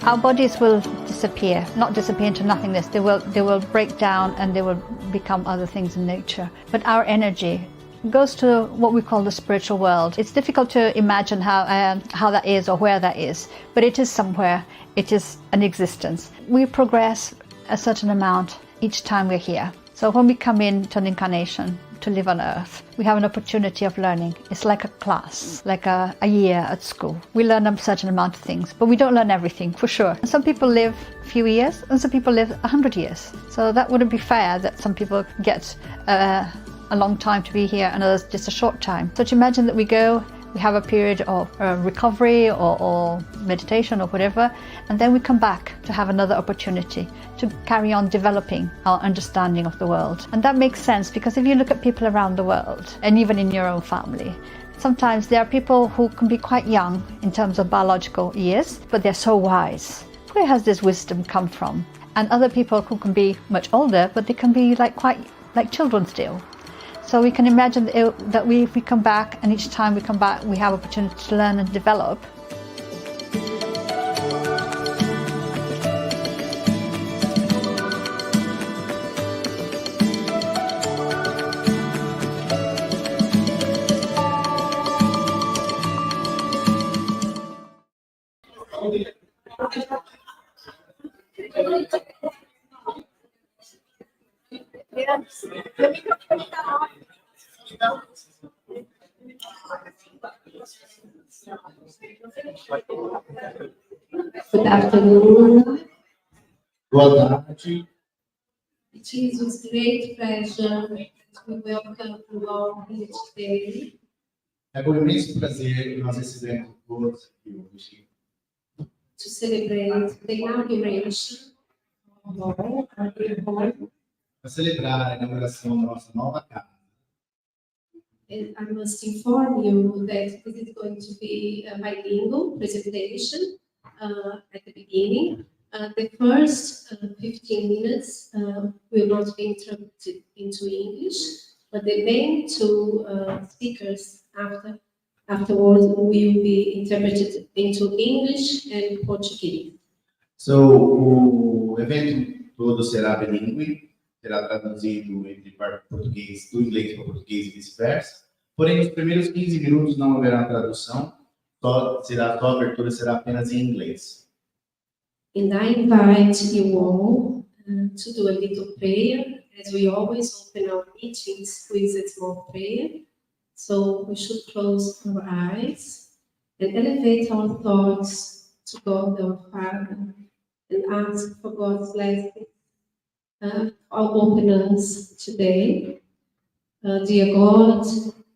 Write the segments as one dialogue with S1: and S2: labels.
S1: Our bodies will disappear, not disappear into nothingness. They will break down and they will become other things in nature. But our energy goes to what we call the spiritual world. It's difficult to imagine how that is or where that is, but it is somewhere. It is an existence. We progress a certain amount each time we're here. So when we come into an incarnation to live on earth, we have an opportunity of learning. It's like a class, like a year at school. We learn a certain amount of things, but we don't learn everything, for sure. Some people live a few years and some people live 100 years. So that wouldn't be fair that some people get a long time to be here and others just a short time. So to imagine that we have a period of recovery or meditation or whatever, and then we come back to have another opportunity to carry on developing our understanding of the world. And that makes sense because if you look at people around the world, and even in your own family, sometimes there are people who can be quite young in terms of biological years, but they're so wise. Where has this wisdom come from? And other people who can be much older, but they can be quite like children still. So we can imagine that if we come back, and each time we come back, we have opportunity to learn and develop.
S2: Good afternoon.
S3: Boa tarde.
S2: It is with great pleasure that we welcome you all here today.
S3: É com imenso prazer que nós recebemos todos aqui hoje
S2: To celebrate the inauguration of our home.
S3: para celebrar a inauguração da nossa nova casa.
S2: And I must inform you that this is going to be a bilingual presentation at the beginning. The first 15 minutes will not be interpreted into English, but the main two speakers afterwards will be interpreted into English and Portuguese.
S3: So, o evento todo será bilíngue, será traduzido entre português, do inglês para o português e vice-versa. Porém, nos primeiros 15 minutos não haverá tradução, só a abertura será apenas em inglês.
S2: And I invite you all to do a little prayer, as we always open our meetings with a small prayer. So we should close our eyes and elevate our thoughts to God our Father and ask for God's blessing our open us today. Dear God,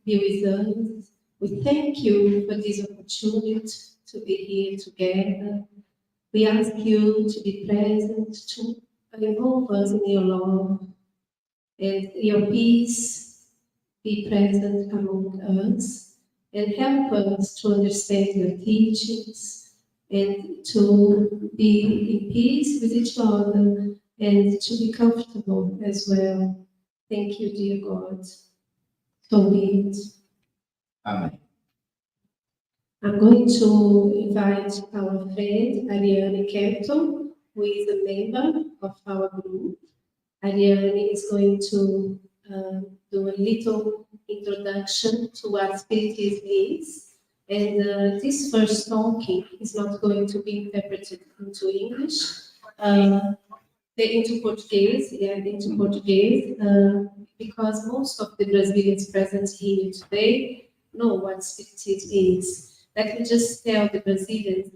S2: be with us. We thank you for this opportunity to be here together. We ask you to be present, to involve us in your love and your peace be present among us and help us to understand your teachings and to be in peace with each other and to be comfortable as well. Thank you, dear God. So be it.
S3: Amém.
S2: I'm going to invite our friend Ariane Kenton, who is a member of our group. Ariane is going to do a little introduction to what Spiritism is. And this first talking is not going to be interpreted into English, into Portuguese, because most of the Brazilians present here today know what Spiritism is. Let me just tell the Brazilians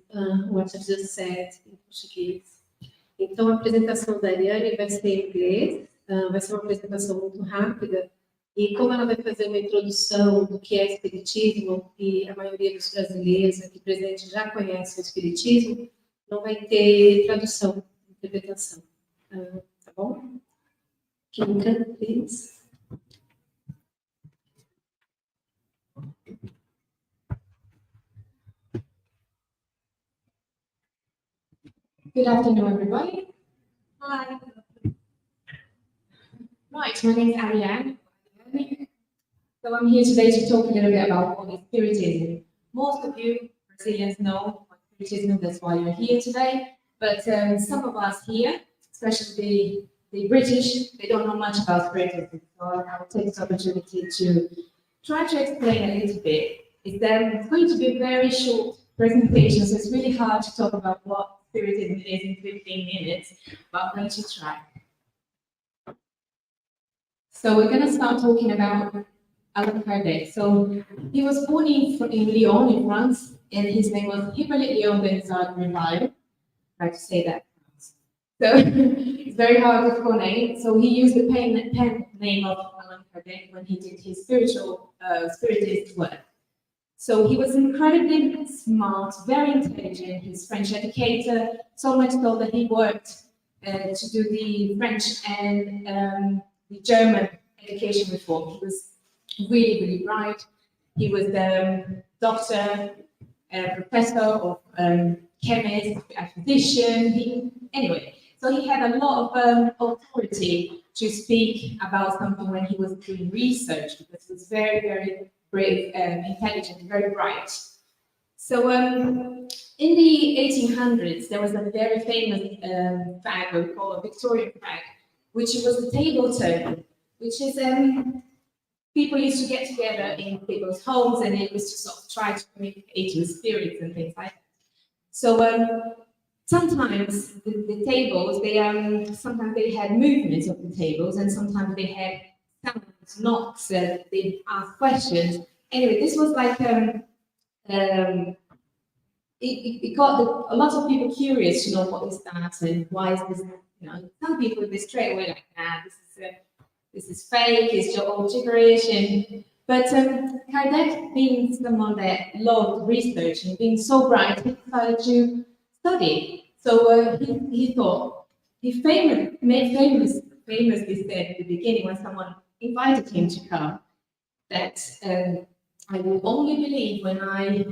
S2: what I just said in Português. Então, a apresentação da Ariane vai ser em inglês, vai ser uma apresentação muito rápida, e como ela vai fazer uma introdução do que é Espiritismo, e a maioria dos brasileiros aqui presentes já conhecem o Espiritismo, não vai ter tradução, interpretação. Tá bom? Kinka, please.
S4: Good afternoon, everybody. Hi. Right, my name is Ariane. So I'm here today to talk a little bit about what is Spiritism. Most of you Brazilians know what Spiritism is, that's why you're here today. But some of us here, especially the British, they don't know much about Spiritism. So I will take this opportunity to try to explain a little bit. It's going to be a very short presentation, so it's really hard to talk about what Spiritism is in 15 minutes, but I'm going to try. So we're going to start talking about Allan Kardec. So he was born in Lyon, in France, and his name was Hippolyte Léon Benzard Rivail. I have to say that. So it's very hard to name. So he used the pen name of Allan Kardec when he did his spiritist work. So he was incredibly smart, very intelligent. He's French educator, so much so that he worked to do the French and the German education reform. He was really, really bright. He was a doctor, a professor of chemist, a physician. Anyway, so he had a lot of authority to speak about something when he was doing research, because he was very, very brave, intelligent, very bright. So in the 1800s, there was a very famous flag, called a Victorian flag, which was the table turn, which is people used to get together in people's homes, and it was to sort of try to communicate with spirits and things like that. So sometimes the tables, sometimes they had movements of the tables, and sometimes they had sounds, knocks, they asked questions. Anyway, this was like it got a lot of people curious to know what is that and why is this. You know, some people would be straight away like, nah, this is fake, it's all gibberish. But Kardec, being someone that loved research and being so bright, he decided to study. So he thought, he famously said at the beginning when someone invited him to come, that I will only believe when I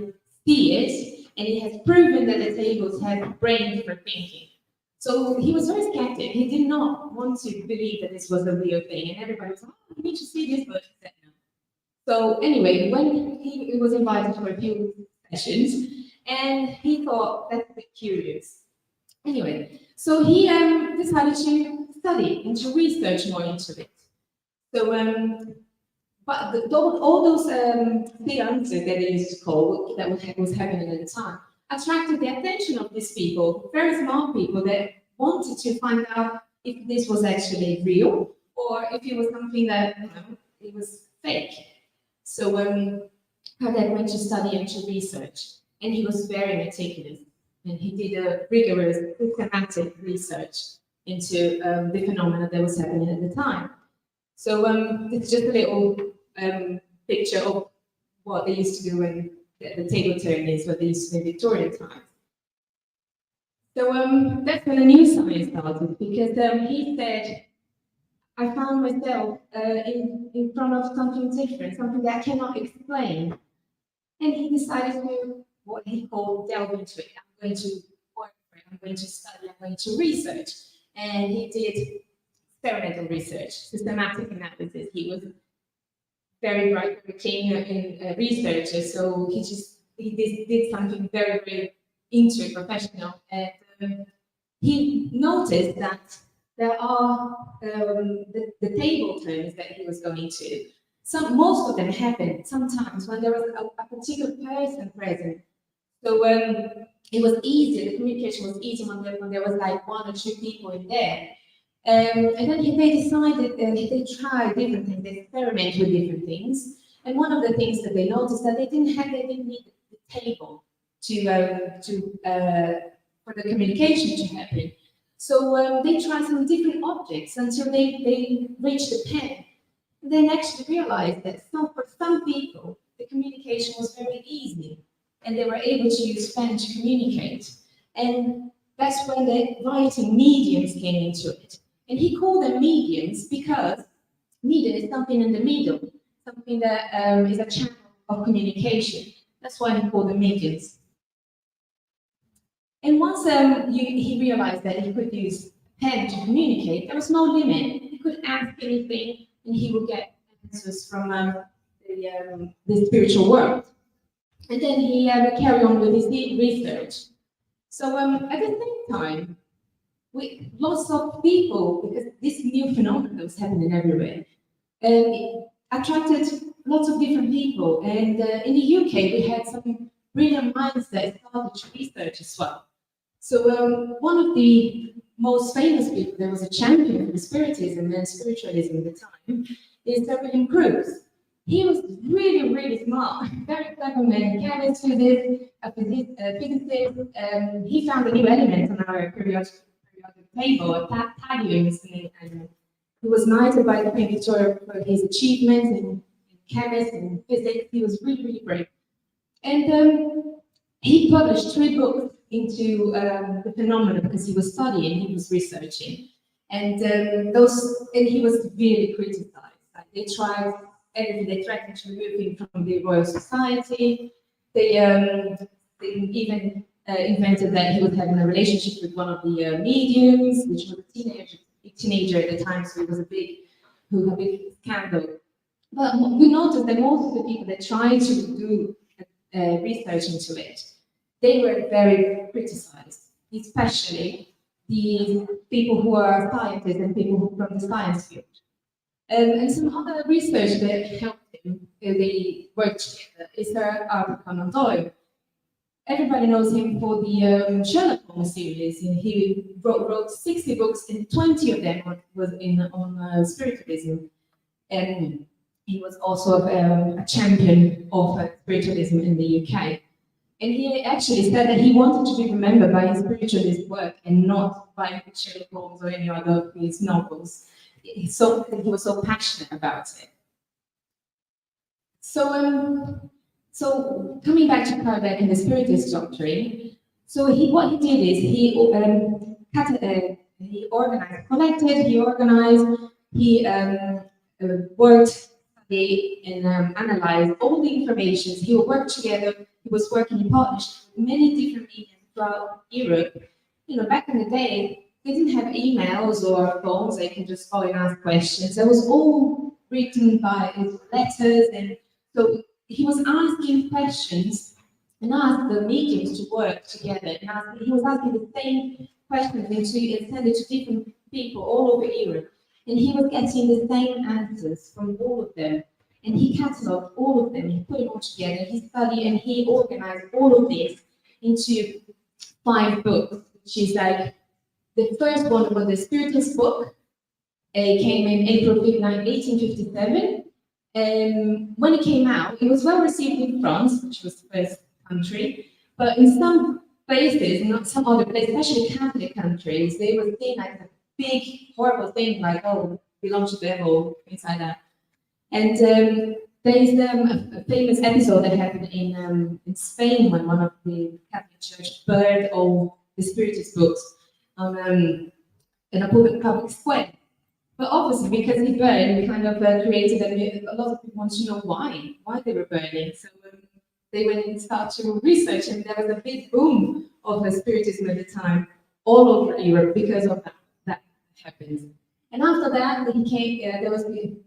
S4: see it, and it has proven that the tables have brains for thinking. So he was very skeptic. He did not want to believe that this was a real thing, and everybody was like, "Oh, you need to see this," but he said no. So anyway, when he was invited for a few sessions, and he thought, that's a bit curious. Anyway, so he decided to study and to research more into it. So, but all those seances that they used to call, that was happening at the time, attracted the attention of these people, very smart people that wanted to find out if this was actually real or if it was something that, you know, it was fake. So Kardec went to study and to research, and he was very meticulous, and he did a rigorous, systematic research into the phenomena that was happening at the time. So it's just a little picture of what they used to do when the table turn is, what they used to do in Victorian times. So that's when the new science started, because he said, I found myself in front of something different, something that I cannot explain. And he decided to, what he called, delve into it. I'm going to work for it, I'm going to study, I'm going to research. And he did experimental research, systematic analysis. He was very bright, very keen in researcher, so he did something very, very into it, professional. And he noticed that there are the table turns that he was going to. Most of them happened sometimes when there was a particular person present. So it was easy, the communication was easy when there was like one or two people in there. And then they decided, they tried different things, they experimented with different things. And one of the things that they noticed that they didn't need the table for the communication to happen. So they tried some different objects until they reached the pen. And then actually realized that for some people, the communication was very easy, and they were able to use pen to communicate. And that's when the writing mediums came into it. And he called them mediums because medium is something in the middle, something that is a channel of communication. That's why he called them mediums. And once he realized that he could use pen to communicate, there was no limit. He could ask anything, and he would get answers from the spiritual world. And then he carried on with his research. So at the same time, lots of people, because this new phenomenon was happening everywhere, attracted lots of different people. And in the UK, we had some brilliant minds that started to research as well. So one of the most famous people, there was a champion of spiritism and spiritualism at the time, is William Cruz. He was really, really smart, very clever man, chemist, physicist. He found a new element on our periodic table, a thallium, and he was knighted by the Queen Victoria for his achievements in chemistry and physics. He was really, really brave. And he published 3 books into the phenomenon because he was studying, he was researching. And he was really criticized. Like, they tried everything, they threatened to remove him from the Royal Society. They even invented that he was having a relationship with one of the mediums, which was a teenager at the time, so it was a big scandal. But we noticed that most of the people that tried to do research into it, they were very criticized, especially the people who are scientists and people who from the science field. And some other research that helped him, they worked together, is Sir Arthur Conan Doyle. Everybody knows him for the Sherlock Holmes series. He wrote 60 books, and 20 of them was on spiritualism. And he was also a champion of spiritualism in the UK. And he actually said that he wanted to be remembered by his spiritualist work and not by Sherlock Holmes or any other of his novels. He was so passionate about it. So coming back to Kardec and the Spiritist doctrine, so what he did is he worked and analyzed all the information. He would work together. He was working in partnership with many different mediums throughout Europe. You know, back in the day, they didn't have emails or phones. They can just call and ask questions. It was all written by letters, and so he was asking questions and asked the mediums to work together. And he was asking the same questions and send it to different people all over Europe. And he was getting the same answers from all of them. And he catalogued all of them, he put it all together, he studied and he organized all of this into 5 books, which is like, the first one was the Spiritist book. It came in April 1857. When it came out, it was well received in France, which was the first country, but in some places, not some other places, especially Catholic countries, they were seen like a big, horrible thing, like, oh, belong to the devil, things like that. And there is a famous episode that happened in Spain when one of the Catholic Church burned all the Spiritist books in a public square. But obviously, because he burned, we kind of created a lot of people want to know why they were burning. So they went and started to research, and there was a big boom of Spiritism at the time all over Europe because of that happened. And after that, there was the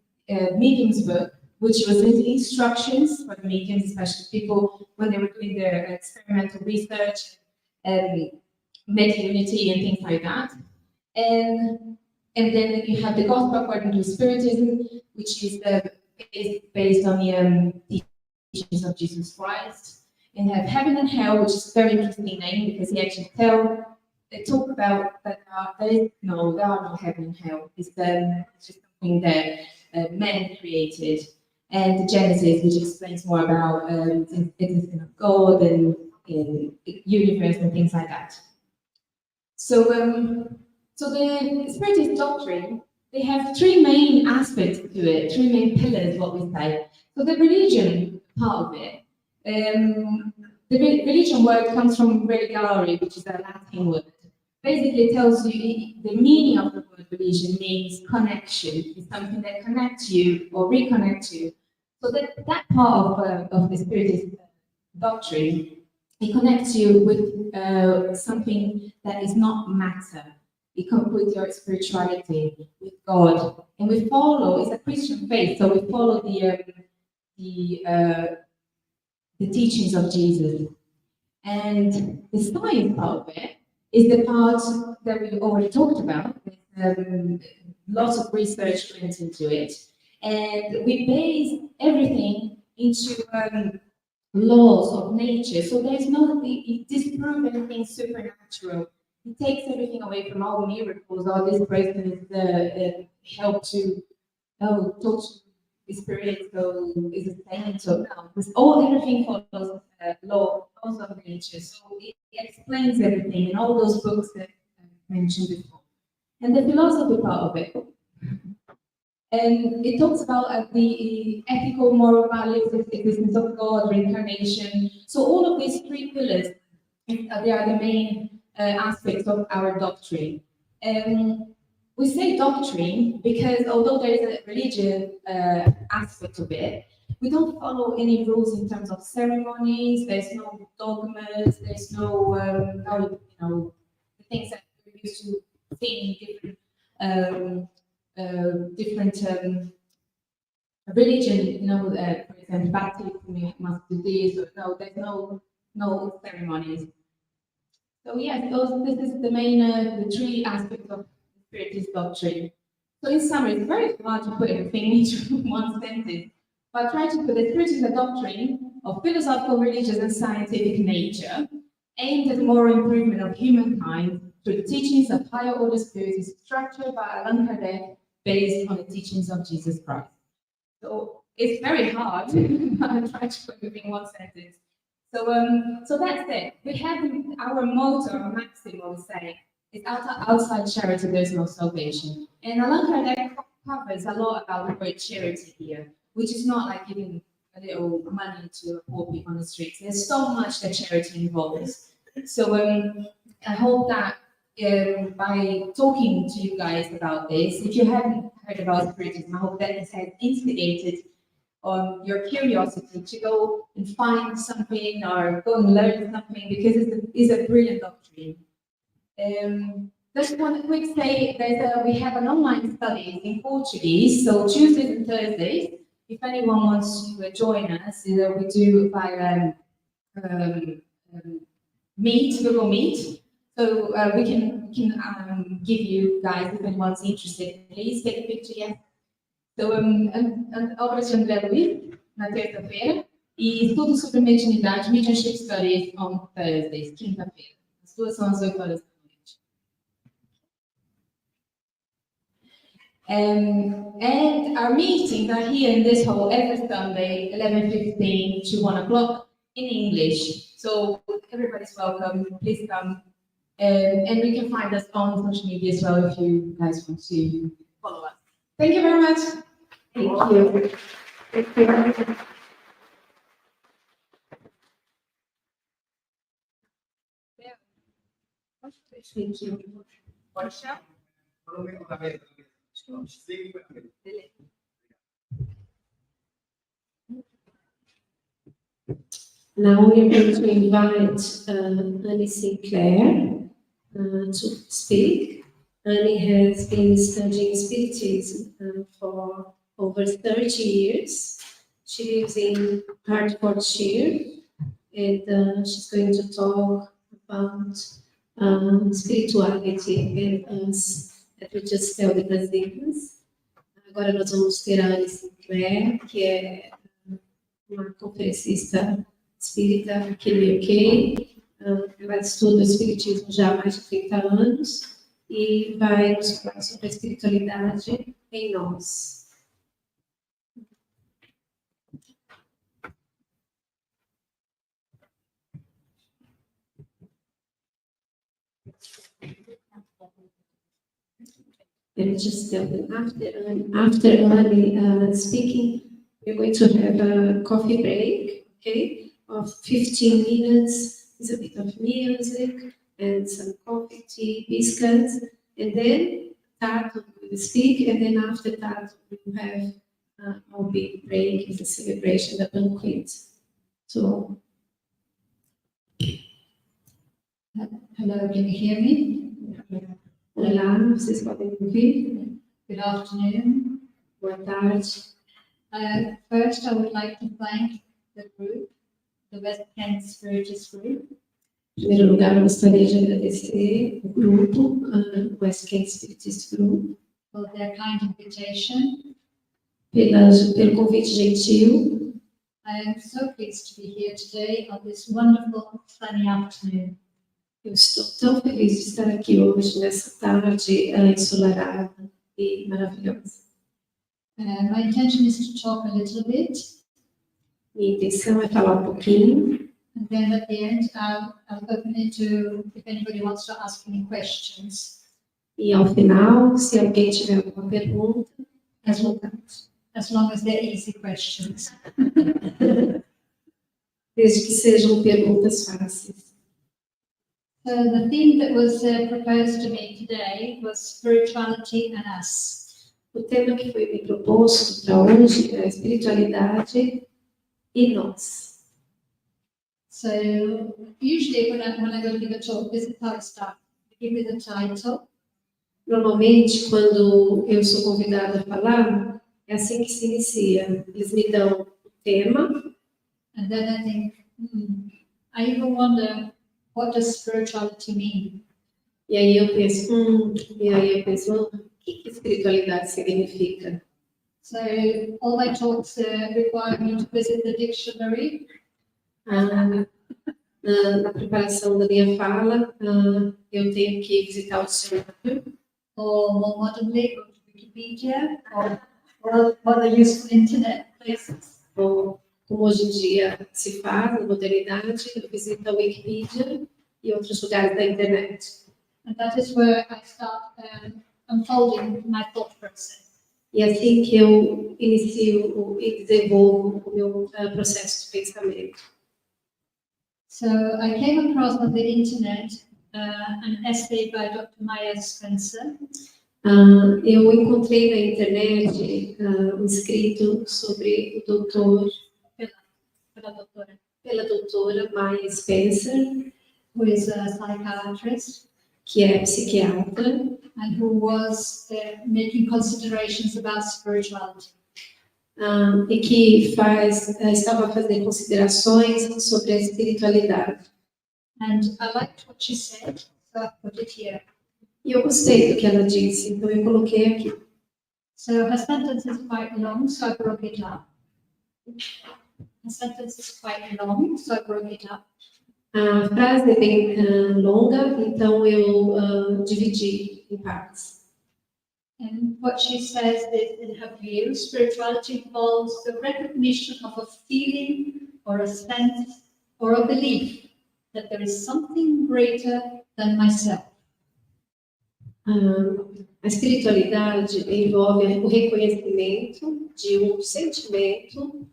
S4: mediums book, which was instructions for the mediums, especially people when they were doing their experimental research, meta-unity and things like that. And then you have the Gospel according to Spiritism, which is based on the teachings of Jesus Christ. And have Heaven and Hell, which is a very interesting name because he actually talk about that there are no heaven and hell. It's just something that man created. And the Genesis, which explains more about the existence of God and universe and things like that. So the Spiritist doctrine, they have 3 main aspects to it, 3 main pillars, what we say. So the religion part of it, the religion word comes from religare, which is a Latin word. Basically, it tells you the meaning of the word religion means connection. It's something that connects you or reconnects you. So that part of the Spiritist doctrine it connects you with something that is not matter. It comes with your spirituality, with God, and we follow. It's a Christian faith, so we follow the teachings of Jesus. And the science part of it is the part that we already talked about. Lots of research went into it, and we base everything into laws of nature. So there's no, it disproves anything supernatural. It takes everything away from all miracles. All this person is helped to talk to the spirit, so is a saint. So no, because everything follows laws of nature. So it explains everything in all those books that I mentioned before. And the philosophy part of it. And it talks about the ethical, moral values, the existence of God, reincarnation. So all of these three pillars, they are the main aspects of our doctrine. We say doctrine because although there is a religious aspect of it, we don't follow any rules in terms of ceremonies. There's no dogmas. There's no, the things that we're used to seeing in different religion. For example, baptism must do this. Or no, there's no ceremonies. So yes, this is the main, the three aspects of Spiritist doctrine. So in summary, it's very hard to put everything into one sentence, but try to put the Spirit is a doctrine of philosophical, religious, and scientific nature, aimed at the moral improvement of humankind through the teachings of higher order spirits, structured by Allan Kardec, based on the teachings of Jesus Christ. So it's very hard, but I try to put everything in one sentence. So that's it. We have our motto, our maxim, we say, is outside charity, there's no salvation. And Allan Kardec covers a lot about the word charity here, which is not like giving a little money to poor people on the streets. There's so much that charity involves. So I hope that by talking to you guys about this, if you haven't heard about Spiritism, I hope that this has instigated on your curiosity to go and find something or go and learn something, because it's a brilliant doctrine. Just one quick say, we have an online study in Portuguese, so Tuesdays and Thursdays. If anyone wants to join us, we do by Google Meet. So we can give you guys, if anyone's interested, please take a picture, yes. So, obras de André Luiz, na terça-feira, e tudo sobre mediunidade, mediumship studies on Thursdays, quinta-feira. As duas são às 8 horas da noite. And our meetings are here in this hall every Sunday, 11:15 to 1 o'clock in English. So everybody's welcome, please come. And we can find us on social media as well if you guys want to follow us. Thank you very much. Thank you. Thank you. Thank you.
S2: Now we are going to invite Annie Sinclair to speak. Annie has been studying Spiritism for over 30 years. She lives in Hertfordshire, and she's going to talk about spirituality and us that we just tell the Brazilians. Agora nós vamos ter a Annie Sinclair, que é uma conferencista espírita aqui no UK. Ela estuda o espiritismo já há mais de 30 anos e vai nos falar sobre a espiritualidade em nós. And just tell them after Annie speaking, we're going to have a coffee break, okay, of 15 minutes. It's a bit of music and some coffee, tea, biscuits, and then Tatto will speak, and then after that we will have our big break, is a celebration, the banquet. So
S1: Hello, can you hear me?
S2: Olá, vocês podem me ouvir?
S1: Good afternoon.
S2: Boa tarde.
S1: First, I would like to thank the group, the West Kent Spiritist Group,
S2: Em primeiro lugar, eu gostaria de agradecer o grupo, o West Kent Spiritist Group,
S1: for their kind invitation.
S2: pelo convite gentil.
S1: I am so pleased to be here today on this wonderful sunny afternoon.
S2: Eu estou tão feliz de estar aqui hoje, nessa tarde ensolarada e maravilhosa.
S1: My intention is to talk a little bit,
S2: Minha intenção é falar um pouquinho,
S1: and then at the end, I'll open it to if anybody wants to ask any questions.
S2: e ao final, se alguém tiver alguma pergunta, à vontade.
S1: As long as they're easy questions.
S2: Desde que sejam perguntas fáceis.
S1: So the theme that was proposed to me today was spirituality and us.
S2: O tema que foi me proposto para hoje é a espiritualidade e nós.
S1: So usually when I go to give a talk, this is how it starts. I give me the title,
S2: Normalmente, quando eu sou convidada a falar, é assim que se inicia. Eles me dão o tema,
S1: and then I think, I even wonder, what does spirituality mean?
S2: e aí eu penso, o que espiritualidade significa?
S1: So all my talks require me to visit the dictionary,
S2: Na preparação da minha fala, eu tenho que visitar o dicionário,
S1: or more modernly, go to Wikipedia, or other useful internet places.
S2: ou como hoje em dia se faz, na modernidade, eu visito a Wikipedia e outros lugares da internet.
S1: And that is where I start unfolding my thought process.
S2: E é assim que eu inicio e desenvolvo o meu processo de pensamento.
S1: So I came across on the internet an essay by Dr. Maya Spencer,
S2: Eu encontrei na internet um escrito sobre o doutor, pela doutora Maya Spencer,
S1: who is a psychiatrist
S2: que é psiquiatra,
S1: and who was making considerations about spirituality.
S2: e que estava a fazer considerações sobre a espiritualidade.
S1: And I liked what she said, so I put it here.
S2: E eu gostei do que ela disse, então eu coloquei aqui.
S1: So her sentence is quite long, so I broke it up. Her sentence is quite long, so I broke it up.
S2: A frase é bem longa, então eu dividi em partes.
S1: And what she says is, in her view, spirituality involves the recognition of a feeling or a sense or a belief that there is something greater than myself.
S2: A espiritualidade envolve o reconhecimento de um sentimento,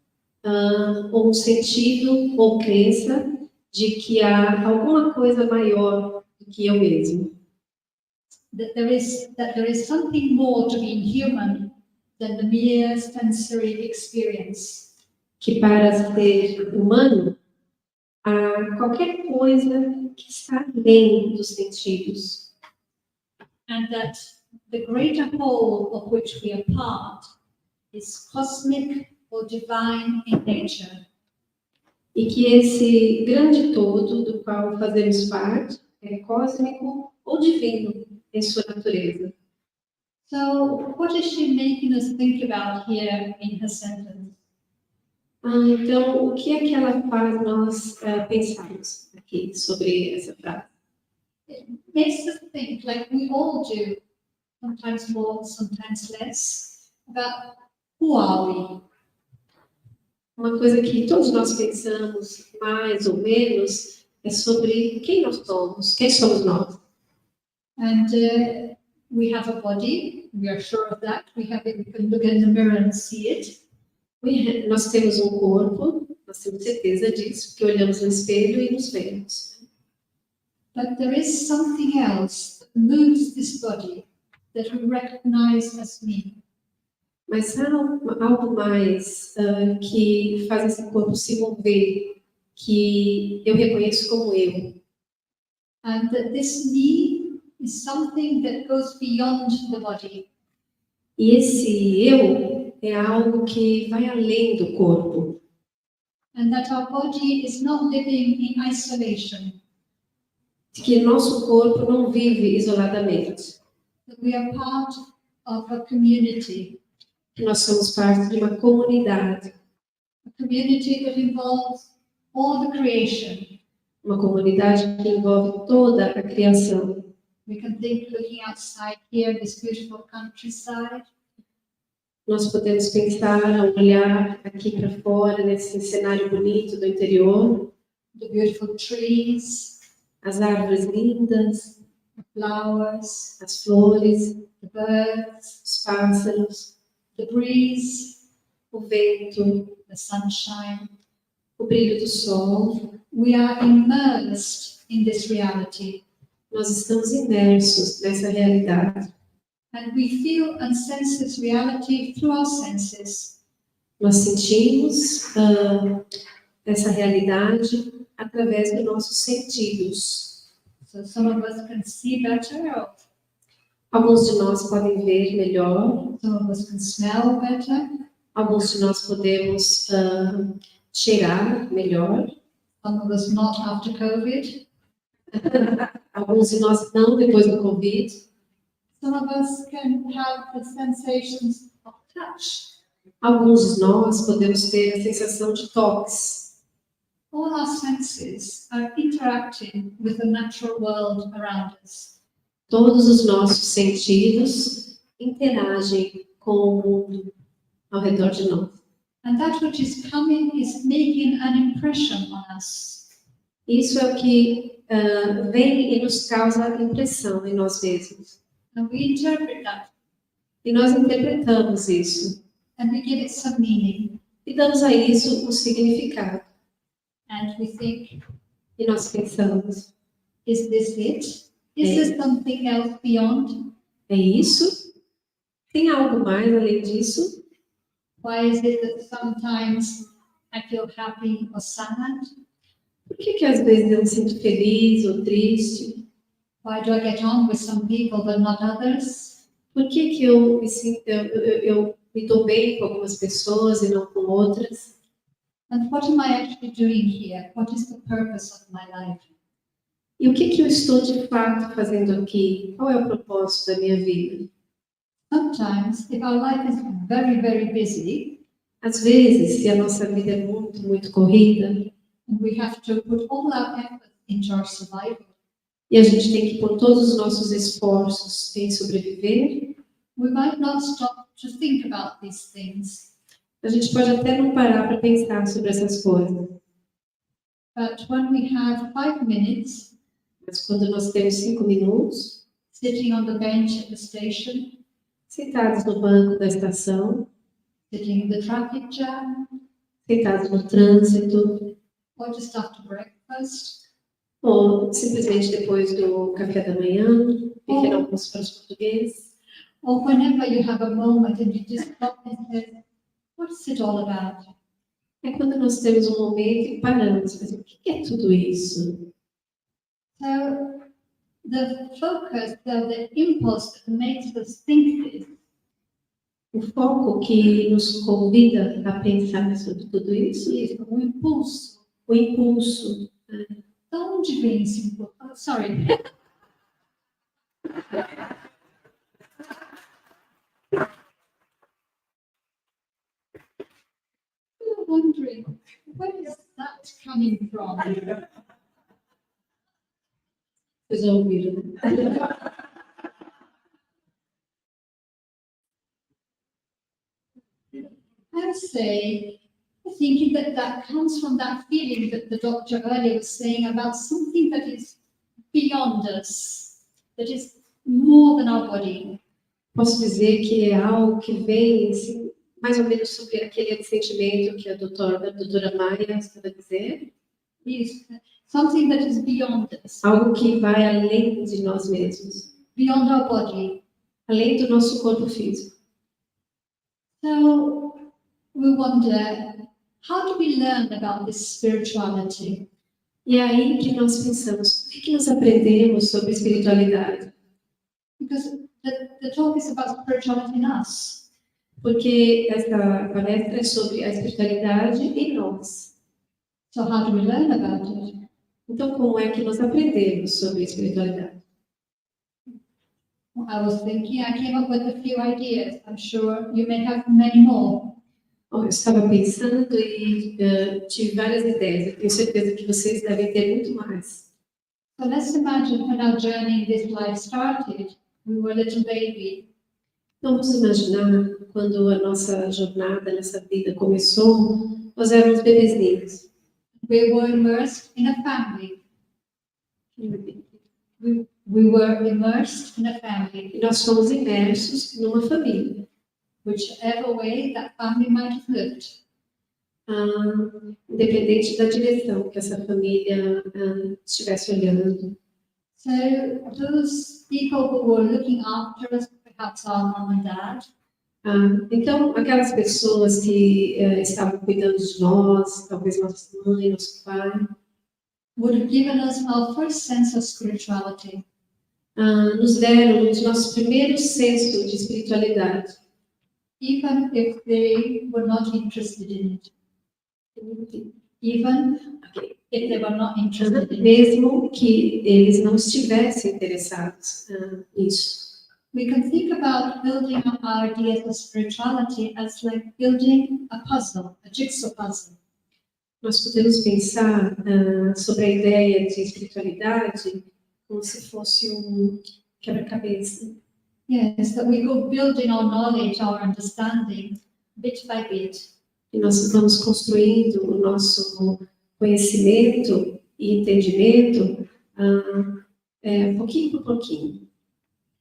S2: ou um sentido ou crença de que há alguma coisa maior do que eu mesmo.
S1: That there is something more to being human than the mere sensory experience.
S2: Que para ser humano, há qualquer coisa que está além dos sentidos.
S1: And that the greater whole of which we are part is cosmic or divine in nature.
S2: E que esse grande todo do qual fazemos parte é cósmico ou divino em sua natureza.
S1: So what is she making us think about here in her sentence?
S2: Então, o que é que ela faz nós pensarmos aqui sobre essa frase?
S1: It makes us think, like we all do, sometimes more, sometimes less, about who are we?
S2: Uma coisa que todos nós pensamos, mais ou menos, é sobre quem nós somos, quem somos nós.
S1: And we have a body, we are sure of that. We can look in the mirror and see it.
S2: Nós temos um corpo, nós temos certeza disso, porque olhamos no espelho e nos vemos.
S1: But there is something else that moves this body that we recognize as me.
S2: Mas há algo mais que faz esse corpo se mover que eu reconheço como eu.
S1: And that this me is something that goes beyond the body.
S2: E esse eu é algo que vai além do corpo.
S1: And that our body is not living in isolation.
S2: Que nosso corpo não vive isoladamente.
S1: That we are part of a community.
S2: Que nós somos parte de uma comunidade.
S1: A community that involves all the creation.
S2: Uma comunidade que envolve toda a criação.
S1: We can think looking outside here, this beautiful countryside.
S2: Nós podemos pensar, olhar aqui para fora, nesse cenário bonito do interior.
S1: The beautiful trees.
S2: As árvores lindas.
S1: The flowers.
S2: As flores.
S1: The birds.
S2: Os pássaros.
S1: The breeze.
S2: O vento.
S1: The sunshine.
S2: O brilho do sol.
S1: We are immersed in this reality.
S2: Nós estamos imersos nessa realidade.
S1: And we feel and sense this reality through our senses.
S2: Nós sentimos essa realidade através dos nossos sentidos.
S1: So some of us can see better,
S2: Alguns de nós podem ver melhor.
S1: some of us can smell better,
S2: Alguns de nós podemos cheirar melhor.
S1: some of us not after COVID.
S2: Alguns de nós não depois do Covid.
S1: Some of us can have the sensations of touch.
S2: Alguns de nós podemos ter a sensação de toques.
S1: All our senses are interacting with the natural world around us.
S2: Todos os nossos sentidos interagem com o mundo ao redor de nós.
S1: And that which is coming is making an impression on us.
S2: Isso é o que vem e nos causa impressão em nós mesmos.
S1: And we interpret that
S2: E nós interpretamos isso.
S1: and we give it some meaning.
S2: E damos a isso um significado.
S1: And we think,
S2: E nós pensamos,
S1: is this it? Is there something else beyond?
S2: é isso? Tem algo mais além disso?
S1: Why is it that sometimes I feel happy or sad?
S2: Por que às vezes eu me sinto feliz ou triste?
S1: Why do I get on with some people but not others?
S2: Por que eu me sinto, eu me dou bem com algumas pessoas e não com outras?
S1: And what am I actually doing here? What is the purpose of my life?
S2: E o que eu estou de fato fazendo aqui? Qual é o propósito da minha vida?
S1: Sometimes, if our life is very, very busy,
S2: Às vezes, se a nossa vida é muito, muito corrida,
S1: and we have to put all our effort into our survival,
S2: e a gente tem que pôr todos os nossos esforços em sobreviver,
S1: we might not stop to think about these things.
S2: a gente pode até não parar para pensar sobre essas coisas.
S1: But when we have 5 minutes
S2: Mas quando nós temos 5 minutos,
S1: sitting on the bench at the station,
S2: sentados no banco da estação,
S1: sitting in the traffic jam,
S2: sentados no trânsito,
S1: or just after breakfast,
S2: ou simplesmente depois do café da manhã, pequeno almoço para os portugueses,
S1: or whenever you have a moment and you just stop and say, what is it all about?
S2: é quando nós temos um momento e paramos, mas o que é tudo isso?
S1: So the focus, the impulse that makes us think this
S2: O foco que nos convida a pensar sobre tudo isso,
S1: is o impulso.
S2: o impulso.
S1: De onde vem esse impulso? Oh, sorry. I'm wondering, where is that coming from?
S2: Vocês já ouviram, né?
S1: I would say, thinking that comes from that feeling that the doctor earlier was saying about something that is beyond us, that is more than our body.
S2: Posso dizer que é algo que vem assim, mais ou menos sobre aquele sentimento que a doutora Maia estava dizendo.
S1: Is something that is beyond us,
S2: Algo que vai além de nós mesmos,
S1: beyond our body.
S2: além do nosso corpo físico.
S1: So we wonder, how do we learn about this spirituality?
S2: E é aí que nós pensamos, o que nós aprendemos sobre espiritualidade?
S1: Because the talk is about spirituality in us.
S2: Porque essa palestra é sobre a espiritualidade em nós.
S1: So how do we learn about it?
S2: Então, como é que nós aprendemos sobre espiritualidade?
S1: I was thinking, I came up with a few ideas. I'm sure you may have many more.
S2: Bom, eu estava pensando e tive várias ideias. Eu tenho certeza que vocês devem ter muito mais.
S1: So let's imagine when our journey in this life started, we were a little baby.
S2: Então, vamos imaginar quando a nossa jornada nessa vida começou, nós éramos bebezinhos.
S1: We were immersed in a family. We were immersed in a family.
S2: E nós fomos imersos numa família.
S1: Whichever way that family might have looked.
S2: Independente da direção que essa família estivesse olhando.
S1: So those people who were looking after us, perhaps our mom and dad.
S2: Então, aquelas pessoas que estavam cuidando de nós, talvez nossa mãe, nosso pai,
S1: would have given us our first sense of spirituality.
S2: Nos deram os nossos primeiros sensos de espiritualidade.
S1: Even if they were not interested in it. Even if they were not interested in it.
S2: Mesmo que eles não estivessem interessados nisso.
S1: We can think about building up our ideas of spirituality as like building a puzzle, a jigsaw puzzle.
S2: Nós podemos pensar sobre a ideia de espiritualidade como se fosse quebra-cabeça.
S1: Yes, that we go building our knowledge, our understanding, bit by bit.
S2: E nós vamos construindo o nosso conhecimento e entendimento pouquinho por pouquinho.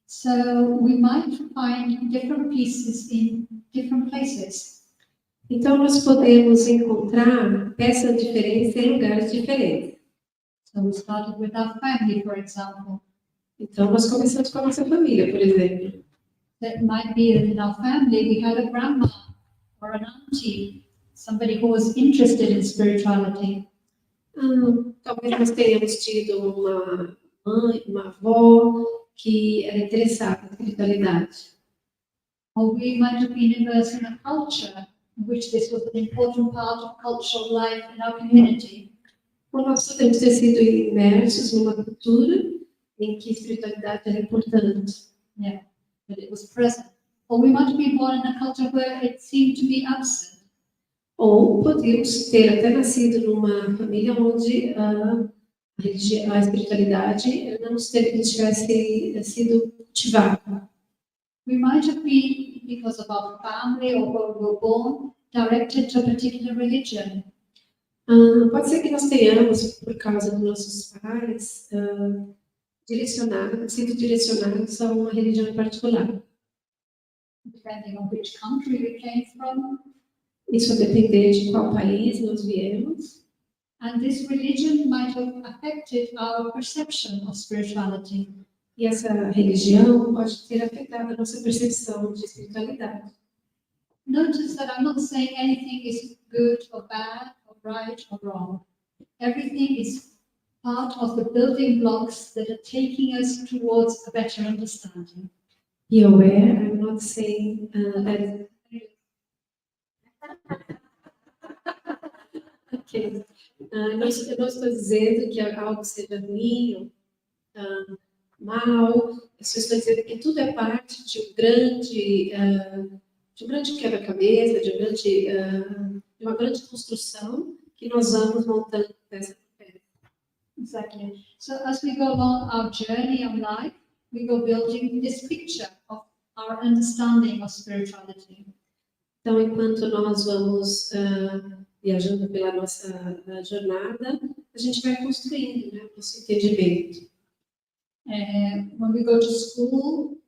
S1: So we might find different pieces in different places.
S2: Então nós podemos encontrar peças diferentes em lugares diferentes.
S1: So we started with our family, for example.
S2: Então nós começamos com a nossa família, por exemplo.
S1: That might be that in our family we had a grandma or an auntie, somebody who was interested in spirituality.
S2: Talvez nós tenhamos tido uma mãe, uma avó que era interessada na espiritualidade.
S1: Or we might have been immersed in a culture in which this was an important part of cultural life in our community.
S2: Ou nós podemos ter sido imersos numa cultura em que a espiritualidade era importante.
S1: Yeah, but it was present. Or we might have been born in a culture where it seemed to be absent.
S2: Ou podemos ter até nascido numa família onde a espiritualidade não tivesse sido cultivada.
S1: We might have been, because of our family or where we were born, directed to a particular religion.
S2: Pode ser que nós tenhamos, por causa dos nossos pais, sido direcionados a uma religião em particular.
S1: Depending on which country we came from.
S2: Isso vai depender de qual país nós viemos.
S1: And this religion might have affected our perception of spirituality.
S2: E essa religião pode ter afetado a nossa percepção de espiritualidade.
S1: Notice that I'm not saying anything is good or bad or right or wrong. Everything is part of the building blocks that are taking us towards a better understanding.
S2: Be aware, I'm not saying that. Okay. Eu não estou dizendo que algo seja ruim, mal. Eu só estou dizendo que tudo é parte de um grande quebra-cabeça, de uma grande construção que nós vamos montando peça por peça.
S1: Exactly. So as we go along our journey of life, we go building this picture of our understanding of spirituality.
S2: Então, enquanto nós vamos viajando pela nossa jornada, a gente vai construindo, né, o nosso entendimento.
S1: When we go to school,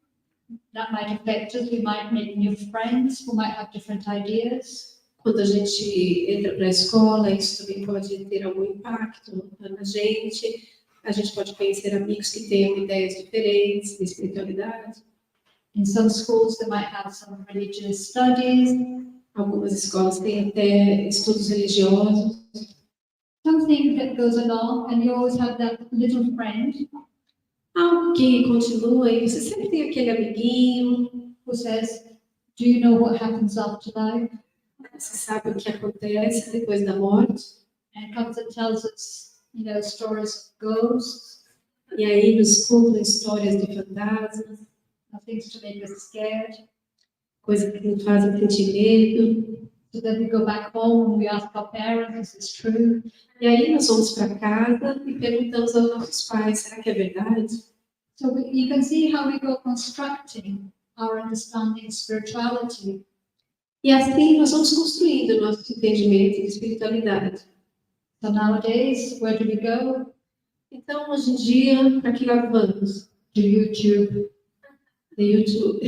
S1: that might affect us. We might make new friends who might have different ideas.
S2: Quando a gente entra para a escola, isso também pode ter algum impacto na gente. A gente pode conhecer amigos que tenham ideias diferentes de espiritualidade.
S1: In some schools, they might have some religious studies.
S2: Algumas escolas têm até estudos religiosos.
S1: Something that goes along, and you always have that little friend
S2: Algo que continua e você sempre tem aquele amiguinho,
S1: who says, "Do you know what happens after life?"
S2: você sabe o que acontece depois da morte.
S1: And comes and tells us, stories of ghosts,
S2: E aí nos contam histórias de fantasmas,
S1: things to make us scared.
S2: coisas que nos fazem sentir medo.
S1: So then we go back home and we ask our parents, "Is this true?"
S2: E aí nós vamos para casa e perguntamos aos nossos pais, será que é verdade?
S1: So you can see how we go constructing our understanding of spirituality.
S2: E assim nós vamos construindo o nosso entendimento de espiritualidade.
S1: So nowadays, where do we go?
S2: Então, hoje em dia, para que lado vamos?
S1: To YouTube.
S2: No YouTube.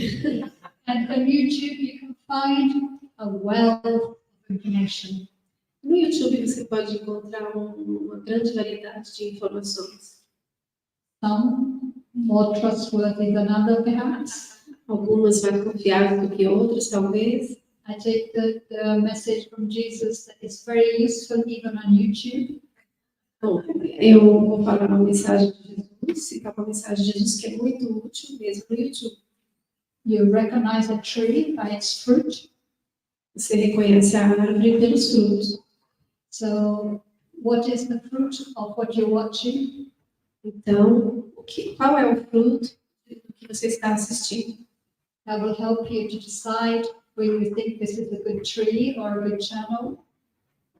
S1: And on YouTube, you can find a wealth of information.
S2: No YouTube você pode encontrar uma grande variedade de informações.
S1: Some more trustworthy than others, perhaps.
S2: Algumas mais confiáveis do que outras, talvez.
S1: I take the message from Jesus that it's very useful even on YouTube.
S2: Bom, eu vou falar uma mensagem de Jesus, citar uma mensagem de Jesus que é muito útil mesmo no YouTube.
S1: You recognize a tree by its fruit.
S2: Você reconhece a árvore pelos frutos.
S1: So, what is the fruit of what you're watching?
S2: Então, qual é o fruto do que você está assistindo?
S1: That will help you to decide whether you think this is a good tree or a good channel.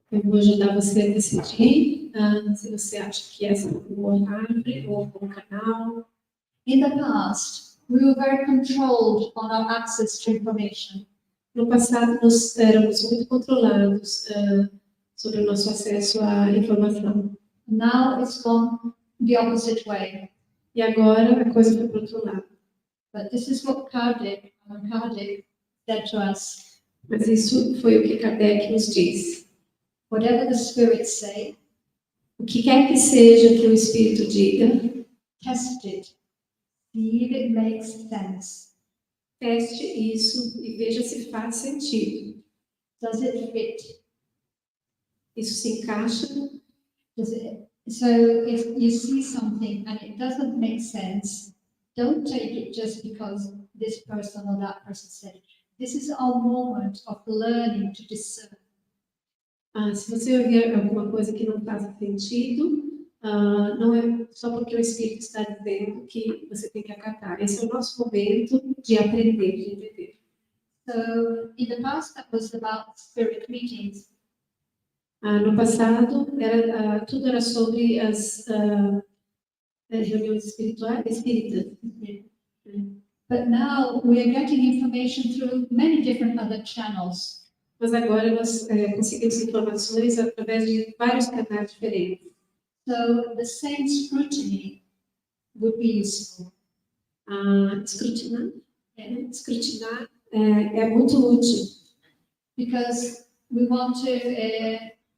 S2: Eu vou ajudar você a decidir se você acha que essa é uma boa árvore ou um bom canal.
S1: In the past, we were very controlled on our access to information.
S2: No passado, nós éramos muito controlados sobre o nosso acesso à informação.
S1: Now it's gone the opposite way.
S2: E agora a coisa foi para o outro lado.
S1: But this is what Kardec said to us.
S2: Mas isso foi o que Kardec nos disse.
S1: Whatever the spirits say,
S2: O que quer que seja que o Espírito diga,
S1: test it. See if it makes sense.
S2: teste isso e veja se faz sentido.
S1: Does it fit?
S2: Isso se encaixa?
S1: So if you see something and it doesn't make sense, don't take it just because this person or that person said it. This is our moment of learning to discern.
S2: Se você ouvir alguma coisa que não faz sentido, não é só porque o Espírito está dizendo que você tem que acatar. Esse é o nosso momento de aprender, de entender.
S1: So in the past, that was about spirit meetings.
S2: No passado, tudo era sobre as reuniões espirituais, espíritas.
S1: But now we are getting information through many different other channels.
S2: Mas agora nós conseguimos informações através de vários canais diferentes.
S1: So the same scrutiny would be useful.
S2: Escrutinar é muito útil.
S1: Because we want to,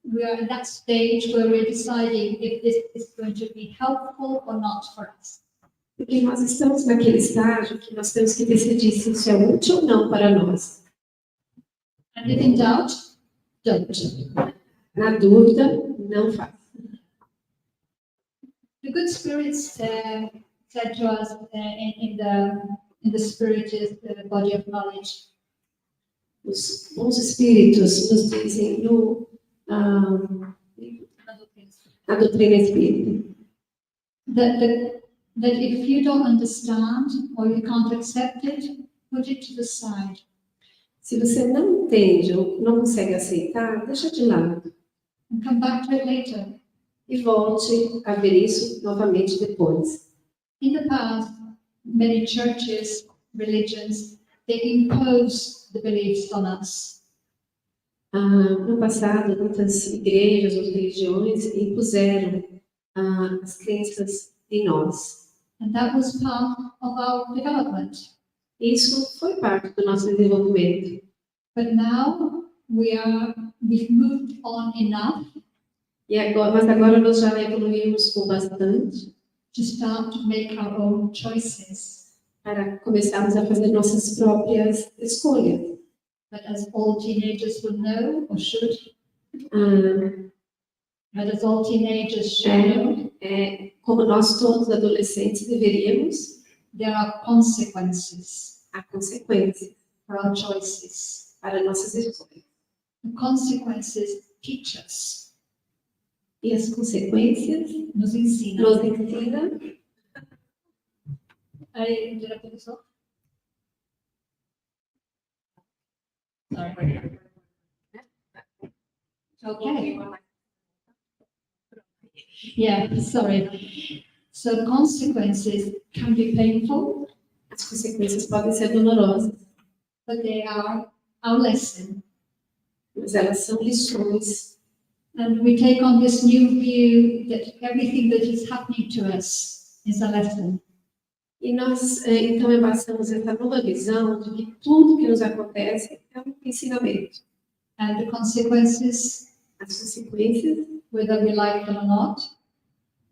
S1: we are at that stage where we're deciding if this is going to be helpful or not for us.
S2: Porque nós estamos naquele estágio que nós temos que decidir se isso é útil ou não para nós.
S1: And if in doubt, don't.
S2: Na dúvida, não faça.
S1: The good spirits said to us in the spirit is the body of knowledge.
S2: Os bons espíritos nos dizem na doutrina espírita
S1: that if you don't understand or you can't accept it, put it to the side.
S2: Se você não entende ou não consegue aceitar, deixa de lado.
S1: And come back to it later.
S2: E volte a ver isso novamente depois.
S1: In the past, many churches, religions, they impose the beliefs on us.
S2: No passado, muitas igrejas ou religiões impuseram as crenças em nós.
S1: And that was part of our development.
S2: Isso foi parte do nosso desenvolvimento.
S1: But now we've moved on enough.
S2: Mas agora nós já evoluímos com bastante
S1: To start to make our own choices.
S2: para começarmos a fazer nossas próprias escolhas.
S1: But as all teenagers will know, or should, but as all teenagers should know,
S2: como nós todos adolescentes deveríamos,
S1: there are consequences
S2: há consequências
S1: for our choices.
S2: para nossas escolhas.
S1: The consequences teach us,
S2: E as consequências
S1: nos ensinam.
S2: nos ensinam.
S1: Did I put this off? Sorry. Okay. Yeah, sorry. So consequences can be painful,
S2: As consequências podem ser dolorosas,
S1: but they are our lesson.
S2: mas elas são lições.
S1: And we take on this new view that everything that is happening to us is a lesson.
S2: E nós, então, embaçamos essa nova visão de que tudo que nos acontece é um ensinamento.
S1: And the consequences,
S2: As consequências,
S1: whether we like them or not,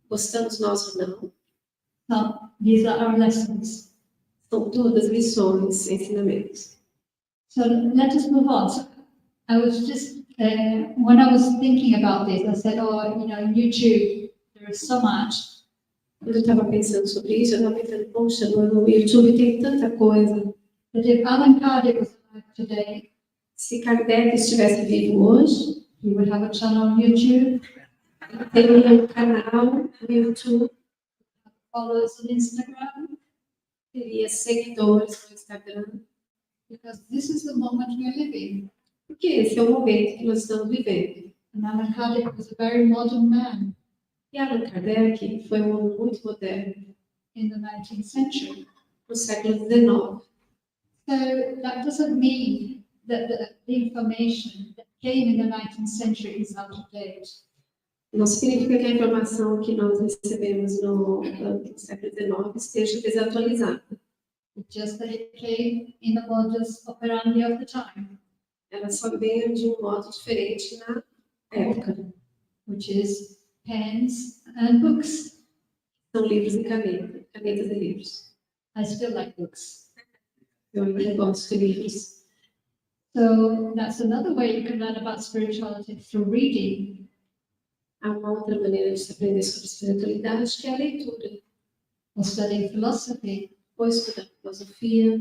S2: gostamos nós ou não,
S1: these are our lessons.
S2: são todas lições, ensinamentos.
S1: So let us move on. So I was just, when I was thinking about this, I said, oh, you know, YouTube, there is so much.
S2: Quando eu estava pensando sobre isso, eu estava pensando, poxa, no YouTube tem tanta coisa.
S1: But if Alan Kardec was alive today,
S2: Se Kardec estivesse vivo hoje,
S1: he would have a channel on YouTube,
S2: teria um canal no YouTube,
S1: followers on Instagram,
S2: teria seguidores no Instagram,
S1: because this is the moment we are living.
S2: porque esse é o momento que nós estamos vivendo.
S1: And Alan Kardec was a very modern man
S2: E Allan Kardec foi um homem muito moderno,
S1: in the 19th century.
S2: no século XIX.
S1: So that doesn't mean that the information that came in the 19th century is out of date.
S2: Não significa que a informação que nós recebemos no século XIX esteja desatualizada.
S1: It's just that it came in the modus operandi of the time,
S2: Ela só veio de um modo diferente na época.
S1: which is pens and books.
S2: São livros e canetas e livros.
S1: I still like books.
S2: Eu ainda gosto de livros.
S1: So that's another way you can learn about spirituality, through reading.
S2: Há uma outra maneira de se aprender sobre espiritualidade, que é a leitura.
S1: Or studying philosophy,
S2: Ou estudar filosofia,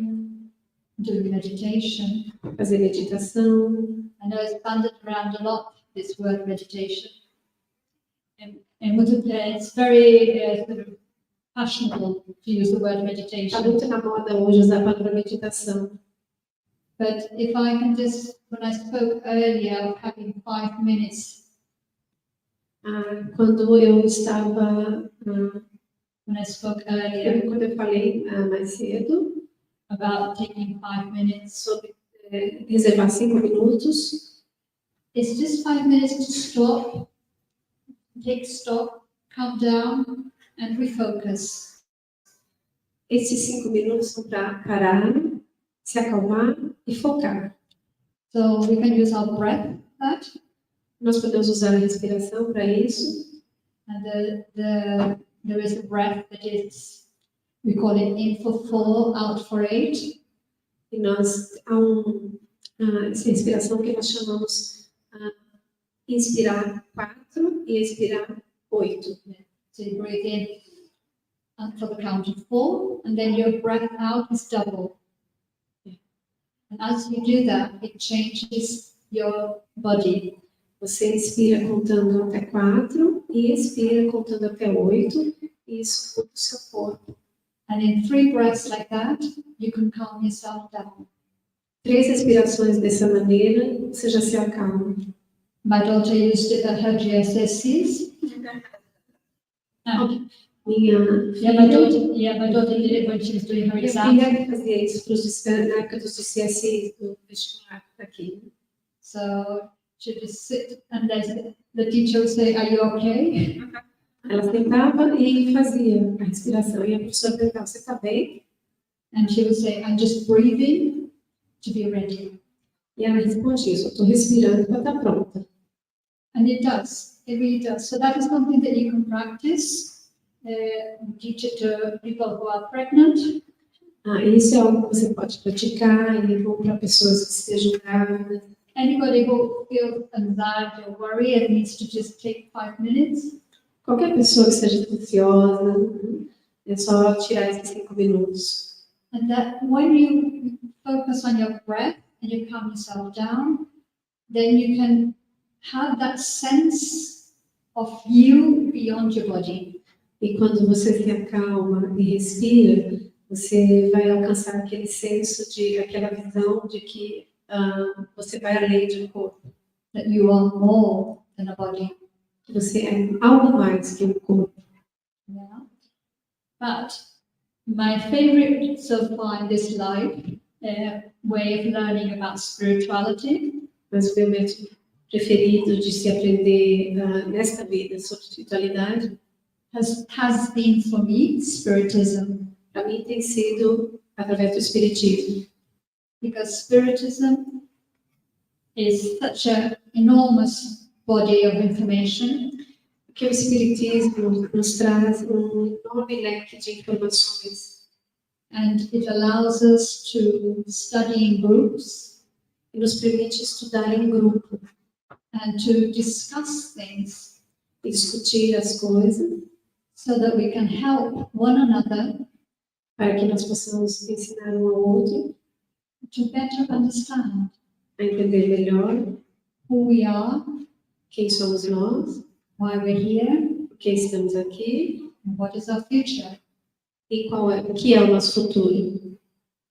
S1: doing meditation.
S2: fazer meditação.
S1: I know it's banded around a lot, this word meditation. And it's very sort of fashionable to use the word
S2: Está
S1: meditation.
S2: muito na moda hoje usar a palavra meditação.
S1: But if I can just, when I spoke earlier of having 5 minutes,
S2: Quando eu estava,
S1: when I spoke earlier
S2: quando eu falei mais cedo
S1: about taking 5 minutes,
S2: sobre reservar 5 minutos,
S1: it's just 5 minutes to stop, take stock, calm down, and refocus.
S2: esses 5 minutos são para parar, se acalmar e focar.
S1: So we can use our breath for that.
S2: Nós podemos usar a respiração para isso.
S1: And there is a breath that is, we call it in for 4, out for 8.
S2: E nós há essa respiração que nós chamamos inspirar 4 e expirar 8.
S1: So you breathe in for the count of 4, and then your breath out is double. And as you do that, it changes your body.
S2: Você inspira contando até 4 e expira contando até 8, e isso muda o seu corpo.
S1: And in 3 breaths like that, you can calm yourself down.
S2: 3 respirações dessa maneira, você já se acalma.
S1: My daughter used it at her GCSEs. My daughter did it when she was doing her
S2: Minha
S1: exams.
S2: filha fazia isso na época dos GCSE, do vestibular aqui.
S1: So she just sit and the teacher would say, "Are you okay?"
S2: Ela sentava e fazia a respiração. E a professora perguntava, você está bem?
S1: And she would say, "I'm just breathing to be ready."
S2: E ela respondia isso, eu estou respirando para estar pronta.
S1: And it does. It really does. So that is something that you can practice. We teach it to people who are pregnant.
S2: Isso é algo que você pode praticar, e é bom para pessoas que estejam grávidas.
S1: Anybody who feels anxiety or worry, it needs to just take 5 minutes.
S2: Qualquer pessoa que esteja ansiosa, é só tirar esses 5 minutos.
S1: And that when you focus on your breath and you calm yourself down, then you can have that sense of you beyond your body.
S2: E quando você se acalma e respira, você vai alcançar aquele senso aquela visão de que você vai além de um corpo.
S1: That you are more than a body.
S2: Que você é algo mais que um corpo.
S1: Yeah. But my favorite so far in this life way of learning about spirituality.
S2: Mas o meu método preferido de se aprender nesta vida sobre espiritualidade
S1: has been for me spiritism.
S2: Para mim tem sido através do espiritismo.
S1: Because spiritism is such an enormous body of information.
S2: Porque o espiritismo nos traz enorme leque de informações.
S1: And it allows us to study in groups.
S2: E nos permite estudar em grupo.
S1: And to discuss things.
S2: E discutir as coisas.
S1: So that we can help one another.
S2: Para que nós possamos ensinar um ao outro.
S1: To better understand.
S2: A entender melhor.
S1: Who we are.
S2: Quem somos nós.
S1: Why we're here.
S2: Por que estamos aqui.
S1: And what is our future.
S2: E o que é o nosso futuro.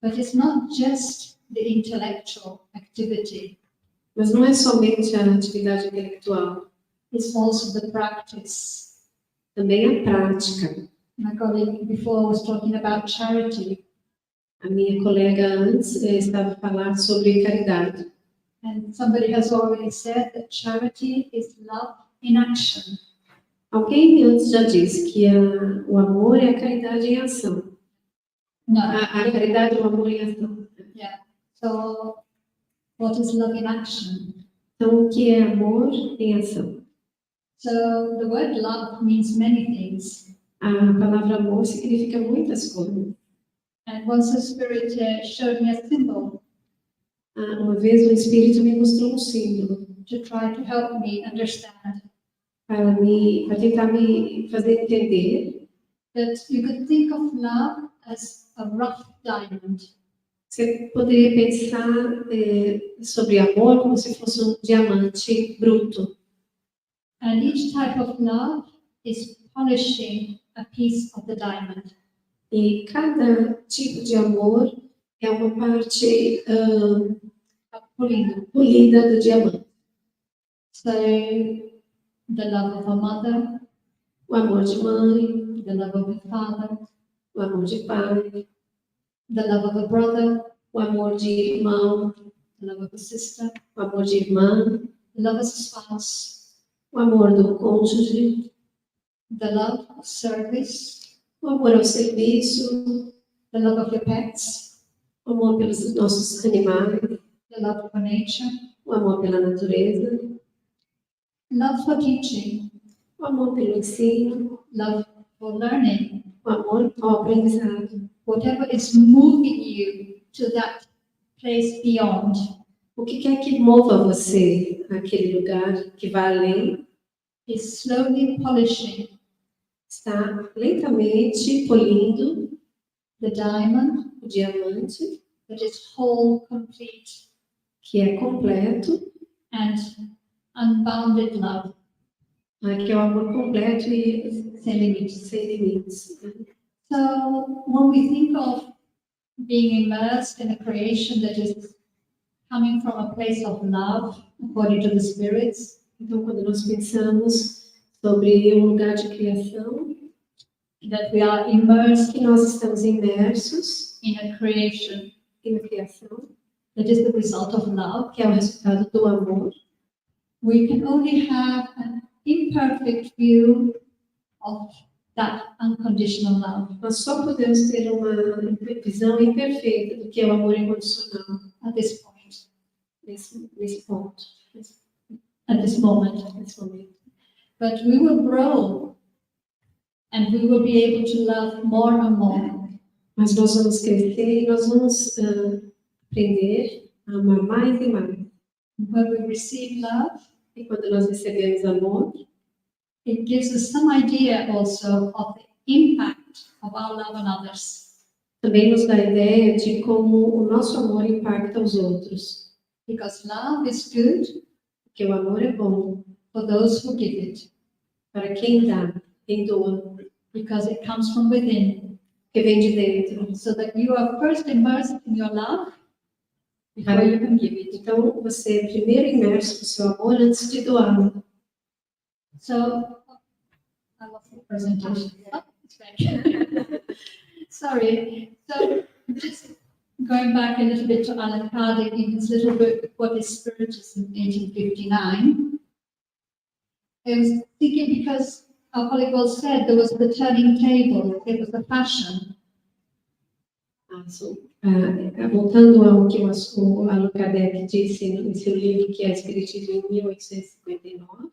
S1: But it's not just the intellectual activity.
S2: Mas não é somente a atividade intelectual.
S1: It's also the practice.
S2: Também a prática.
S1: My colleague before was talking about charity.
S2: A minha colega antes estava a falar sobre caridade.
S1: And somebody has already said that charity is love in action.
S2: Alguém antes já disse que o amor é a caridade em ação.
S1: No.
S2: A caridade é o amor em ação.
S1: Yeah. So, what is love in action?
S2: Então, o que é amor em ação?
S1: So, the word love means many things.
S2: A palavra amor significa muitas coisas.
S1: And once the Spirit showed me a symbol.
S2: Uma vez o Espírito me mostrou um símbolo.
S1: To try to help me understand.
S2: Para tentar me fazer entender.
S1: That you could think of love as a rough diamond.
S2: Você poderia pensar sobre amor como se fosse um diamante bruto.
S1: And each type of love is polishing a piece of the diamond.
S2: E cada tipo de amor é uma parte polida do diamante.
S1: So, the love of a mother,
S2: O amor de mãe,
S1: the love of a father,
S2: o amor de pai,
S1: the love of a brother,
S2: o amor de irmão,
S1: the love of a sister,
S2: o amor de irmã,
S1: the love of a spouse,
S2: o amor do cônjuge,
S1: the love of service,
S2: o amor ao serviço,
S1: the love of your pets,
S2: o amor pelos nossos animais,
S1: the love for nature,
S2: o amor pela natureza,
S1: love for teaching,
S2: o amor pelo ensino,
S1: love for learning,
S2: o amor ao aprendizado.
S1: whatever is moving you to that place beyond.
S2: O que quer que mova você àquele lugar que vai além,
S1: Is slowly polishing
S2: está lentamente polindo
S1: the diamond
S2: o diamante,
S1: that is whole, complete,
S2: que é completo,
S1: and unbounded love.
S2: que é o amor completo e
S1: Sem limites.
S2: sem limites.
S1: So when we think of being immersed in a creation that is coming from a place of love, according to the spirits,
S2: Então, quando nós pensamos sobre um lugar de criação,
S1: that we are immersed
S2: que nós estamos imersos
S1: in a creation
S2: na criação,
S1: that is the result of love,
S2: que é o resultado do amor,
S1: we can only have an imperfect view of that unconditional love
S2: nós só podemos ter uma visão imperfeita do que é o amor incondicional
S1: at this point,
S2: nesse ponto,
S1: at this moment.
S2: nesse momento.
S1: But we will grow and we will be able to love more and more.
S2: Mas nós vamos crescer e nós vamos aprender a amar mais e mais.
S1: When we receive love,
S2: E quando nós recebemos amor,
S1: it gives us some idea also of the impact of our love on others.
S2: também nos dá a ideia de como o nosso amor impacta os outros.
S1: Because love is good
S2: Porque o amor é bom
S1: for those who give it.
S2: para quem dá, quem doa,
S1: Because it comes from within.
S2: que vem de dentro.
S1: So that you are first immersed in your love before you can give it.
S2: Então, você é primeiro imerso no seu amor antes de doá-lo.
S1: So, I lost the presentation. Oh, it's back. Sorry. So, just going back a little bit to Alan Kardec in his little book, What is Spiritism, 1859. I was thinking because our colleague well said there was the turning table, it was the fashion.
S2: Voltando ao que o Allan Kardec disse em seu livro, que é Espiritismo, em 1859,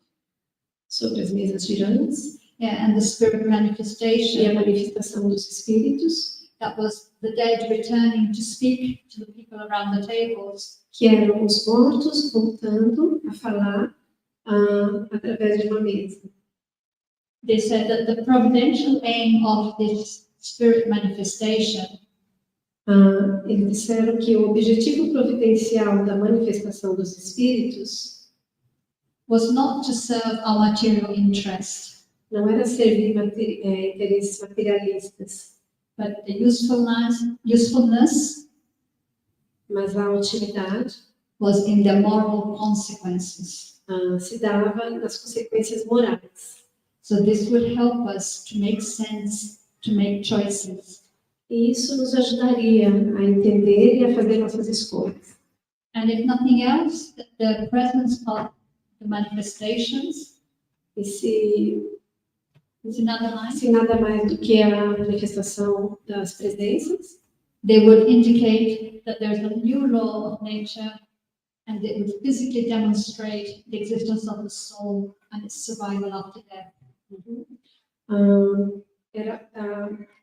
S2: sobre as mesas girantes
S1: Yeah, and the spirit
S2: e a
S1: manifestation.
S2: manifestação dos espíritos,
S1: That was the dead returning to speak to the people around the tables.
S2: que eram os mortos voltando a falar através de uma mesa.
S1: They said that the providential aim of this spirit manifestation
S2: Eles disseram que o objetivo providencial da manifestação dos espíritos
S1: was not to serve our material interest,
S2: não era servir interesses materialistas,
S1: but the usefulness
S2: mas a utilidade
S1: was in the moral consequences.
S2: se dava nas consequências morais.
S1: So this would help us to make sense, to make choices.
S2: E isso nos ajudaria a entender e a fazer nossas escolhas.
S1: And if nothing else, the presence of the manifestations
S2: E se
S1: is another line.
S2: nada mais do que a manifestação das presenças,
S1: They would indicate that there's a new law of nature and it would physically demonstrate the existence of the soul and its survival after death.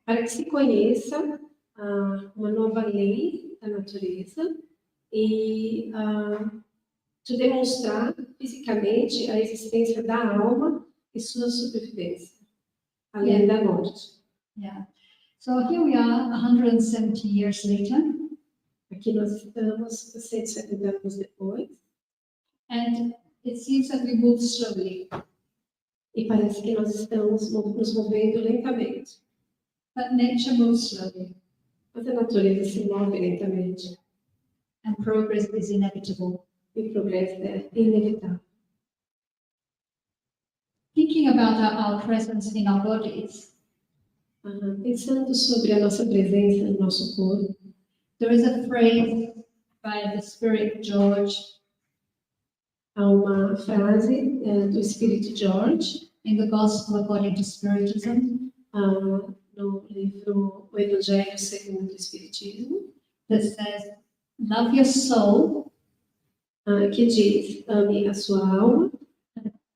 S2: Para que se conheça uma nova lei da natureza e de demonstrar fisicamente a existência da alma e sua sobrevivência, além da morte.
S1: Yeah. So here we are 170 years later,
S2: Aqui nós estamos 170 anos depois
S1: and it seems that we move slowly,
S2: e parece que nós estamos nos movendo lentamente.
S1: but nature moves slowly
S2: Mas a natureza se move lentamente
S1: and progress is inevitable.
S2: e o progresso é inevitável.
S1: Thinking about our presence in our bodies,
S2: Pensando sobre a nossa presença no nosso corpo,
S1: there is a phrase by the spirit George
S2: há uma frase do Espírito George,
S1: in the Gospel according to Spiritism
S2: no livro O Evangelho segundo o Espiritismo,
S1: that says, love your soul
S2: que diz: ame a sua alma,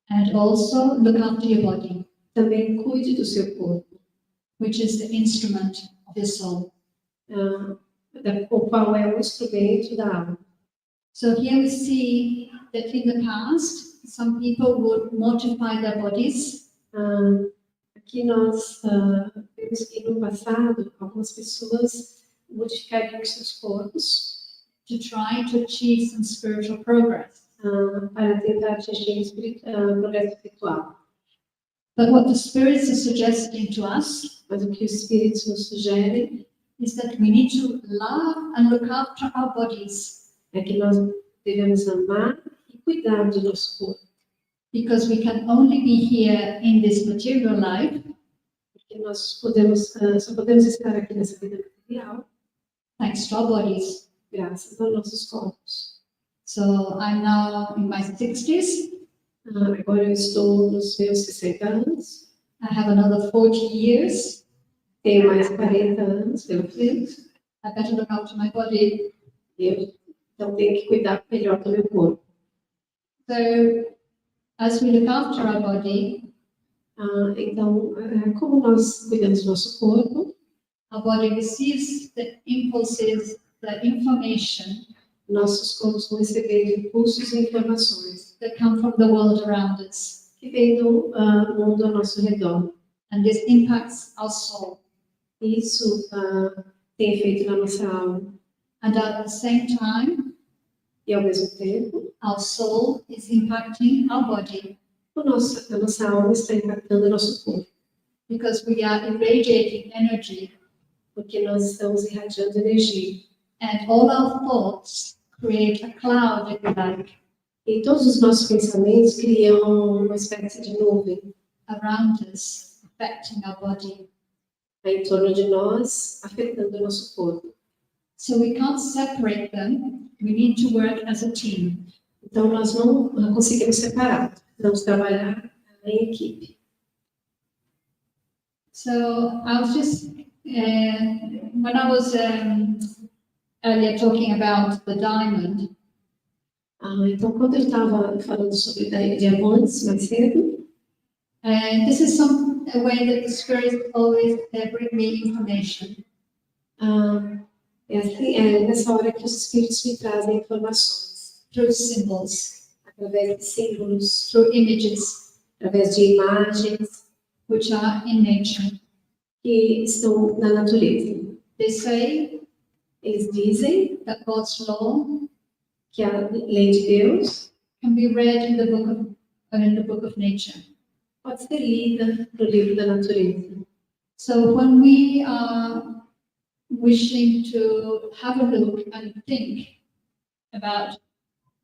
S1: and also look after your body,
S2: também cuide do seu corpo,
S1: which is the instrument of your soul.
S2: o qual é o instrumento da alma.
S1: So here we see that in the past, some people would mortify their bodies
S2: Aqui nós vemos que no passado algumas pessoas modificariam os seus corpos
S1: to try to achieve some spiritual progress.
S2: para tentar atingir progresso espiritual.
S1: But what the spirits are suggesting to us
S2: Mas o que os espíritos nos sugerem
S1: is that we need to love and look after our bodies,
S2: é que nós devemos amar e cuidar do nosso corpo,
S1: because we can only be here in this material life
S2: porque nós só podemos estar aqui nessa vida material
S1: thanks to our bodies.
S2: graças aos nossos corpos.
S1: So I'm now in my 60s.
S2: Agora eu estou nos meus 60 anos,
S1: I have another 40 years.
S2: tenho mais 40 anos pela frente,
S1: I better look after my body.
S2: então tenho que cuidar melhor do meu corpo.
S1: So as we look after our body,
S2: Então, como nós cuidamos do nosso corpo,
S1: our body receives the impulses, the information
S2: nossos corpos vão recebendo impulsos e informações
S1: that come from the world around us.
S2: que vêm do mundo ao nosso redor.
S1: And this impacts our soul.
S2: Isso tem efeito na nossa alma.
S1: And at the same time,
S2: E, ao mesmo tempo,
S1: our soul is impacting our body
S2: a nossa alma está impactando o nosso corpo,
S1: because we are irradiating energy,
S2: porque nós estamos irradiando energia.
S1: and all our thoughts create a cloud, if you like,
S2: E todos os nossos pensamentos criam uma espécie de nuvem
S1: around us, affecting our body.
S2: em torno de nós, afetando o nosso corpo.
S1: So we can't separate them. We need to work as a team.
S2: Então, nós não conseguimos separar, precisamos trabalhar em equipe.
S1: So I was just, when I was earlier talking about the diamond,
S2: Então, quando eu estava falando sobre diamantes mais cedo,
S1: this is a way that the spirits always bring me information.
S2: é assim, nessa hora que os espíritos me trazem informações,
S1: Through symbols,
S2: através de símbolos,
S1: through images,
S2: através de imagens
S1: which are in nature.
S2: que estão na natureza.
S1: They say
S2: Eles dizem
S1: that God's law
S2: que a lei de Deus
S1: can be read in the book of nature.
S2: pode ser lida no livro da natureza.
S1: So when we are wishing to have a look and think about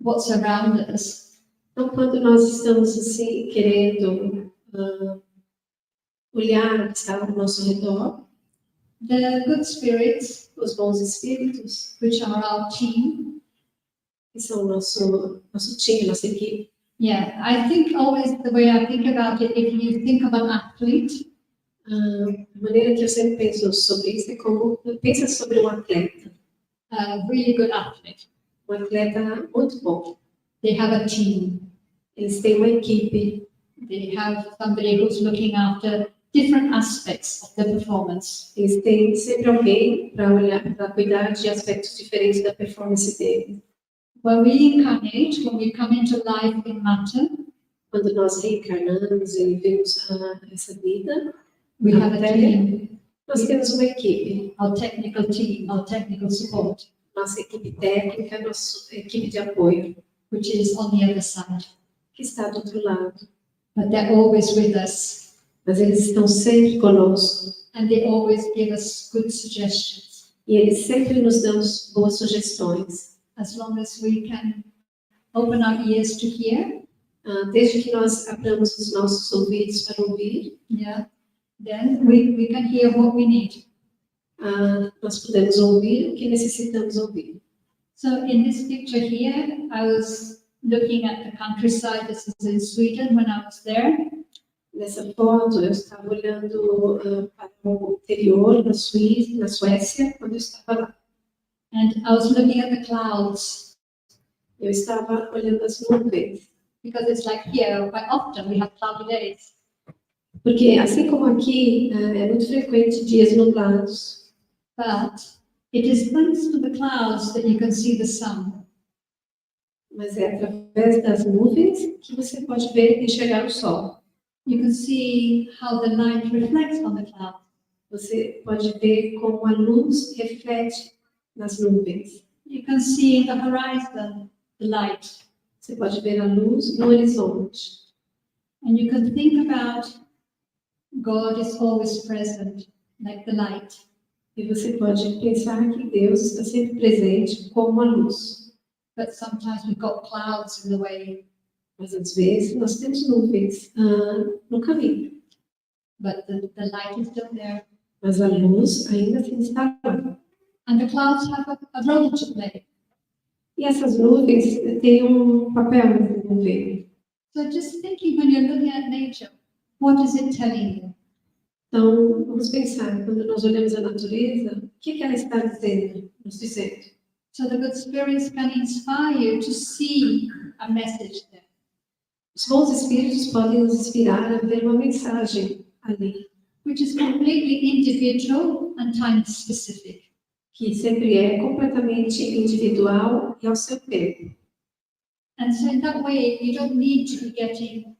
S1: what's around us,
S2: Então, quando nós estamos assim querendo olhar o que está ao nosso redor,
S1: the good spirits,
S2: os bons espíritos,
S1: which are our team,
S2: que são o nosso time, nossa equipe.
S1: yeah, I think always the way I think about it, if you think of an athlete,
S2: A maneira que eu sempre penso sobre isso é como pensa sobre um atleta
S1: a really good athlete.
S2: muito bom.
S1: They have a team.
S2: Eles têm uma equipe,
S1: They have somebody who's looking after different aspects of the performance.
S2: eles têm sempre alguém para olhar, para cuidar de aspectos diferentes da performance dele.
S1: When we incarnate, when we come into life in matter,
S2: Quando nós reencarnamos e vivemos essa vida,
S1: we have a team,
S2: nós temos uma equipe,
S1: our technical team, our technical support,
S2: nossa equipe técnica, nossa equipe de apoio,
S1: which is on the other side.
S2: que está do outro lado.
S1: But they're always with us,
S2: Mas eles estão sempre conosco
S1: and they always give us good suggestions,
S2: e eles sempre nos dão boas sugestões.
S1: as long as we can open our ears to hear.
S2: Desde que nós abramos os nossos ouvidos para ouvir,
S1: Yeah, then we can hear what we need.
S2: nós podemos ouvir o que necessitamos ouvir.
S1: So in this picture here, I was looking at the countryside. This is in Sweden when I was there.
S2: Nessa foto, eu estava olhando para o interior da Suécia, quando eu estava lá.
S1: And I was looking at the clouds,
S2: Eu estava olhando as nuvens,
S1: because it's like here, quite often we have cloudy days.
S2: porque assim como aqui, é muito frequente dias nublados,
S1: But it is thanks to the clouds that you can see the sun.
S2: mas é através das nuvens que você pode ver e enxergar o sol.
S1: You can see how the light reflects on the clouds.
S2: Você pode ver como a luz reflete nas nuvens.
S1: You can see in the horizon the light.
S2: Você pode ver a luz no horizonte.
S1: And you can think about God is always present, like the light.
S2: E você pode pensar que Deus está sempre presente como a luz.
S1: But sometimes we've got clouds in the way.
S2: Mas às vezes nós temos nuvens no caminho.
S1: But the light is still there.
S2: Mas a luz ainda assim está lá.
S1: And the clouds have a role to play.
S2: E essas nuvens têm um papel a desenvolver.
S1: So just thinking when you're looking at nature, what is it telling you?
S2: Então, vamos pensar, quando nós olhamos a natureza, o que ela está dizendo, nos dizendo?
S1: So the good spirits can inspire you to see a message there.
S2: Os bons espíritos podem nos inspirar a ver uma mensagem ali.
S1: which is completely individual and time specific.
S2: que sempre é completamente individual e ao seu tempo.
S1: And so in that way, you don't need to be getting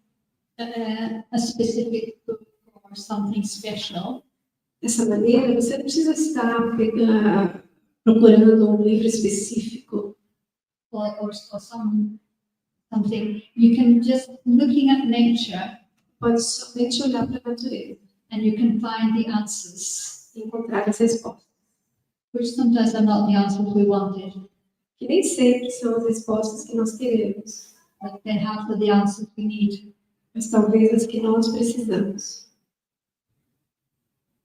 S1: a specific book or something special.
S2: Dessa maneira, você não precisa estar procurando um livro específico
S1: Or something. You can just looking at nature
S2: pode somente olhar para a natureza
S1: and you can find the answers,
S2: e encontrar as respostas,
S1: which sometimes are not the answers we wanted,
S2: que nem sempre são as respostas que nós queremos,
S1: but they have the answers we need.
S2: mas talvez as que nós precisamos.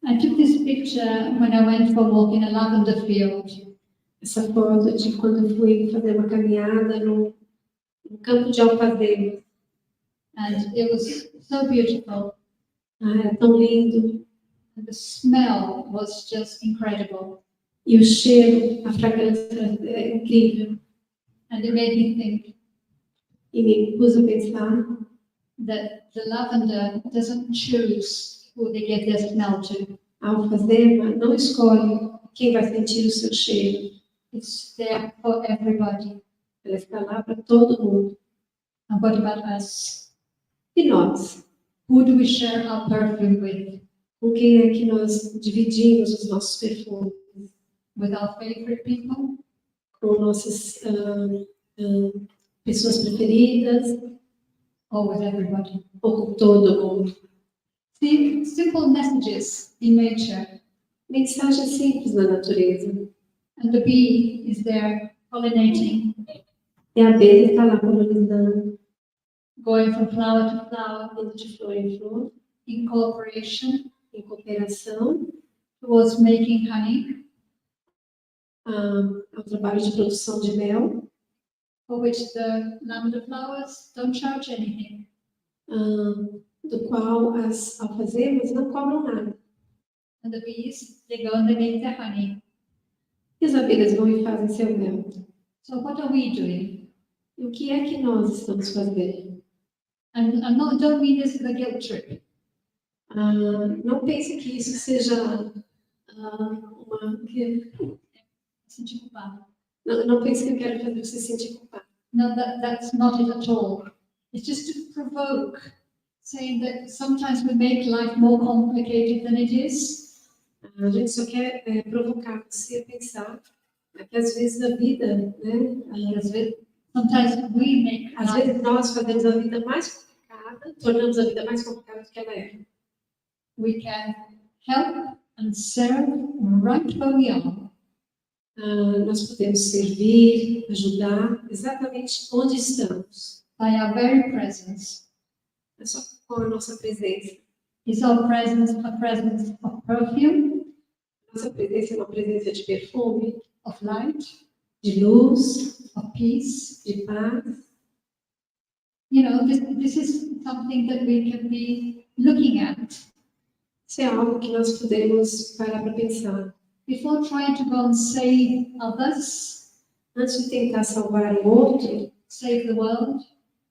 S1: I took this picture when I went for a walk in a lavender field.
S2: Essa foto de quando eu fui fazer uma caminhada no campo de alfazema.
S1: And it was so beautiful.
S2: Era tão lindo.
S1: And the smell was just incredible.
S2: E o cheiro, a fragrância é incrível.
S1: And it made me think
S2: E me pus a pensar
S1: that the lavender doesn't choose who they give their smell to.
S2: a alfazema não escolhe quem vai sentir o seu cheiro.
S1: It's there for everybody.
S2: Ela está lá para todo mundo.
S1: And what about us?
S2: E nós?
S1: Who do we share our perfume with?
S2: Com quem é que nós dividimos os nossos perfumes?
S1: With our favorite people?
S2: Com nossas pessoas preferidas?
S1: Or with everybody?
S2: Ou com todo mundo?
S1: See, simple messages in nature.
S2: Mensagem simples na natureza.
S1: And the bee is there pollinating,
S2: E a abelha está lá polinizando,
S1: going from flower to flower,
S2: indo de flor em flor,
S1: in cooperation
S2: em cooperação,
S1: towards making honey,
S2: ao trabalho de produção de mel,
S1: for which the lavender flowers don't charge anything.
S2: do qual as alfazemas não cobram nada.
S1: And the bees, they go and they make their honey.
S2: E as abelhas vão e fazem seu mel.
S1: So what are we doing?
S2: E o que é que nós estamos fazendo?
S1: And don't mean this as a guilt trip.
S2: Não pense que isso seja
S1: Sentir culpado.
S2: Não pense que eu quero fazer você sentir culpado.
S1: No, that's not it at all. It's just to provoke, saying that sometimes we make life more complicated than it is.
S2: A gente só quer provocar você a pensar que às vezes a vida, né?
S1: Sometimes we make
S2: Às
S1: life,
S2: vezes nós fazemos a vida mais complicada, tornamos a vida mais complicada do que ela é.
S1: we can help and serve right where we are.
S2: Nós podemos servir, ajudar exatamente onde estamos.
S1: By our very presence.
S2: É só com a nossa presença.
S1: Is our presence a presence of perfume,
S2: Nossa presença é uma presença de perfume,
S1: of light,
S2: de luz,
S1: of peace?
S2: de paz.
S1: You know, this is something that we can be looking at
S2: Isso é algo que nós podemos parar para pensar.
S1: before trying to go and save others,
S2: Antes de tentar salvar o outro,
S1: save the world.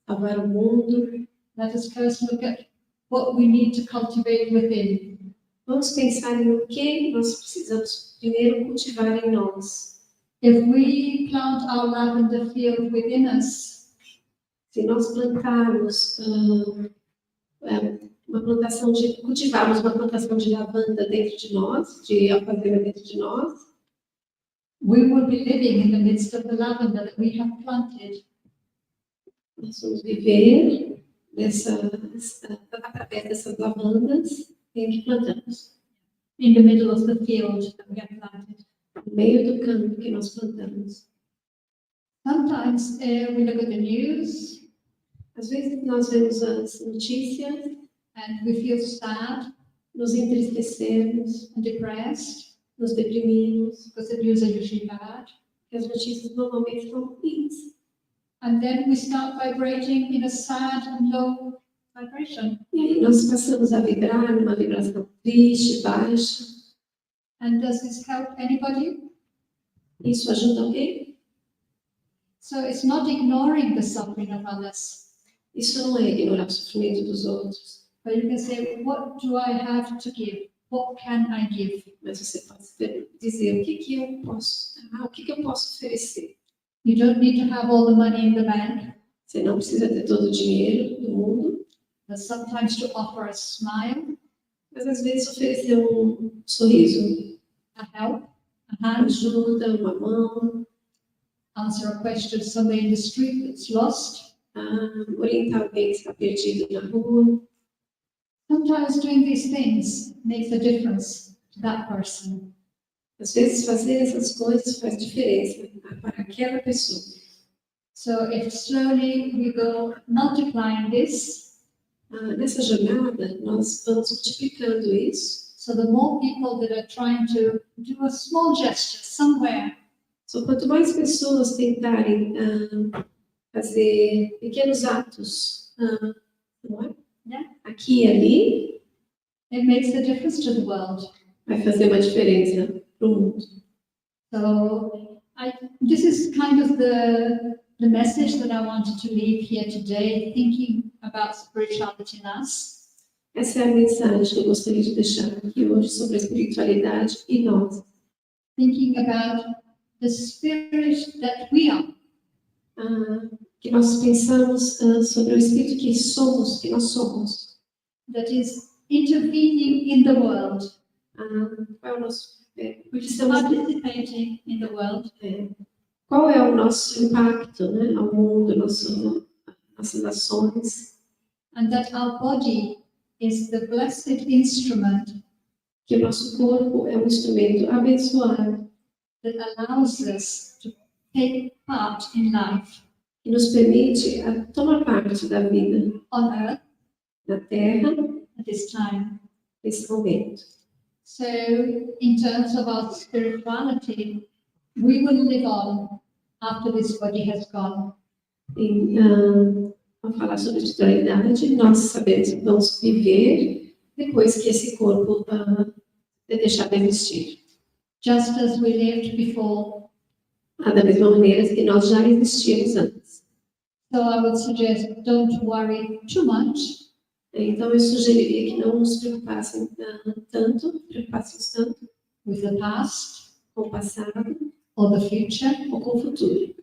S2: salvar o mundo,
S1: Let us first look at what we need to cultivate within.
S2: vamos pensar em o que nós precisamos primeiro cultivar em nós.
S1: If we plant our lavender field within us,
S2: Se nós plantarmos cultivarmos uma plantação de lavanda dentro de nós, de alfazema dentro de nós,
S1: we will be living in the midst of the lavender that we have planted.
S2: nós vamos viver através dessas lavandas que plantamos,
S1: In the middle of the field that we have planted.
S2: no meio do campo que nós plantamos.
S1: Sometimes we look at the news
S2: Às vezes nós vemos as notícias,
S1: and we feel sad
S2: nos entristecemos,
S1: and depressed
S2: nos deprimimos,
S1: because the news are usually bad.
S2: porque as notícias normalmente são ruins.
S1: And then we start vibrating in a sad and low vibration.
S2: E aí nós passamos a vibrar numa vibração triste, baixa.
S1: And does this help anybody?
S2: Isso ajuda alguém?
S1: So it's not ignoring the suffering of others.
S2: Isso não é ignorar o sofrimento dos outros.
S1: But you can say, what do I have to give? What can I give?
S2: Mas você pode dizer o que eu posso, o que eu posso oferecer.
S1: You don't need to have all the money in the bank,
S2: Você não precisa ter todo o dinheiro do mundo,
S1: but sometimes to offer a smile,
S2: mas às vezes oferecer sorriso,
S1: a help, a hand,
S2: ajuda, uma mão,
S1: answer a question to somebody in the street that's lost.
S2: orientar alguém que está perdido na rua.
S1: Sometimes doing these things makes a difference to that person.
S2: Às vezes fazer essas coisas faz diferença para aquela pessoa.
S1: So if slowly we go multiplying this,
S2: Nessa jornada, nós vamos multiplicando isso.
S1: so the more people that are trying to do a small gesture somewhere,
S2: Só quanto mais pessoas tentarem fazer pequenos atos, não é?
S1: Yeah.
S2: Aqui e ali,
S1: it makes a difference to the world.
S2: vai fazer uma diferença para o mundo.
S1: So this is kind of the message that I wanted to leave here today, thinking about spirituality in us.
S2: Essa é a mensagem que eu gostaria de deixar aqui hoje sobre a espiritualidade e nós.
S1: Thinking about the spirit that we are.
S2: Que nós pensamos sobre o espírito que nós somos.
S1: That is intervening in the world,
S2: Qual é o nosso
S1: which is participating in the world,
S2: qual é o nosso impacto, né, ao mundo, nossas ações,
S1: and that our body is the blessed instrument
S2: que o nosso corpo é um instrumento abençoado
S1: that allows us to take part in life
S2: que nos permite tomar parte da vida
S1: on earth
S2: na Terra
S1: at this time.
S2: nesse momento.
S1: So, in terms of our spirituality, we will live on after this body has gone.
S2: Ao falar sobre espiritualidade, nós sabemos que vamos viver depois que esse corpo deixar de existir.
S1: Just as we lived before.
S2: Da mesma maneira que nós já existíamos antes.
S1: So I would suggest don't worry too much.
S2: Então eu sugeriria que não nos preocupassem tanto
S1: With the past,
S2: com o passado
S1: or the future,
S2: ou com o futuro,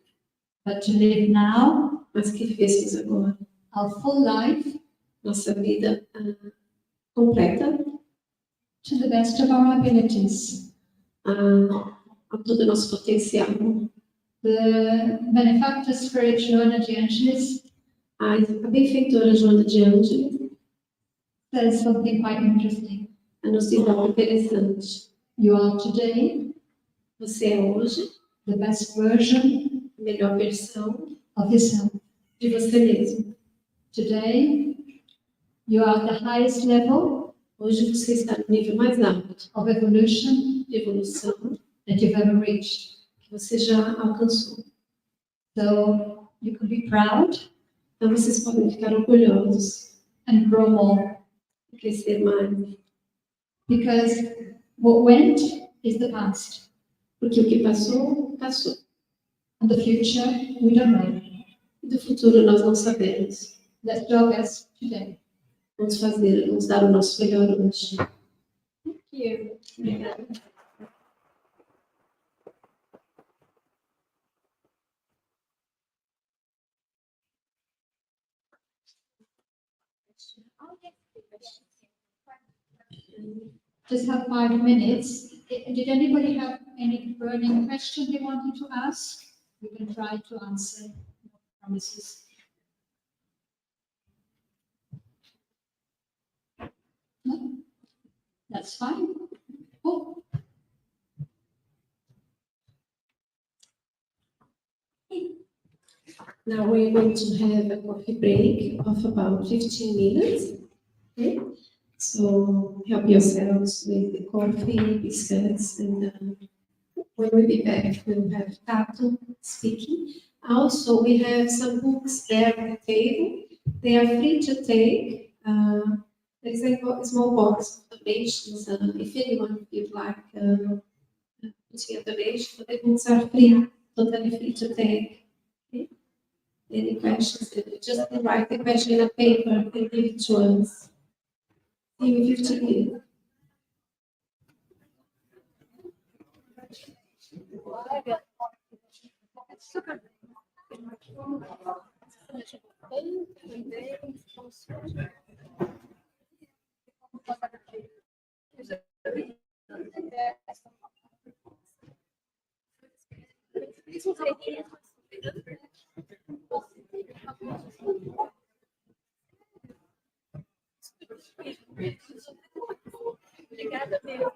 S1: but to live now,
S2: mas que vivêssemos agora
S1: our full life,
S2: nossa vida completa
S1: to the best of our abilities.
S2: A todo o nosso potencial.
S1: The benefactor spiritual energy Angelis
S2: A benfeitora Joana de Ângeles
S1: says something quite interesting.
S2: nos diz algo interessante.
S1: You are today
S2: Você é hoje
S1: the best version
S2: a melhor versão
S1: of yourself.
S2: de você mesmo.
S1: Today you are at the highest level
S2: Hoje você está no nível mais alto
S1: of evolution
S2: de evolução
S1: that you've ever reached.
S2: que você já alcançou.
S1: So you can be proud
S2: Então vocês podem ficar orgulhosos
S1: and grow more,
S2: e crescer mais.
S1: because what went is the past,
S2: Porque o que passou, passou.
S1: and the future we don't know.
S2: E do futuro nós não sabemos.
S1: Let's do our best today.
S2: Vamos dar o nosso melhor hoje.
S1: Thank you.
S2: Obrigada.
S1: Just have 5 minutes. Did anybody have any burning question they wanted to ask? We can try to answer. No promises. No? That's fine. Oh.
S2: Now we're going to have a coffee break of about 15 minutes. Okay? So help yourselves with the coffee, biscuits, and when we be back, we'll have Tatto speaking. Also, we have some books there on the table. They are free to take. There is a small box of donations. If anyone would like putting a donation, the books are free, totally free to take. Okay? Any questions? Just write the question in a paper and give it to us. Em 50 minutes.
S4: Obrigada, Deus.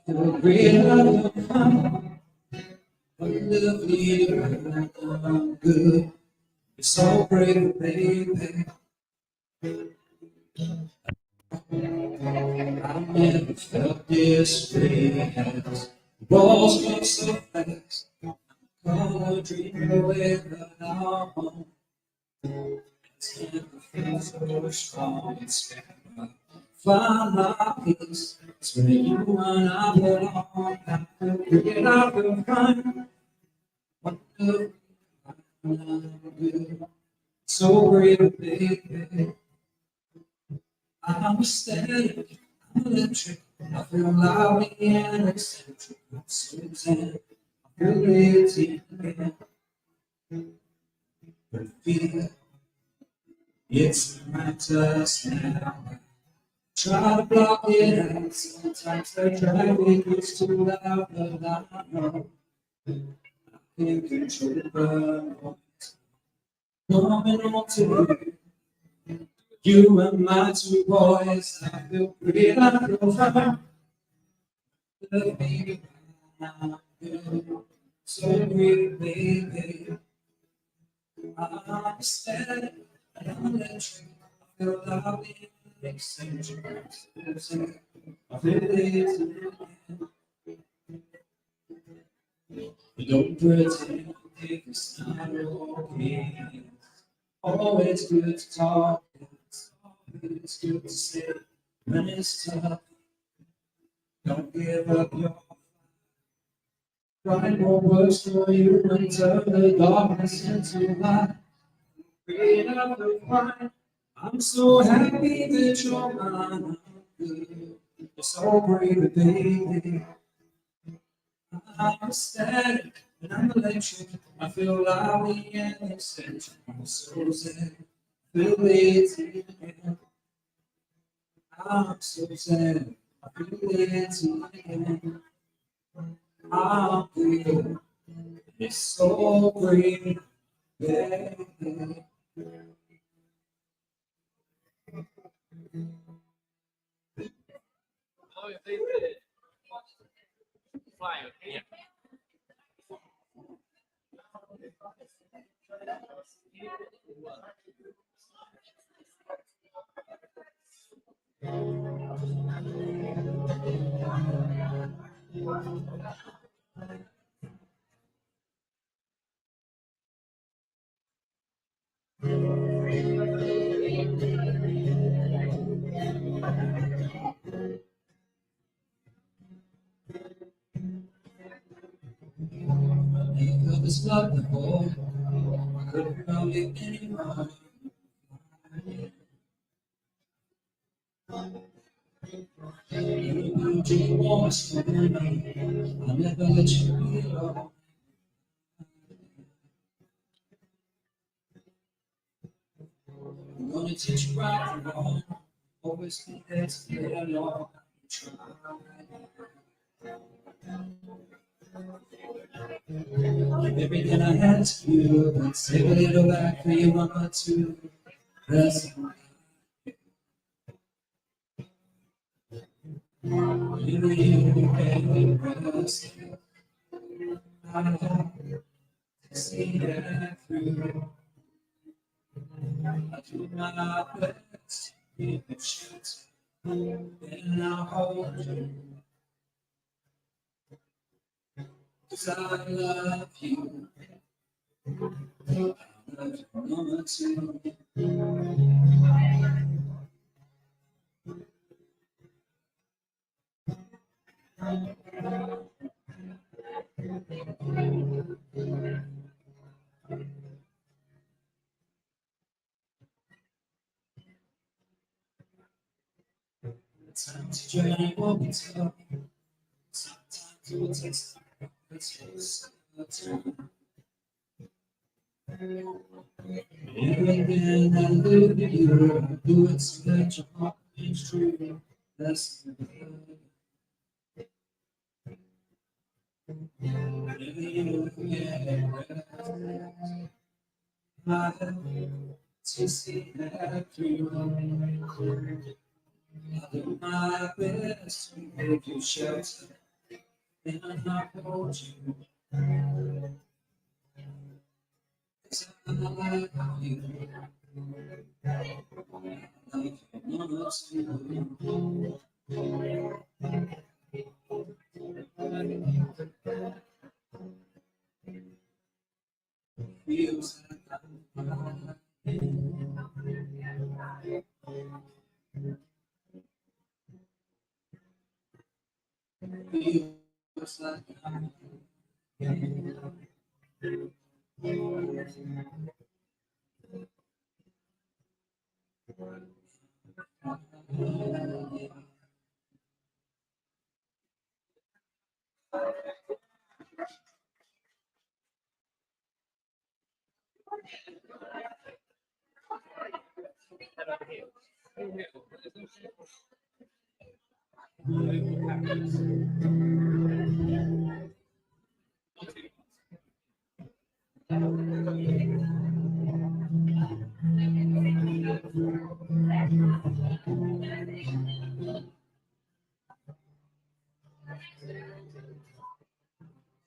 S5: The great love will come Wonderfully good. You're so brave, baby. I've never felt this way. Walls go so fast. Color dream away, but I won't. It's never felt so strong. It's never find my peace. It's where you and I belong. I will find wonderful. Good. So brave, baby. I'm ecstatic, I'm electric. I feel loud and eccentric. I'm so zen, I feel lazy again. But feel it's right us now. Try to block it out. Sometimes they drive me close to loud, but I know I can't control the noise. Coming on to you. You and my two boys, I feel great, I feel fine. Baby, so great, baby. I'm ecstatic, and I'm electric. I feel loud and eccentric. I feel lazy. You don't pretend if it's not okay. Always good to talk. It's good to say when it's tough. Don't give up your fight. What works for you and turn the darkness into light. Create up the fight. I'm so happy that you're mine. You're so brave, baby. I'm ecstatic and I'm electric. I feel lively and eccentric. I'm so zen, feel lazy. I'm so sad, I feel lazy again. I'm good, it's so great, baby. Love is like the whole, I couldn't love you anymore. You do what's for me, I'll never let you be alone. I'm gonna teach you right from wrong, always be there to get along. Try. Give everything I had to you, but save a little back for your mama too. That's you can rest. I hope to see that through. I do my best to keep it shut, and I'll hold you. 'Cause I love you. I love your mama too. Times journey will be tough. Sometimes it will take some time. Everything I do to you, I do it so that your heart is true. That's the good. Whenever you get rest, I have to see that through. I do my best to give you shelter, and I hold you. 'Cause I love you. Feels like feels like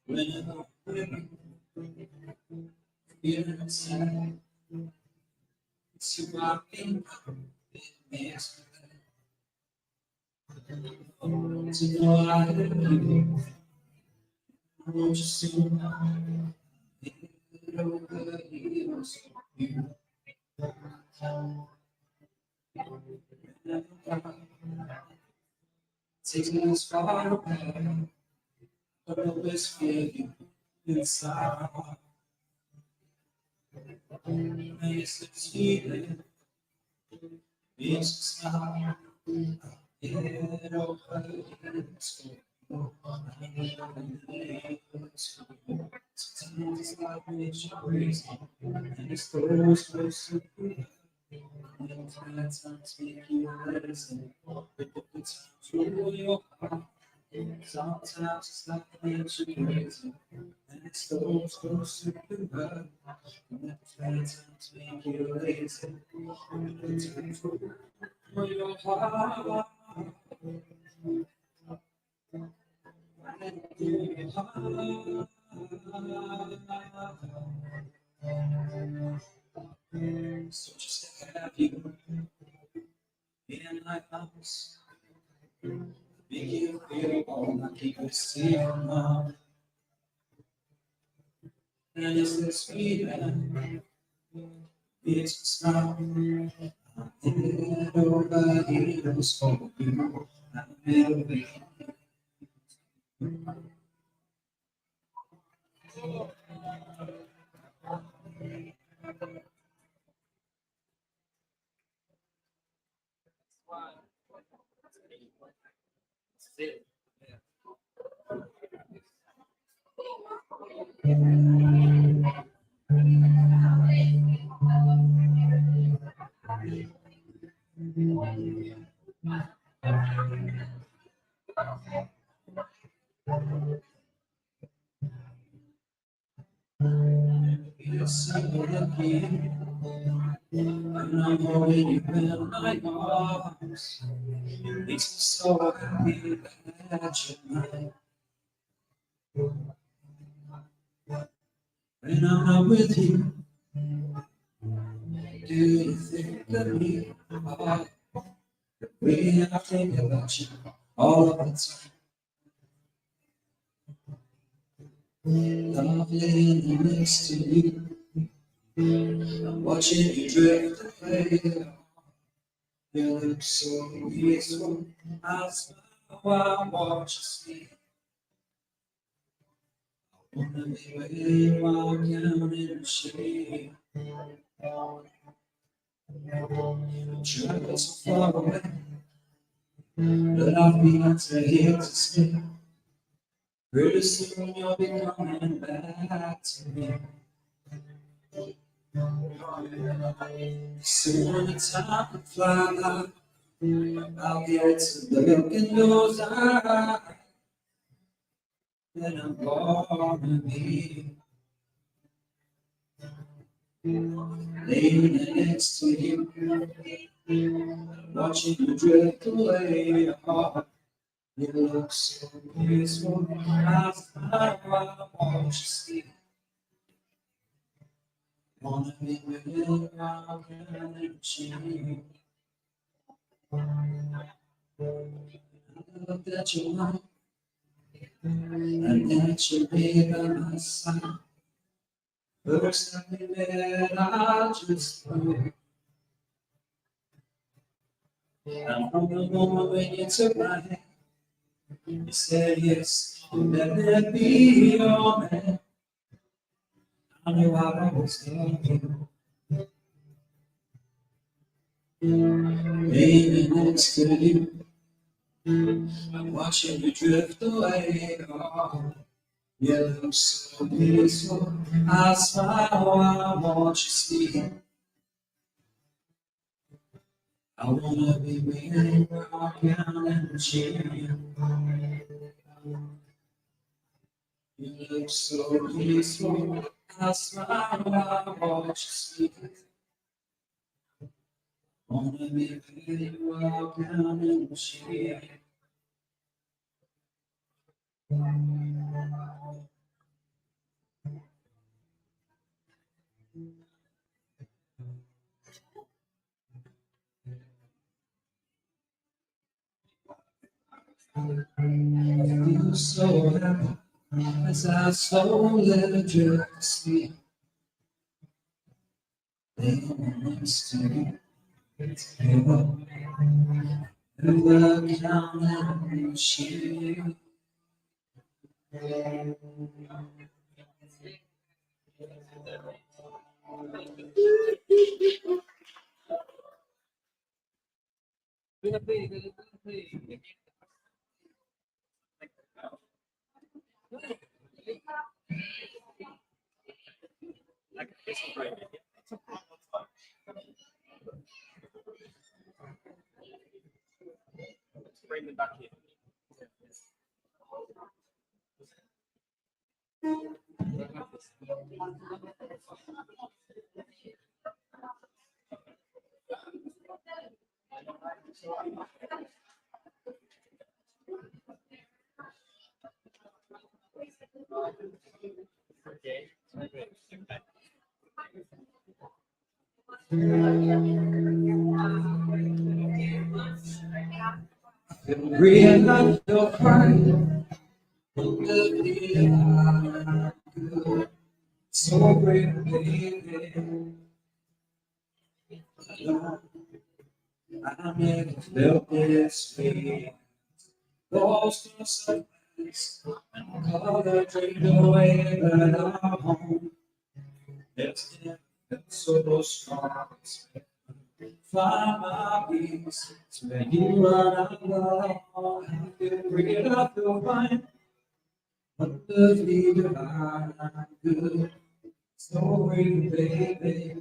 S5: whenever you're sad, it's you walking up with me. To know I love you, I want you so much. It over heals you. Takes me as far away, but I always feel you inside. It's this feeling, it's just not. It over heals you. Sometimes it's like it's crazy, and it's close to you. And times make you listen, but the times rule your heart. Sometimes it's like it's crazy, and it's close to you. And times make you lazy, but the times rule your heart. So just to have you in my house, make you feel all like you could see now. And it's this feeling, it's just not. It over heals for you. I'm over. You're so lucky, and I'm holding you in my arms. It makes me so happy that you're mine. When I'm not with you, do you think of me? Oh, the way I think about you all of the time. Love living next to you, I'm watching you drift away. You look so peaceful, I smile while I watch you sleep. I wanna be with you while counting the sheep. I'm trying so far away, but I've been to here to stay. Pretty soon you'll be coming back to me. So when the time can fly, I'll get to look in those eyes. And I'm gonna be laying next to you, watching you drift away. You look so peaceful, as I want to see. Wanna be with you, I can achieve. I love that you love, and that you be by my side. First time we met, I just knew. And from the moment when you took my hand, you said yes, let me be your man. I knew I was loving you. Baby, next to you, I'm watching you drift away. Oh, you look so peaceful. I smile, I want you to see. I wanna be with you, rock out and cheer you. You look so peaceful. I smile, I want you to see. Wanna be with you, rock out and cheer you. I feel so happy as I slowly drift to sleep. Laying next to you, together, and we're counting sheep.
S6: Bring them back in.
S5: Breathe out your crying, good, so great, baby. I never felt this way. Lost in silence, and color drained away, but I'm home. It's never felt so strong. Find my peace, it's when you are alone. I feel great, I feel fine. Wonderfully divine, I'm good. So great, baby.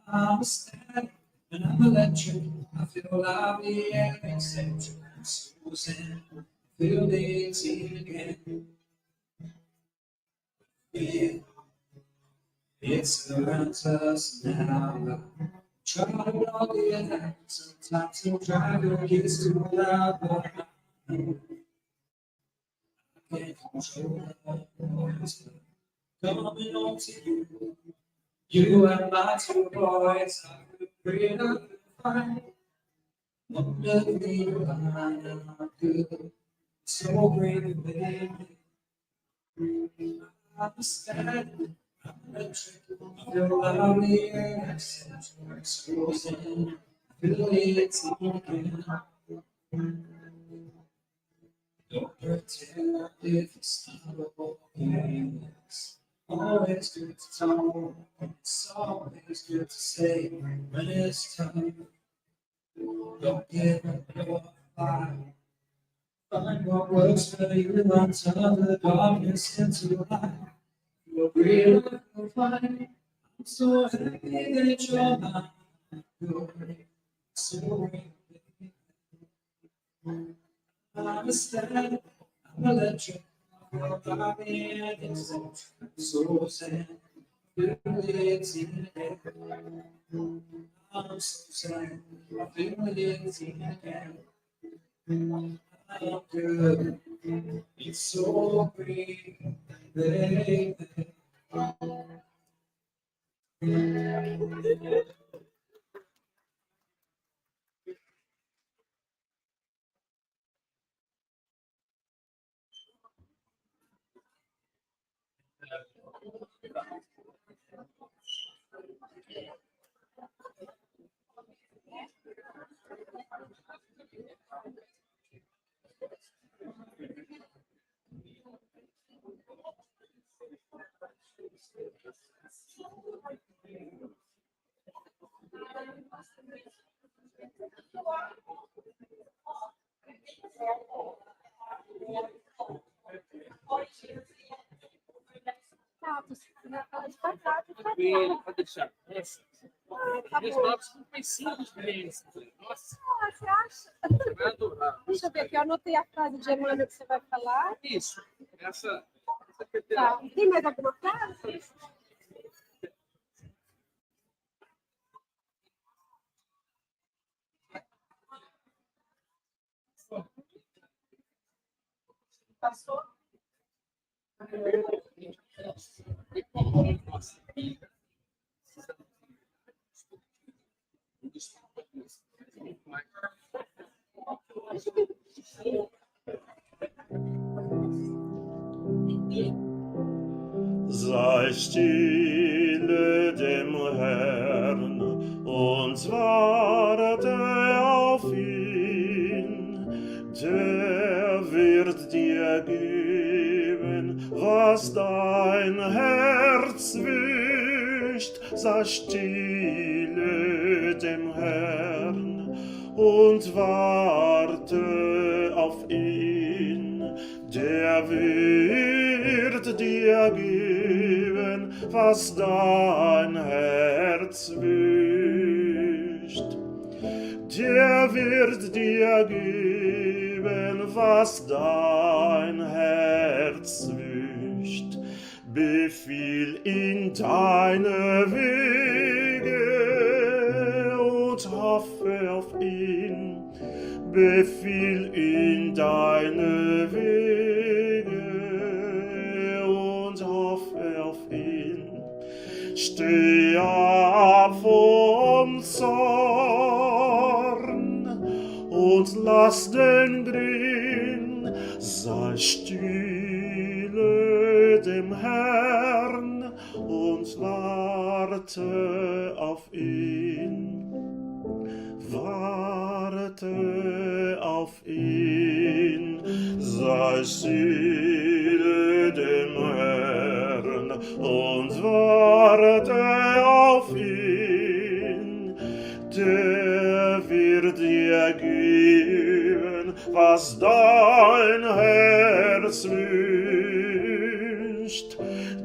S5: I'm a static and I'm electric. I feel lively and eccentric. Susan, I feel the tea again. Yeah, it surrounds us now. Try to block it out. Sometimes you'll drive your kids too loud, but I can't control that noise coming on to you. You and my two boys, I could pray I could find. Wonderfully divine, I'm good. So great, baby. I'm a static, I'm electric. I feel loudly and eccentric. Exposing, I feel it again. Don't pretend if it's not obvious. Always good to talk. It's always good to say when it's time. Don't give up your fight. Find what works for you and turn the darkness into light. You'll breathe, you'll find. I'm so happy that you're mine. Good, so great. I'm a static, I'm electric. I'm body and eccentric. So sad, feel it in the air. I'm so sad, I feel it in the air. I'm good. It's so great, baby.
S6: Tranquilo, pode deixar. Esses novos são mais simples deles. Nossa,
S7: Você acha?
S6: você vai adorar.
S7: Deixa eu ver aqui, eu anotei a frase de Emmanuel que você vai falar.
S6: Isso, essa
S7: Tá. Tem mais alguma frase? Passou?
S8: Sei stille dem Herrn und warte auf ihn, der wird dir geben, was dein Herz wünscht. Sei stille dem Herrn und warte auf ihn, der wird dir geben, was dein Herz wünscht. Der wird dir geben, was dein Herz wünscht. Befiehl in deine Wege und hoffe auf ihn. Befiehl in deine Wege und hoffe auf ihn. Steh ab vom Zorn und lass den Grimm, sei stille dem Herrn und warte auf ihn. Warte auf ihn, sei stille dem Herrn und warte auf ihn, der wird dir geben, was dein Herz wünscht.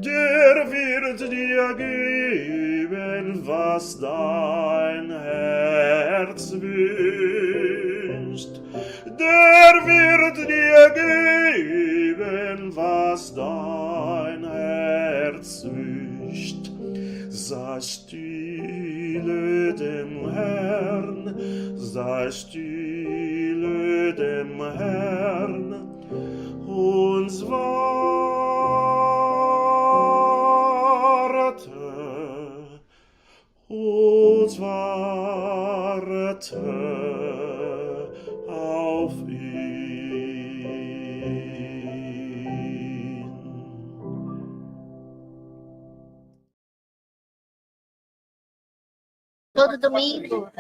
S8: Der wird dir geben, was dein Herz wünscht. Der wird dir geben, was dein Herz wünscht. Sei stille dem Herrn, sei stille dem Herrn und warte auf ihn.
S9: Todo domingo.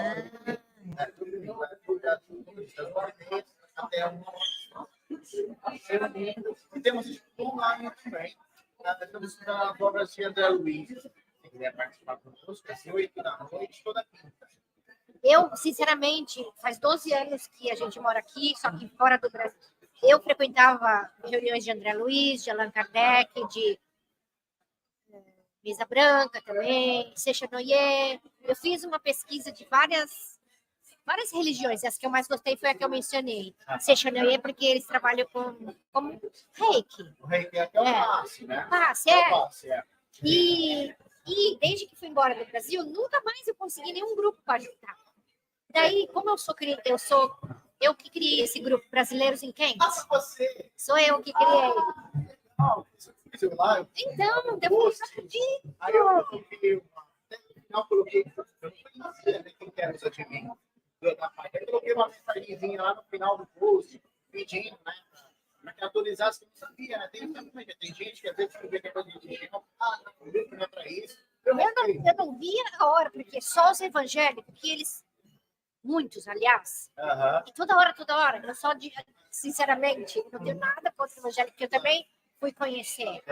S3: E temos online também. Estamos na obras de André Luiz. Se quiser participar conosco, às 8 da noite, toda quinta.
S9: Eu, sinceramente, faz 12 anos que a gente mora aqui, só que fora do Brasil. Eu frequentava reuniões de André Luiz, de Allan Kardec, de Mesa Branca também, Sechanoye. Eu fiz uma pesquisa de várias religiões, e as que eu mais gostei foi a que eu mencionei. Sechanoye, porque eles trabalham com reiki.
S3: O reiki é o passe, né?
S9: Passe,
S3: É o passe, é.
S9: E desde que fui embora do Brasil, nunca mais eu consegui nenhum grupo para ajudar. Daí, como eu sou Eu que criei esse grupo, Brasileiros em Quentes.
S3: Ah, você!
S9: Sou eu que criei.
S3: Não, você fez lá, eu
S9: Então, depois
S3: aí eu coloquei até no final coloquei, eu não conhecia, né, quem que era os admin da página. Eu coloquei uma mensagenzinha lá no final do post, pedindo, né, para que atualizasse, que eu não sabia, né? Tem gente que às vezes não vê que é coisa de religião, não, o grupo não é para isso.
S9: eu não via a hora, porque só os evangélicos, que eles, muitos, aliás, e toda hora, eu só, sinceramente, não tenho nada contra o evangélico, que eu também fui conhecer,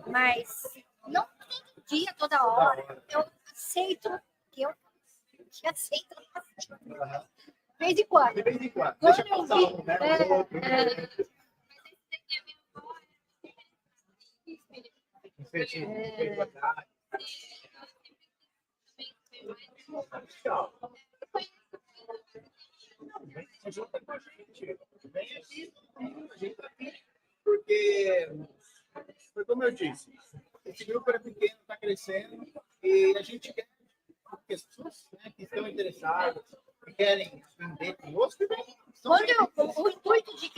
S9: mas não todo dia, toda hora, eu aceito, que eu aceito, de vez em quando.
S3: De vez em quando.
S9: Quando
S3: Deixa
S9: eu
S3: passar
S9: vi,
S3: um, né? O outro. Espiritualidade. Tchau. Junta com a gente. Vem aqui, a gente tá aqui. Porque, foi como eu disse, esse grupo é pequeno, está crescendo, e a gente quer que as pessoas, né, que estão interessadas, que querem aprender conosco,
S9: o intuito de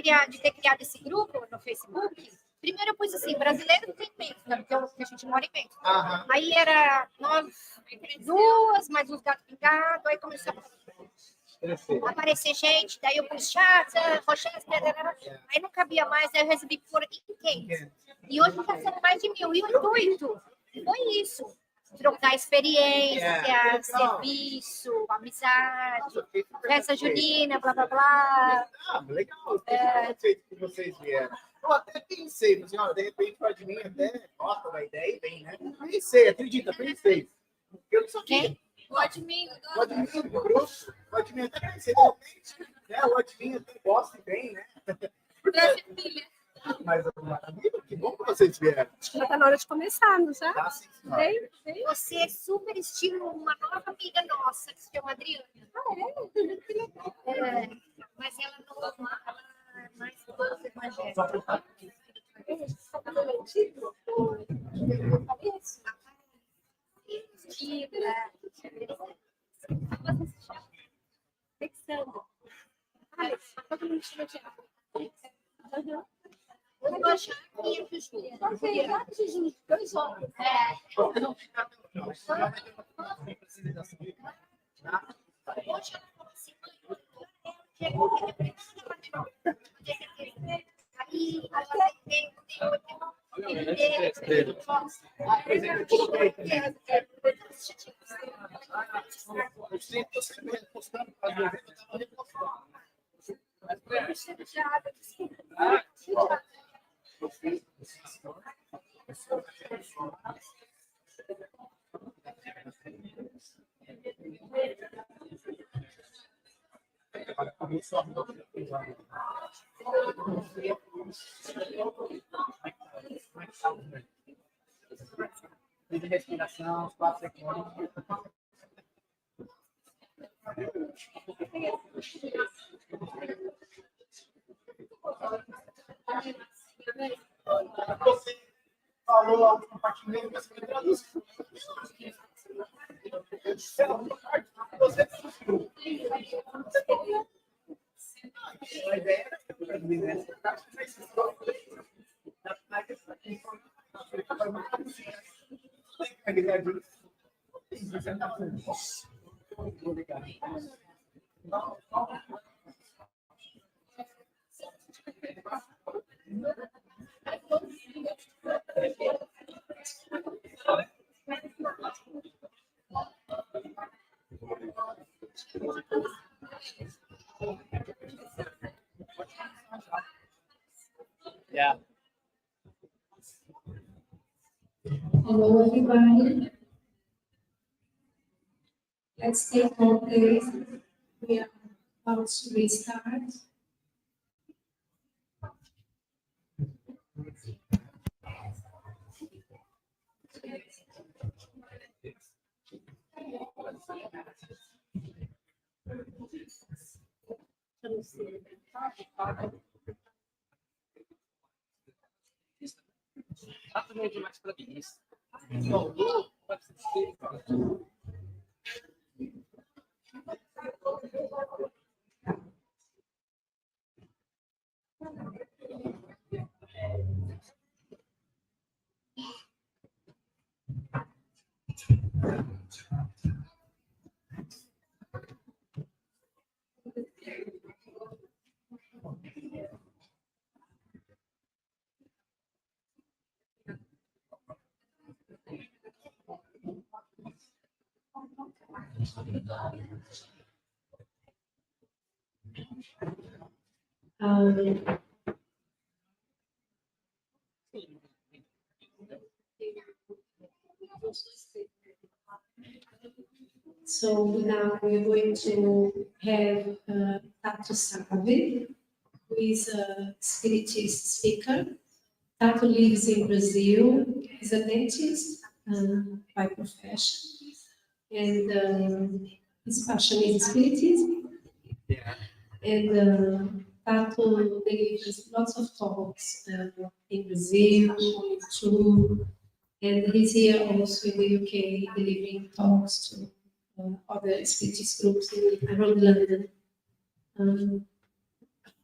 S9: ter criado esse grupo no Facebook, primeiro eu pus assim, brasileiro tem medo, né, porque a gente mora em medo. Aí era nós duas, mais uns gatos pingados, aí começou a aparecer gente, daí eu pus chat, Rochester, aí não cabia mais, aí eu resolvi pôr em quente. E hoje já são mais de 1000. E o intuito foi isso. Trocar experiência, serviço, amizade, festa junina, blá, blá, blá.
S3: Legal, que vocês vieram. Eu até pensei, mas, de repente o admin até gosta da ideia e vem, né? Pensei, acredita, pensei. Eu não sabia.
S9: Quem?
S3: O admin do grupo, o admin até pensei, de repente, né? O admin até gosta e vem, né? Mas, maravilha, que bom que vocês vieram.
S7: Já tá na hora de começar, não já?
S3: Tá, sim,
S7: Vem.
S9: Você é super estilo uma nova amiga nossa, que se chama Adriana. Mas ela não é mais doce evangélica.
S7: Fixando. Alex, todo mundo chama de
S9: Eu vou achar aqui a Juju.
S7: Ok, quatro Juju, 2 horas.
S3: Não fica
S9: Hoje ela falou assim, mãe, aí ela
S3: de respiração, os 4 segundos. Você falou algo compartilhando, mas você me traduz. Você a ideia é traduzir nessa taxa, mas yeah.
S2: Hello, everybody. Let's take more place. We are about to restart.
S6: Exatamente mais para isso.
S2: So now we're going to have Tatto Savi, who is a spiritist speaker. Tatto lives in Brazil. He's a dentist by profession, and his passion is spiritism. And Tatto delivers lots of talks in Brazil, on YouTube, and he's here also in the UK delivering talks to other spiritist groups around London.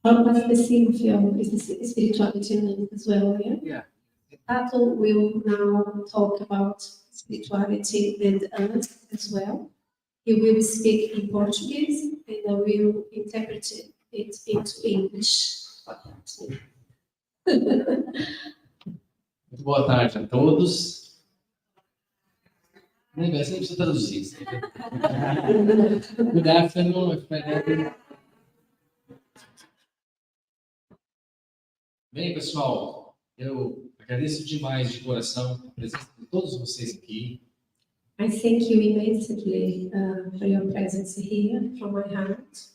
S2: What's the theme of your spirituality as well, yeah?
S6: Yeah.
S2: Tatto will now talk about spirituality and earth as well. He will speak in Portuguese and I will interpret it into English.
S10: Muito boa tarde a todos. Nem vai ser preciso traduzir. Good afternoon, everybody. Bem, pessoal, eu agradeço demais de coração a presença de todos vocês aqui.
S2: I thank you immensely for your presence here from my heart.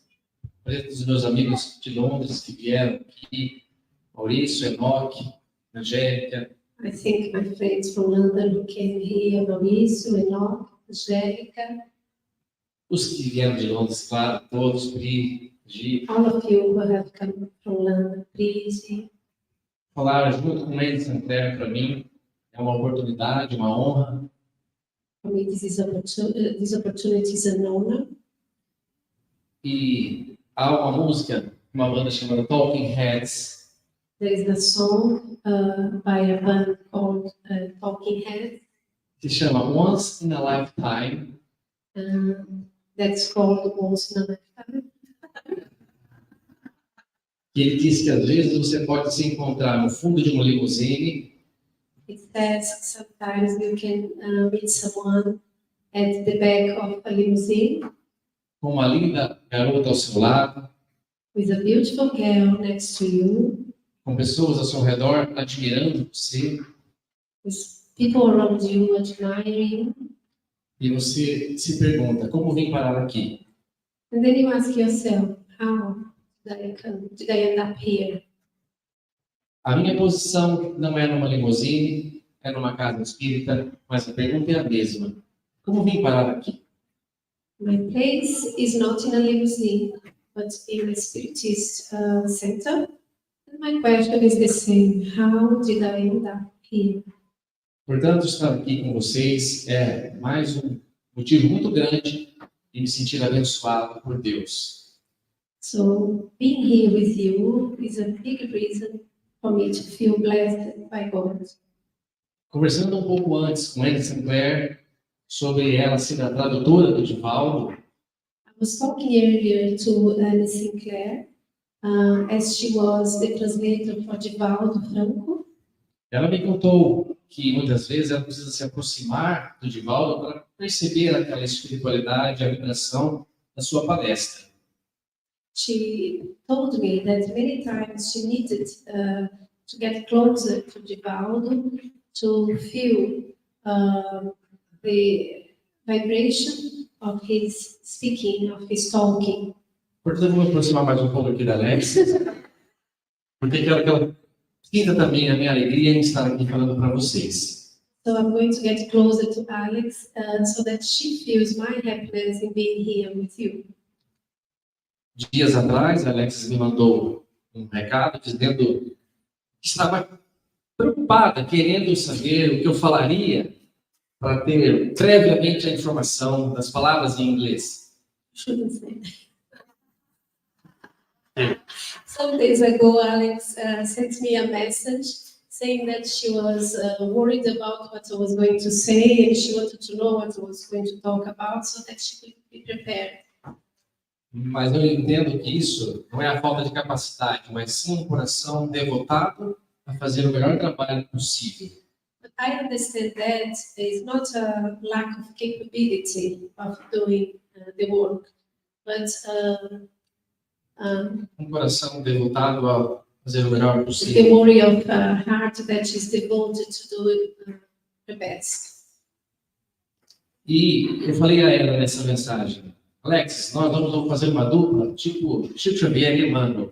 S10: A presença dos meus amigos de Londres que vieram aqui, Maurício, Enoque, Angélica.
S2: I thank my friends from London who came here, Maurício, Enoque, Angélica.
S10: Os que vieram de Londres, claro, todos, Pri, Gi.
S2: All of you who have come from London, please.
S10: Falar junto com eles, Sinclair, para mim, é uma oportunidade, uma honra.
S2: For me, this opportunity is an honor.
S10: E há uma música, uma banda chamada Talking Heads.
S2: There is a song by a band called Talking Heads.
S10: Que chama Once in a Lifetime.
S2: That's called Once in a Lifetime.
S10: E ele diz que às vezes você pode se encontrar no fundo de uma limusine.
S2: It says sometimes you can meet someone at the back of a limousine.
S10: Com uma linda garota ao seu lado.
S2: With a beautiful girl next to you.
S10: Com pessoas ao seu redor admirando você.
S2: With people around you admiring.
S10: E você se pergunta, como vim parar aqui?
S2: And then you ask yourself, how did I end up here?
S10: A minha posição não é numa limusine, é numa casa espírita, mas a pergunta é a mesma. Como vim parar aqui?
S2: My place is not in a limousine, but in a spiritist center. And my question is the same. How did I end up here?
S10: Portanto, estar aqui com vocês é mais um motivo muito grande de me sentir abençoado por Deus.
S2: So, being here with you is a big reason for me to feel blessed by God.
S10: Conversando um pouco antes com Anne Sinclair sobre ela ser a tradutora do Divaldo.
S2: I was talking earlier to Anne Sinclair, as she was the translator for Divaldo Franco.
S10: Ela me contou que muitas vezes ela precisa se aproximar do Divaldo para perceber aquela espiritualidade, a vibração da sua palestra.
S2: She told me that many times she needed to get closer to Divaldo to feel the vibration of his speaking, of his talking.
S10: Portanto, eu vou me aproximar mais um pouco aqui da Alex, porque quero que ela sinta também a minha alegria em estar aqui falando para vocês.
S2: So I'm going to get closer to Alex so that she feels my happiness in being here with you.
S10: Dias atrás, a Alex me mandou um recado dizendo que estava preocupada, querendo saber o que eu falaria para ter previamente a informação das palavras em inglês.
S2: Shouldn't say. Some days ago, Alex sent me a message saying that she was worried about what I was going to say and she wanted to know what I was going to talk about so that she could be prepared.
S10: Mas eu entendo que isso não é a falta de capacidade, mas sim um coração devotado a fazer o melhor trabalho possível.
S2: But I understand that it's not a lack of capability of doing the work, but
S10: coração devotado a fazer o melhor
S2: the
S10: possível.
S2: worry of a heart that is devoted to do the best.
S10: E eu falei a ela nessa mensagem, Alex, nós vamos fazer uma dupla, tipo Chico Xavier e Emmanuel.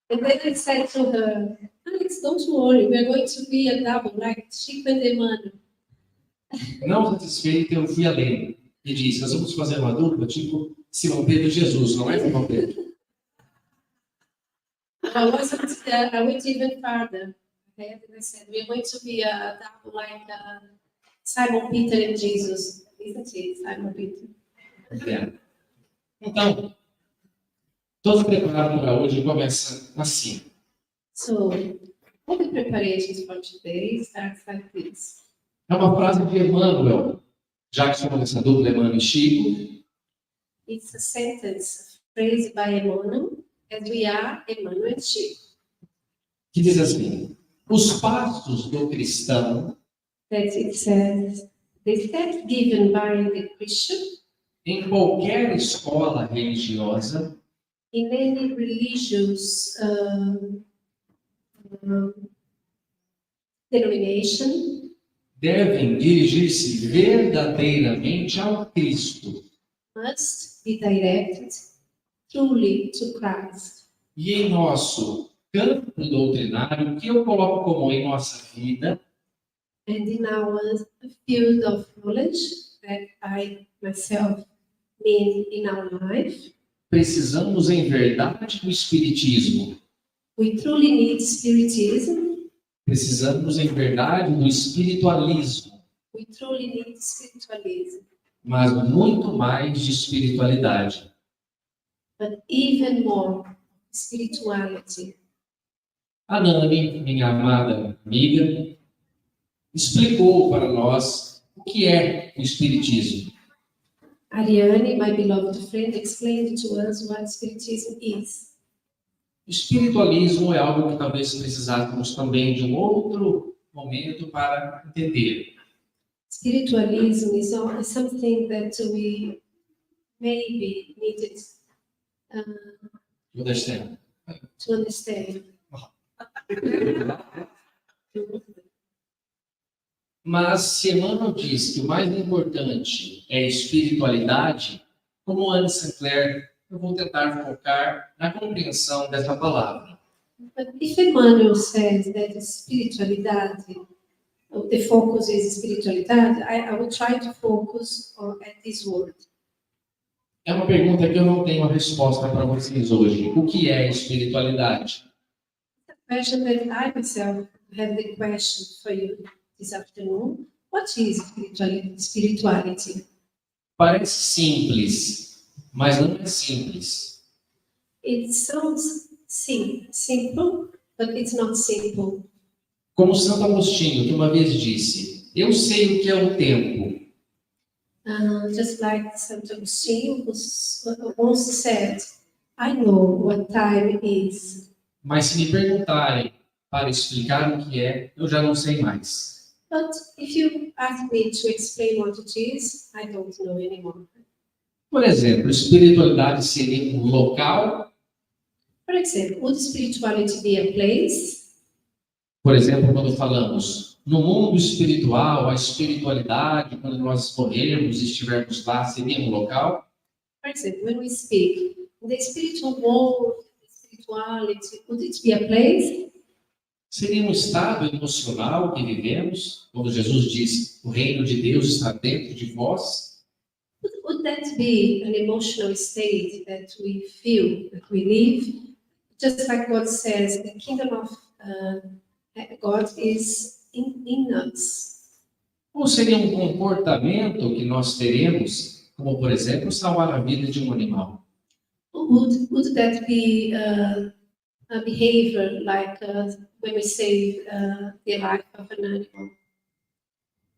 S2: And then I said to her, Alex, don't worry, we're going to be a double, like Chico and Emmanuel.
S10: Não satisfeito, eu fui além e disse, nós vamos fazer uma dupla, tipo Simão Pedro e Jesus, não é Simão Pedro?
S2: I went even farther. Okay? And I said, we're going to be a double like Simon Peter and Jesus. Isn't it, Simon Peter?
S10: É. Então, todo preparado para hoje começa assim.
S2: So, all the preparations for today starts like this.
S10: É uma frase de Emmanuel, já que somos essa dupla, Emmanuel e Chico.
S2: It's a sentence, a phrase by Emmanuel, as we are Emmanuel and Chico.
S10: Que diz assim, os passos do cristão
S2: That it says, the steps given by the Christian
S10: em qualquer escola religiosa
S2: in any religious denomination
S10: devem dirigir-se verdadeiramente ao Cristo
S2: must be directed truly to Christ.
S10: e em nosso campo doutrinário, que eu coloco como em nossa vida,
S2: And in our field of knowledge that I myself mean in our life,
S10: precisamos em verdade do Espiritismo.
S2: we truly need Spiritism,
S10: Precisamos em verdade do espiritualismo,
S2: we truly need Spiritualism,
S10: mas muito mais de espiritualidade.
S2: but even more spirituality.
S10: A Nani, minha amada amiga, explicou para nós o que é o Espiritismo.
S2: Ariane, my beloved friend, explained to us what Spiritism is.
S10: O espiritualismo é algo que talvez precisássemos também de um outro momento para entender.
S2: Spiritualism is something that we maybe needed
S10: Understand?
S2: to understand.
S10: Mas se Emmanuel diz que o mais importante é a espiritualidade, como Anne Sinclair, eu vou tentar focar na compreensão dessa palavra.
S2: But if Emmanuel says that spiritualidade, the focus is spiritualidade, I will try to focus at this word.
S10: É uma pergunta que eu não tenho a resposta para vocês hoje. O que é espiritualidade?
S2: Question that I myself have the question for you this afternoon. What is spirituality?
S10: Parece simples, mas não é simples.
S2: It sounds simple, but it's not simple.
S10: Como Santo Agostinho, que uma vez disse, eu sei o que é o tempo,
S2: Just like Santo Agostinho once said, I know what time is.
S10: mas se me perguntarem para explicar o que é, eu já não sei mais.
S2: But if you ask me to explain what it is, I don't know anymore.
S10: Por exemplo, espiritualidade seria um local.
S2: For example, would spirituality be a place?
S10: Por exemplo, quando falamos no mundo espiritual, a espiritualidade, quando nós morrermos e estivermos lá, seria um local?
S2: For example, when we speak, the spiritual world, spirituality, would it be a place?
S10: Seria um estado emocional que vivemos, quando Jesus diz, o reino de Deus está dentro de vós?
S2: Would that be an emotional state that we feel, that we live? Just like God says, the kingdom of God is in us.
S10: Ou seria um comportamento que nós teremos, como por exemplo, salvar a vida de um animal?
S2: Would that be a behavior like when we save the life of an animal?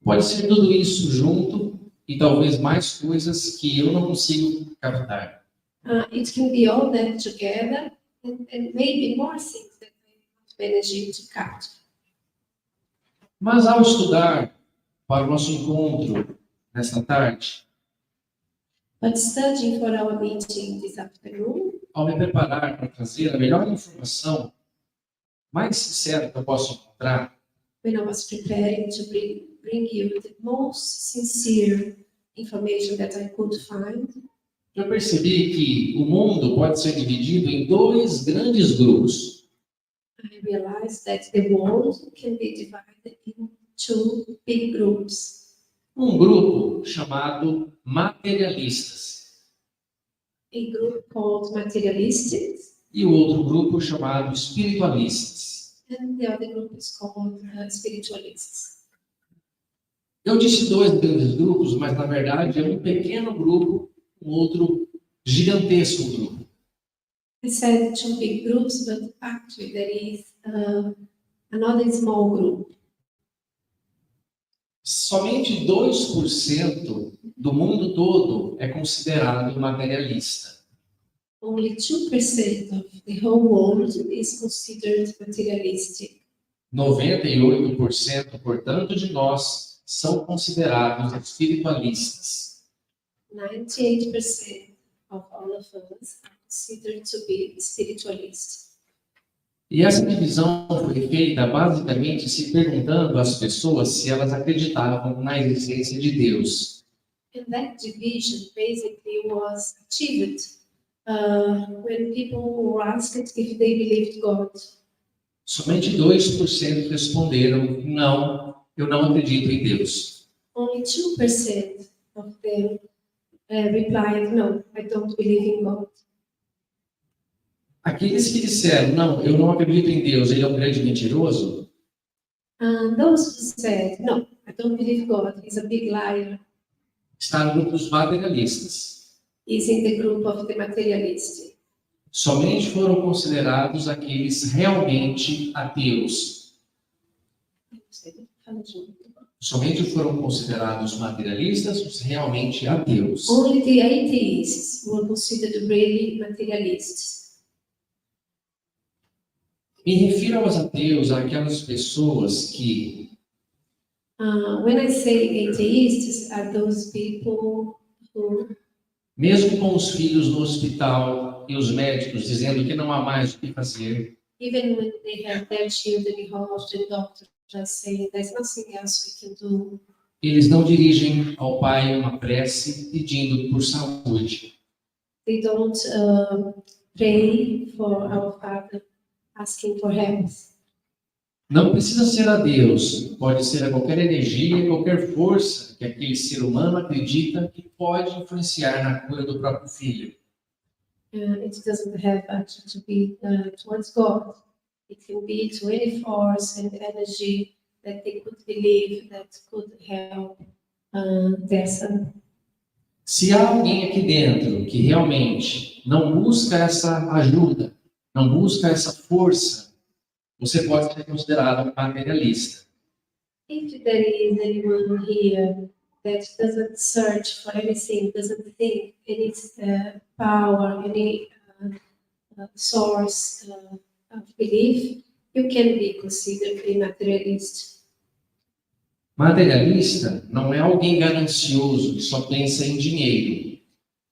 S10: Pode ser tudo isso junto e talvez mais coisas que eu não consigo captar.
S2: It can be all that together and maybe more things that we manage to capture.
S10: Mas ao estudar para o nosso encontro nesta tarde,
S2: But studying for our meeting this afternoon,
S10: ao me preparar para trazer a melhor informação mais sincera que eu posso encontrar,
S2: when I was preparing to bring you the most sincere information that I could find,
S10: eu percebi que o mundo pode ser dividido em dois grandes grupos.
S2: I realized that the world can be divided in two big groups.
S10: Um grupo chamado materialistas
S2: A group called materialistics,
S10: e o outro grupo chamado espiritualistas.
S2: and the other group is called spiritualists.
S10: Eu disse dois grandes grupos, mas na verdade é um pequeno grupo, um outro gigantesco grupo.
S2: I said two big groups, but actually there is another small group.
S10: Somente 2% do mundo todo é considerado materialista.
S2: Only 2% of the whole world is considered materialistic.
S10: 98%, portanto, de nós são considerados espiritualistas.
S2: 98% of all of us are considered to be spiritualists.
S10: E essa divisão foi feita basicamente se perguntando às pessoas se elas acreditavam na existência de Deus.
S2: And that division basically was achieved when people were asked if they believed God.
S10: Somente 2% responderam: não, eu não acredito em Deus.
S2: Only 2% of them replied, no, I don't believe in God.
S10: Aqueles que disseram: não, eu não acredito em Deus, ele é um grande mentiroso,
S2: And those who said, no, I don't believe God, he's a big liar,
S10: está no grupo dos materialistas.
S2: is in the group of the materialists.
S10: Somente foram considerados aqueles realmente ateus. Somente foram considerados materialistas os realmente ateus.
S2: Only the atheists were considered really materialists.
S10: Me refiro aos ateus, àquelas pessoas que,
S2: When I say atheists, are those people who,
S10: mesmo com os filhos no hospital e os médicos dizendo que não há mais o que fazer,
S2: even when they have their children in hospital, the doctors are saying there's nothing else we can do,
S10: eles não dirigem ao Pai uma prece pedindo por saúde.
S2: they don't pray for our Father asking for help.
S10: Não precisa ser a Deus, pode ser a qualquer energia, qualquer força que aquele ser humano acredita que pode influenciar na cura do próprio filho.
S2: It doesn't have actually to be towards God. It can be to any force and energy that they could believe that could help their son.
S10: Se há alguém aqui dentro que realmente não busca essa ajuda, não busca essa força, você pode ser considerado materialista.
S2: If there is anyone here that doesn't search for anything, doesn't think any power, any source of belief, you can be considered a materialist.
S10: Materialista não é alguém ganancioso que só pensa em dinheiro.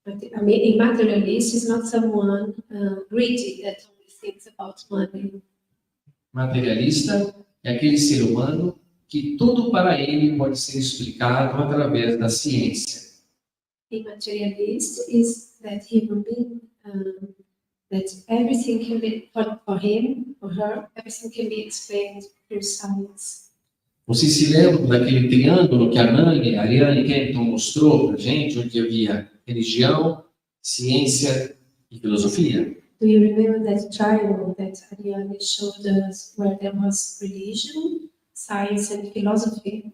S2: I mean, a materialist is not someone greedy that only thinks about money.
S10: Materialista é aquele ser humano que tudo para ele pode ser explicado através da ciência.
S2: A materialist is that human being that everything can be for him or her, everything can be explained through science.
S10: Vocês se lembram daquele triângulo que a Ariane Kenton mostrou para a gente, onde havia religião, ciência e filosofia?
S2: Do you remember that triangle that Ariane showed us where there was religion, science and philosophy?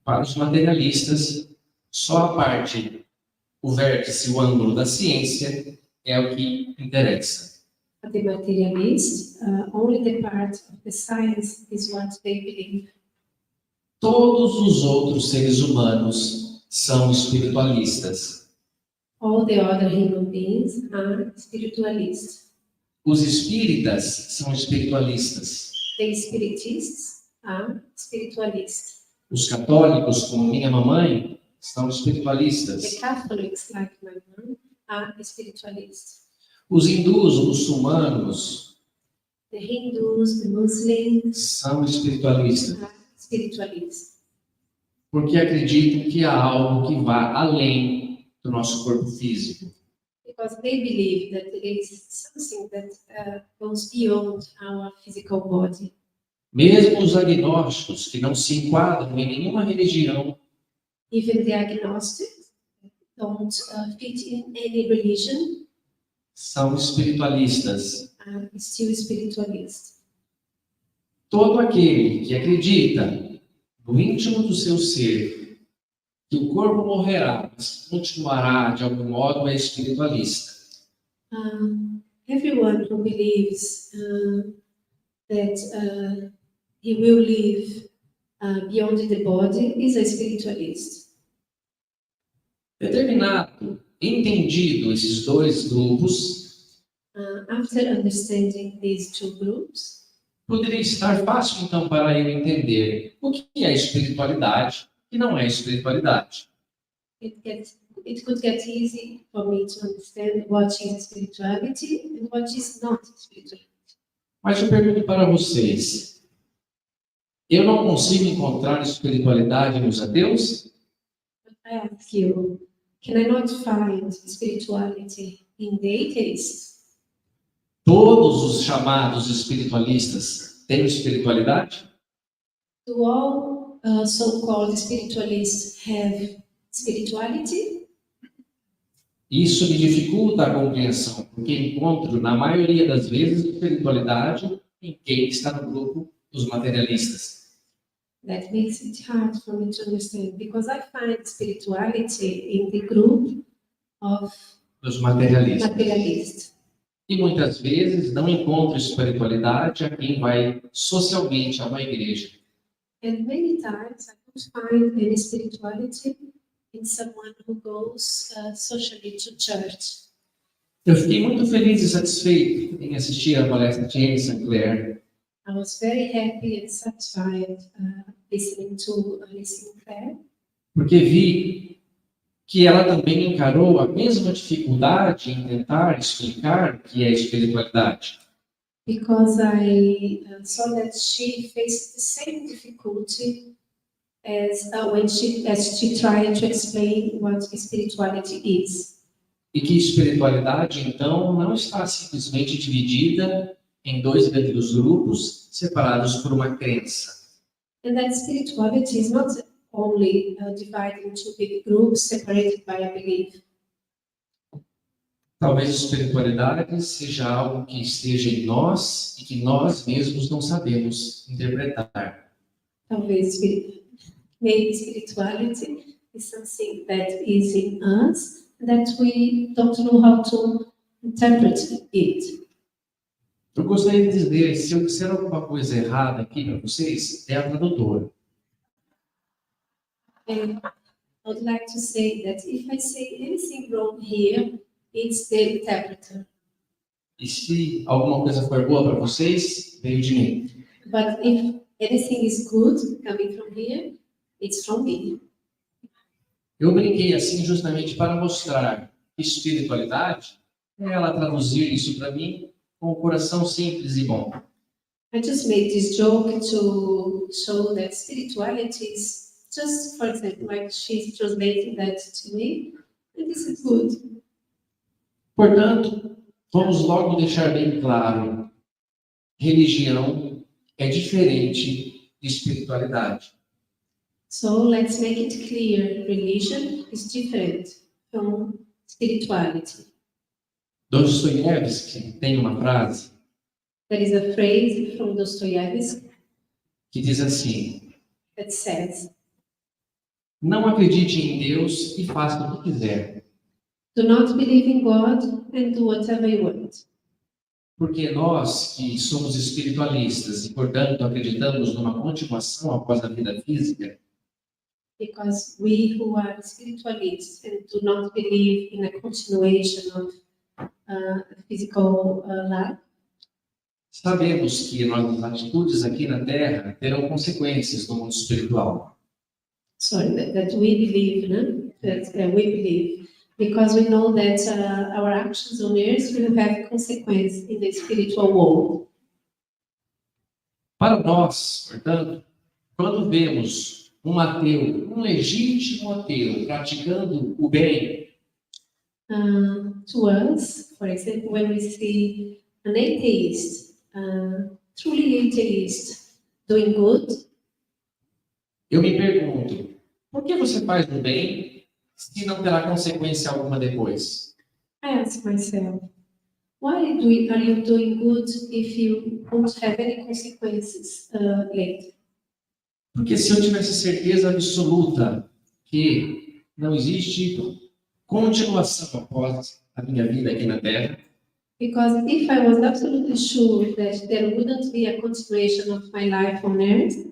S10: Para os materialistas, só a parte, o vértice, o ângulo da ciência é o que interessa.
S2: For the materialists, only the part of the science is what they believe.
S10: Todos os outros seres humanos são espiritualistas.
S2: All the other human beings are spiritualists.
S10: Os espíritas são espiritualistas.
S2: The spiritists are espiritualists.
S10: Os católicos, como minha mamãe, são
S2: The
S10: espiritualistas.
S2: Catholics, like my mom, are spiritualists.
S10: Os hindus, os muçulmanos,
S2: The Hindus, the Muslims
S10: são espiritualistas,
S2: are spiritualists.
S10: porque acreditam que há algo que vá além do nosso corpo físico.
S2: Because they believe that there is something that goes beyond our physical body.
S10: Mesmo os agnósticos, que não se enquadram em nenhuma religião,
S2: Even the agnostics don't fit in any religion,
S10: são espiritualistas.
S2: are still spiritualists.
S10: Todo aquele que acredita no íntimo do seu ser que o corpo morrerá, mas continuará de algum modo, é espiritualista.
S2: Everyone who believes that he will live beyond the body is a spiritualist.
S10: Determinado, entendido esses dois grupos,
S2: After understanding these two groups,
S10: poderia estar fácil então para eu entender o que é espiritualidade e não é espiritualidade.
S2: it could get easy for me to understand what is spirituality and what is not spirituality.
S10: Mas eu pergunto para vocês, eu não consigo encontrar espiritualidade nos ateus?
S2: But I ask you, can I not find spirituality in the atheists?
S10: Todos os chamados espiritualistas têm espiritualidade?
S2: Do all so-called spiritualists have spirituality?
S10: Isso me dificulta a compreensão, porque encontro, na maioria das vezes, espiritualidade em quem está no grupo dos materialistas.
S2: That makes it hard for me to understand, because I find spirituality in the group of
S10: Dos materialistas.
S2: materialists.
S10: E muitas vezes não encontro espiritualidade a quem vai socialmente a uma igreja.
S2: And many times I don't find any spirituality in someone who goes socially to church.
S10: Eu fiquei muito feliz e satisfeito em assistir a palestra de Sinclair,
S2: I was very happy and satisfied listening to Sinclair,
S10: porque vi que ela também encarou a mesma dificuldade em tentar explicar o que é espiritualidade.
S2: because I saw that she faced the same difficulty as when she tried to explain what spirituality is.
S10: E que espiritualidade, então, não está simplesmente dividida em dois grandes grupos separados por uma crença.
S2: And that spirituality is not only divided into big groups separated by a belief.
S10: Talvez espiritualidade seja algo que esteja em nós e que nós mesmos não sabemos interpretar.
S2: Talvez maybe spirituality is something that is in us that we don't know how to interpret it.
S10: Eu gostaria de dizer, se eu disser alguma coisa errada aqui para vocês, é a tradutora.
S2: And I would like to say that if I say anything wrong here, it's the interpreter.
S10: E se alguma coisa for boa para vocês, veio de mim.
S2: But if anything is good coming from here, it's from me.
S10: Eu brinquei assim justamente para mostrar que espiritualidade é ela traduzir isso para mim com o coração simples e bom.
S2: I just made this joke to show that spirituality is just, for example, like she's translating that to me, and this is good.
S10: Portanto, vamos logo deixar bem claro, religião é diferente de espiritualidade.
S2: So let's make it clear, religion is different from spirituality.
S10: Dostoiévski tem uma frase
S2: There is a phrase from Dostoevsky
S10: que diz assim:
S2: that says,
S10: não acredite em Deus e faça o que quiser,
S2: do not believe in God and do whatever you want.
S10: porque nós que somos espiritualistas e, portanto, acreditamos numa continuação após a vida física,
S2: Because we who are spiritualists and do not believe in a continuation of physical life,
S10: Sabemos que nossas atitudes aqui na Terra terão consequências no mundo espiritual.
S2: Sorry, that we believe, no? That we believe, because we know that our actions on earth will have consequence in the spiritual world.
S10: Para nós, portanto, quando vemos um ateu, um legítimo ateu, praticando o bem,
S2: To us, for example, when we see an atheist, truly atheist, doing good,
S10: eu me pergunto, por que você faz o bem se não terá consequência alguma depois?
S2: I ask myself, why are you doing good if you won't have any consequences later?
S10: Porque se eu tivesse certeza absoluta que não existe continuação após a minha vida aqui na Terra,
S2: Because if I was absolutely sure that there wouldn't be a continuation of my life on earth,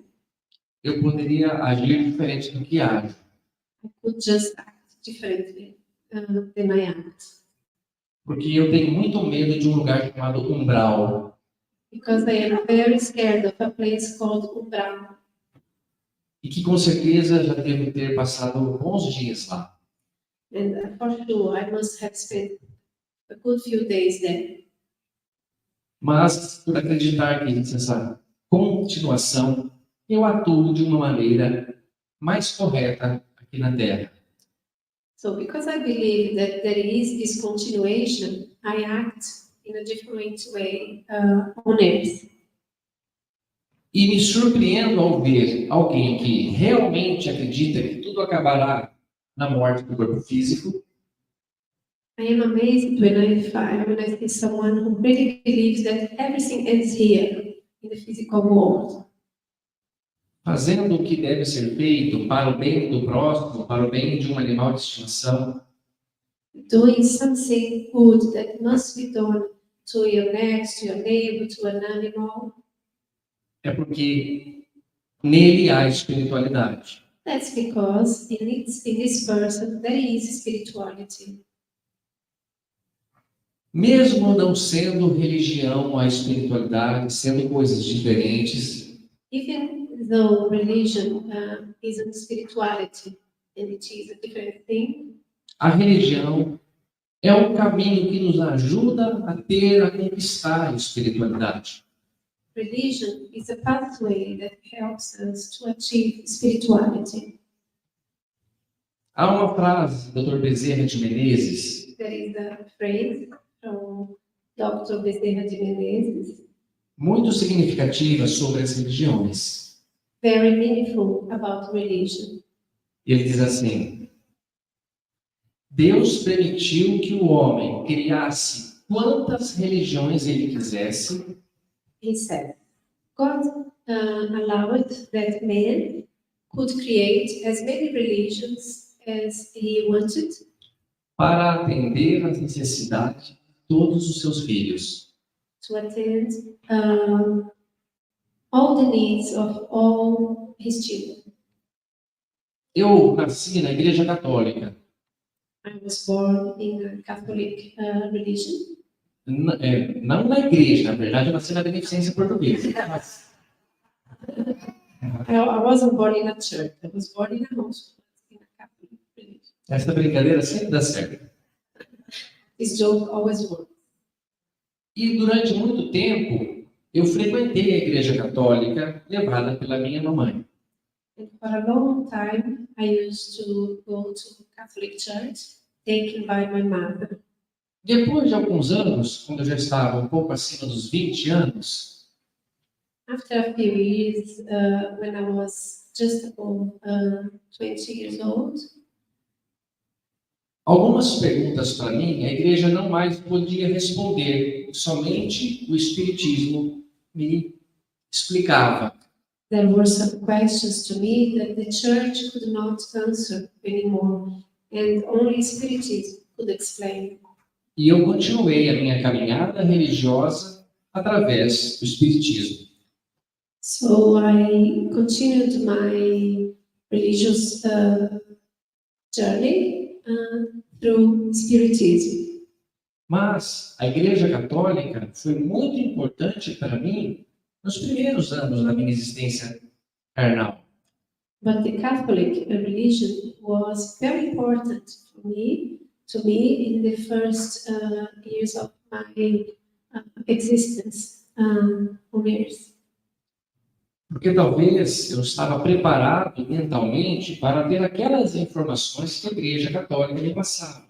S10: eu poderia agir diferente do que ajo.
S2: I could just act differently than I act.
S10: Porque eu tenho muito medo de um lugar chamado umbral.
S2: Because I am very scared of a place called Umbral.
S10: E que com certeza já devo ter passado bons dias lá.
S2: And for sure, I must have spent a good few days there.
S10: Mas, por acreditar que existe essa continuação, eu atuo de uma maneira mais correta aqui na Terra.
S2: So because I believe that there is this continuation, I act in a different way on earth.
S10: E me surpreendo ao ver alguém que realmente acredita que tudo acabará na morte do corpo físico,
S2: I am amazed when I see someone who really believes that everything ends here, in the physical world.
S10: fazendo o que deve ser feito para o bem do próximo, para o bem de um animal de estimação,
S2: Doing something good that must be done to your next, to your neighbor, to an animal.
S10: é porque nele há espiritualidade.
S2: That's because in this person there is spirituality.
S10: Mesmo não sendo religião a espiritualidade, sendo coisas diferentes,
S2: Even though religion isn't spirituality and it is a different thing,
S10: a religião é um caminho que nos ajuda a conquistar a espiritualidade.
S2: religion is a pathway that helps us to achieve spirituality.
S10: Há uma frase do Dr. Bezerra de Menezes
S2: There is a phrase from Dr. Bezerra de Menezes,
S10: muito significativa sobre as religiões.
S2: very meaningful about religion.
S10: Ele diz assim: Deus permitiu que o homem criasse quantas religiões ele quisesse,
S2: He said, God allowed that man could create as many religions as he wanted
S10: para atender às necessidades de todos os seus filhos.
S2: to attend all the needs of all his children.
S10: Eu nasci na Igreja Católica.
S2: I was born in a Catholic religion.
S10: Não na igreja, na verdade eu nasci na Beneficência Portuguesa.
S2: I wasn't born in a church. I was born in a hospital in a Catholic religion.
S10: Essa brincadeira sempre dá certo.
S2: This joke always works.
S10: E durante muito tempo eu frequentei a Igreja Católica, levada pela minha mamãe.
S2: And for a long time, I used to go to Catholic church, taken by my mother.
S10: Depois de alguns anos, quando eu já estava um pouco acima dos 20 anos,
S2: After a few years, when I was just above 20 years old,
S10: algumas perguntas para mim a igreja não mais podia responder, somente o Espiritismo me explicava.
S2: there were some questions to me that the church could not answer anymore, and only Spiritism could explain.
S10: E eu continuei a minha caminhada religiosa através do Espiritismo.
S2: So I continued my religious journey through Spiritism.
S10: Mas a Igreja Católica foi muito importante para mim nos primeiros anos da minha existência carnal.
S2: But the Catholic religion was very important to me in the first years of my existence on earth.
S10: Porque talvez eu estava preparado mentalmente para ter aquelas informações que a Igreja Católica me passava.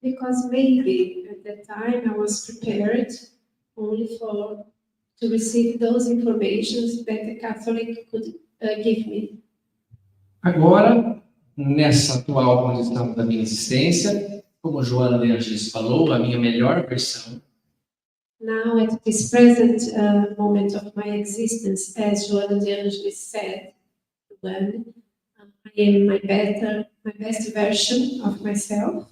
S2: Because maybe at that time I was prepared only to receive those informations that the Catholic could give me.
S10: Agora, nessa atual condição da minha existência, como Joana de Angelis falou, a minha melhor versão,
S2: Now, at this present moment of my existence, as Joana de Angelis said, when I am my best version of myself,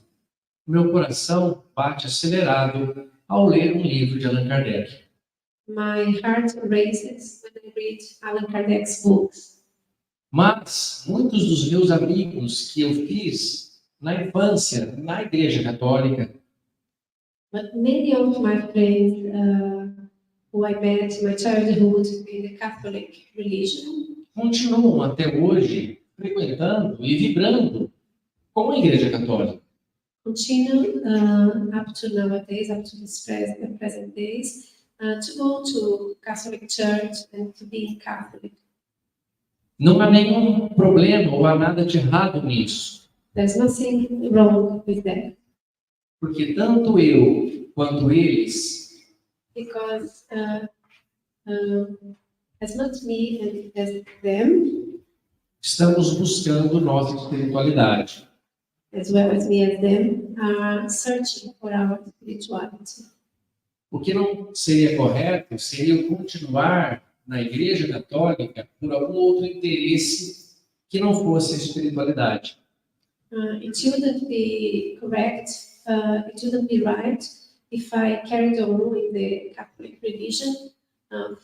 S10: meu coração bate acelerado ao ler um livro de Allan Kardec.
S2: my heart races when I read Allan Kardec's books.
S10: Mas muitos dos meus amigos que eu fiz na infância, na Igreja Católica,
S2: But many of my friends who I met in my childhood in the Catholic religion
S10: continuam até hoje frequentando e vibrando com a Igreja Católica.
S2: continue up to nowadays, up to this present days, to go to Catholic Church and to be Catholic.
S10: Não há nenhum problema ou há nada de errado nisso,
S2: There's nothing wrong with that
S10: porque tanto eu quanto eles
S2: because as much me and as them,
S10: estamos buscando nossa espiritualidade.
S2: as well as me as them, are searching for our spirituality.
S10: O que não seria correto seria eu continuar na Igreja Católica por algum outro interesse que não fosse a espiritualidade.
S2: It shouldn't be correct, it shouldn't be right if I carried on in the Catholic religion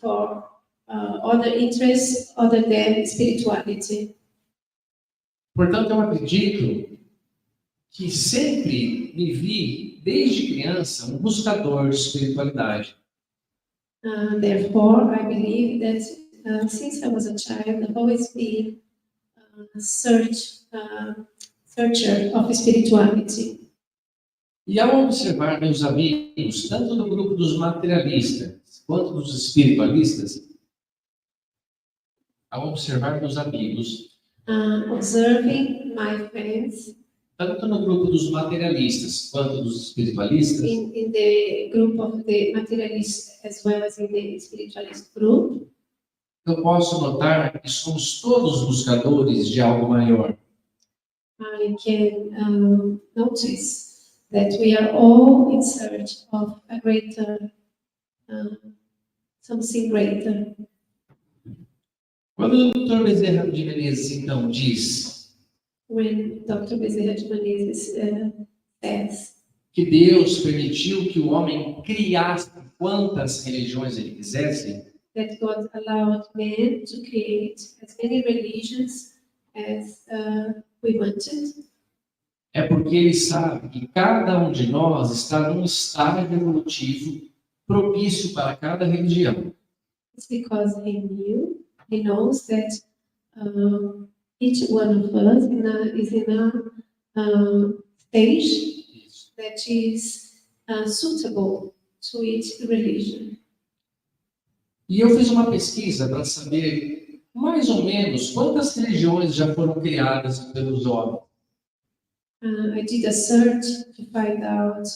S2: for other interests other than spirituality.
S10: Portanto, eu acredito que sempre me vi, desde criança, um buscador de espiritualidade.
S2: Therefore, I believe that since I was a child, I've always been a searcher of spirituality.
S10: E ao observar meus amigos, tanto do grupo dos materialistas quanto dos espiritualistas, ao observar meus amigos,
S2: Observing my friends
S10: tanto no grupo dos materialistas quanto dos espiritualistas,
S2: in the group of the materialists as well as in the spiritualist group,
S10: eu posso notar que somos todos buscadores de algo maior.
S2: I can notice that we are all in search of a greater, something greater.
S10: Quando o Dr. Bezerra de Menezes, então, diz
S2: When Dr. Bezerra de Menezes says
S10: que Deus permitiu que o homem criasse quantas religiões ele quisesse,
S2: that God allowed man to create as many religions as we wanted,
S10: é porque ele sabe que cada um de nós está num estágio evolutivo propício para cada religião.
S2: it's because he knows that each one of us is in a stage that is suitable to each religion.
S10: E eu fiz uma pesquisa para saber mais ou menos quantas religiões já foram criadas pelos homens.
S2: I did a search to find out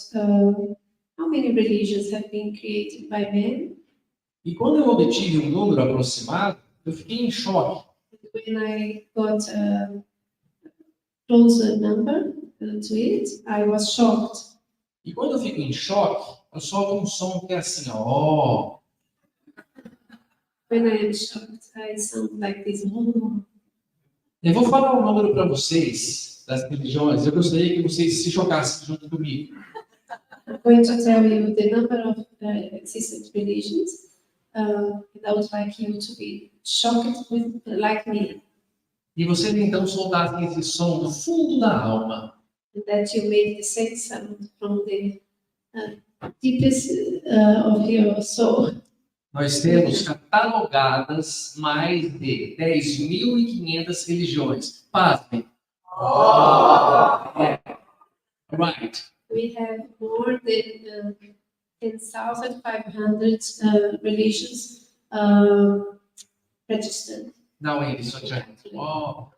S2: how many religions have been created by men.
S10: E quando eu obtive um número aproximado, eu fiquei em choque.
S2: When I got a closer number to it, I was shocked.
S10: E quando eu fico em choque, eu solto um som que é assim, ó.
S2: When I am shocked, I sound like this.
S10: Eu vou falar um número para vocês das religiões. Eu gostaria que vocês se chocassem junto comigo.
S2: I'm going to tell you the number of existent religions, and I would like you to be shocked like me,
S10: E vocês então soltassem esse som do fundo da alma.
S2: and that you made the same sound from the deepest of your soul.
S10: Nós temos catalogadas mais de 10.500 religiões. Pasmem. Right.
S2: We have more than 10,500 religions registered.
S10: Não, ele só tinha. Oh.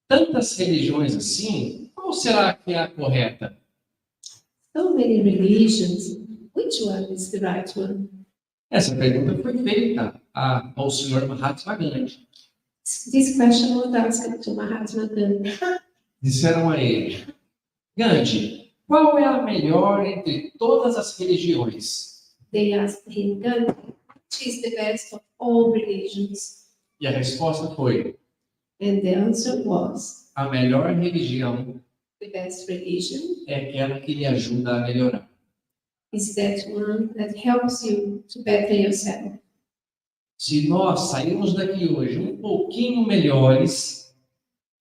S10: Tantas religiões assim, qual será que é a correta?
S2: So many religions, which one is the right one?
S10: Essa pergunta foi feita ao senhor Mahatma Gandhi.
S2: This question was asked to Mahatma Gandhi.
S10: Disseram a ele: Gandhi, qual é a melhor entre todas as religiões?
S2: They asked him, Gandhi, which is the best of all religions?
S10: E a resposta foi:
S2: And the answer was,
S10: a melhor religião
S2: the best religion
S10: é aquela que lhe ajuda a melhorar.
S2: is that one that helps you to better yourself.
S10: Se nós sairmos daqui hoje um pouquinho melhores,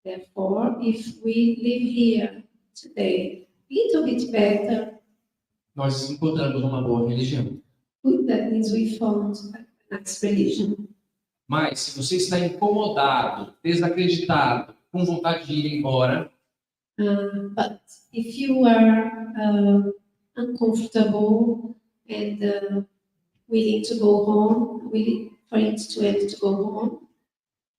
S2: Therefore, if we live here today a little bit better,
S10: nós encontramos uma boa religião.
S2: that means we found a nice religion.
S10: Mas se você está incomodado, desacreditado, com vontade de ir embora,
S2: But if you are uncomfortable and willing to go home, willing for it to go home,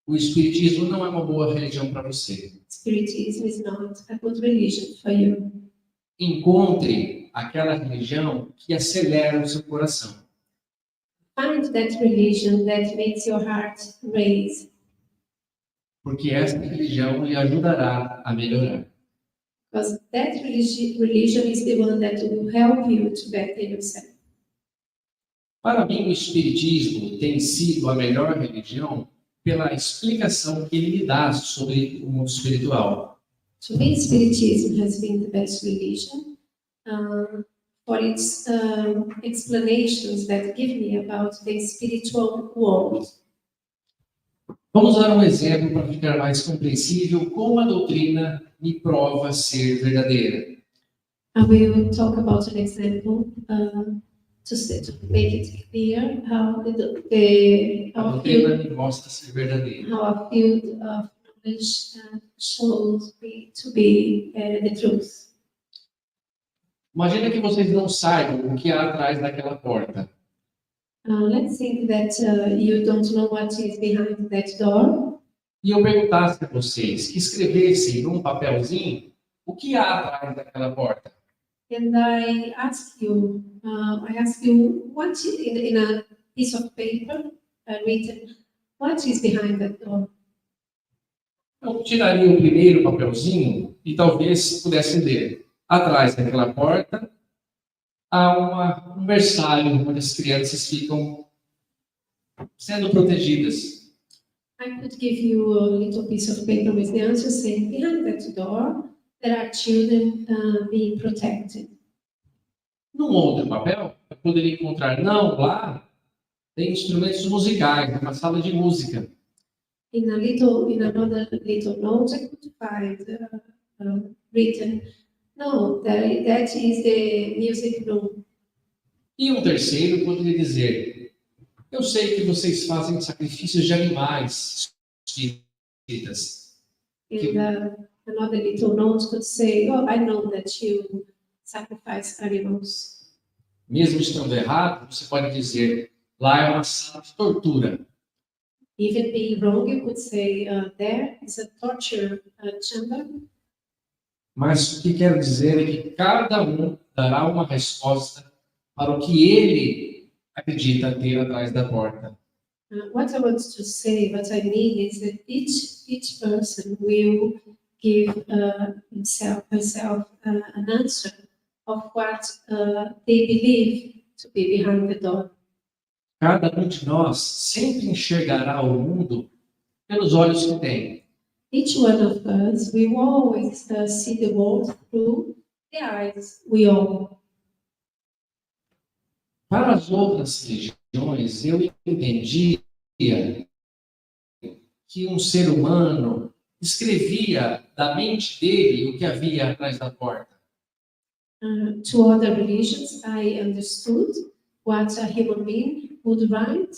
S10: o espiritismo não é uma boa religião para você.
S2: Spiritism is not a good religion for you.
S10: Encontre aquela religião que acelera o seu coração.
S2: Find that religion that makes your heart raise,
S10: Porque essa religião lhe ajudará a melhorar.
S2: because that religion is the one that will help you to better yourself.
S10: Para mim, o espiritismo tem sido a melhor religião pela explicação que ele me dá sobre o mundo espiritual.
S2: To me, Spiritism has been the best religion for its explanations that give me about the spiritual world.
S10: Vamos dar um exemplo para ficar mais compreensível como a doutrina me prova ser verdadeira.
S2: I will talk about an example to make it clear how
S10: A
S2: our
S10: doutrina me mostra ser verdadeira.
S2: field of knowledge shows me to be the truth.
S10: Imagina que vocês não saibam o que há atrás daquela porta.
S2: Let's think that you don't know what is behind that door.
S10: E eu perguntasse a vocês que escrevessem num papelzinho o que há atrás daquela porta.
S2: And I ask you what is in a piece of paper written, what is behind that door?
S10: Eu tiraria o primeiro papelzinho e talvez pudesse ler. Atrás daquela porta há um berçário onde as crianças ficam sendo protegidas.
S2: I could give you a little piece of paper with the answer saying, behind that door, there are children being protected.
S10: Num outro papel, eu poderia encontrar, não, lá tem instrumentos musicais, uma sala de música.
S2: In another little note, I could find written, no, that is the music room.
S10: E um terceiro poderia dizer, eu sei que vocês fazem sacrifícios de animais, espíritas.
S2: And another little note could say, oh, I know that you sacrifice animals.
S10: Mesmo estando errado, você pode dizer, lá é uma sala de tortura.
S2: Even being wrong, you could say, there is a torture chamber.
S10: Mas o que quero dizer é que cada um dará uma resposta para o que ele acredita ter atrás da porta.
S2: What I want to say, what I mean is that each person will give herself an answer of what they believe to be behind the door.
S10: Cada um de nós sempre enxergará o mundo pelos olhos que tem.
S2: Each one of us will always see the world through the eyes we own.
S10: Para as outras religiões, eu entendia que um ser humano escrevia da mente dele o que havia atrás da porta.
S2: To other religions, I understood what a human being would write,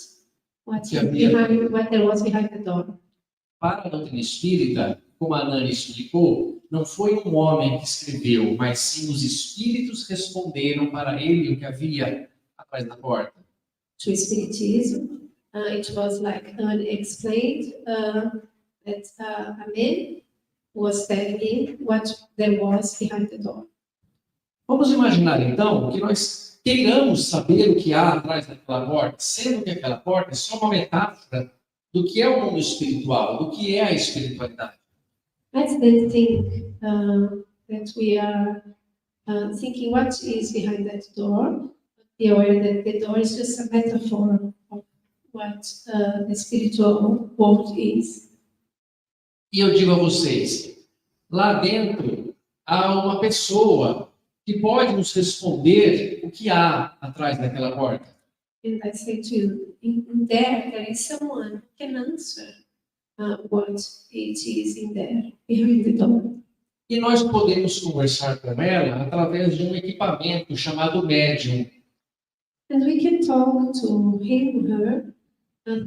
S2: what there was behind the door.
S10: Para a doutrina espírita, como a Nani explicou, não foi um homem que escreveu, mas sim os espíritos responderam para ele o que havia atrás da porta.
S2: To Espiritism, it was like unexplained that a man was telling him what there was behind the door.
S10: Vamos imaginar então que nós queiramos saber o que há atrás daquela porta, sendo que aquela porta é só uma metáfora do que é o mundo espiritual, do que é a espiritualidade.
S2: Let's then think that we are thinking what is behind that door. Be aware that the door is just a metaphor of what the spiritual world is.
S10: E eu digo a vocês, lá dentro há uma pessoa que pode nos responder o que há atrás daquela porta.
S2: And I say to you, in there is someone who can answer what it is in there, behind the door.
S10: E nós podemos conversar com ela através de um equipamento chamado médium.
S2: And we can talk to him, her,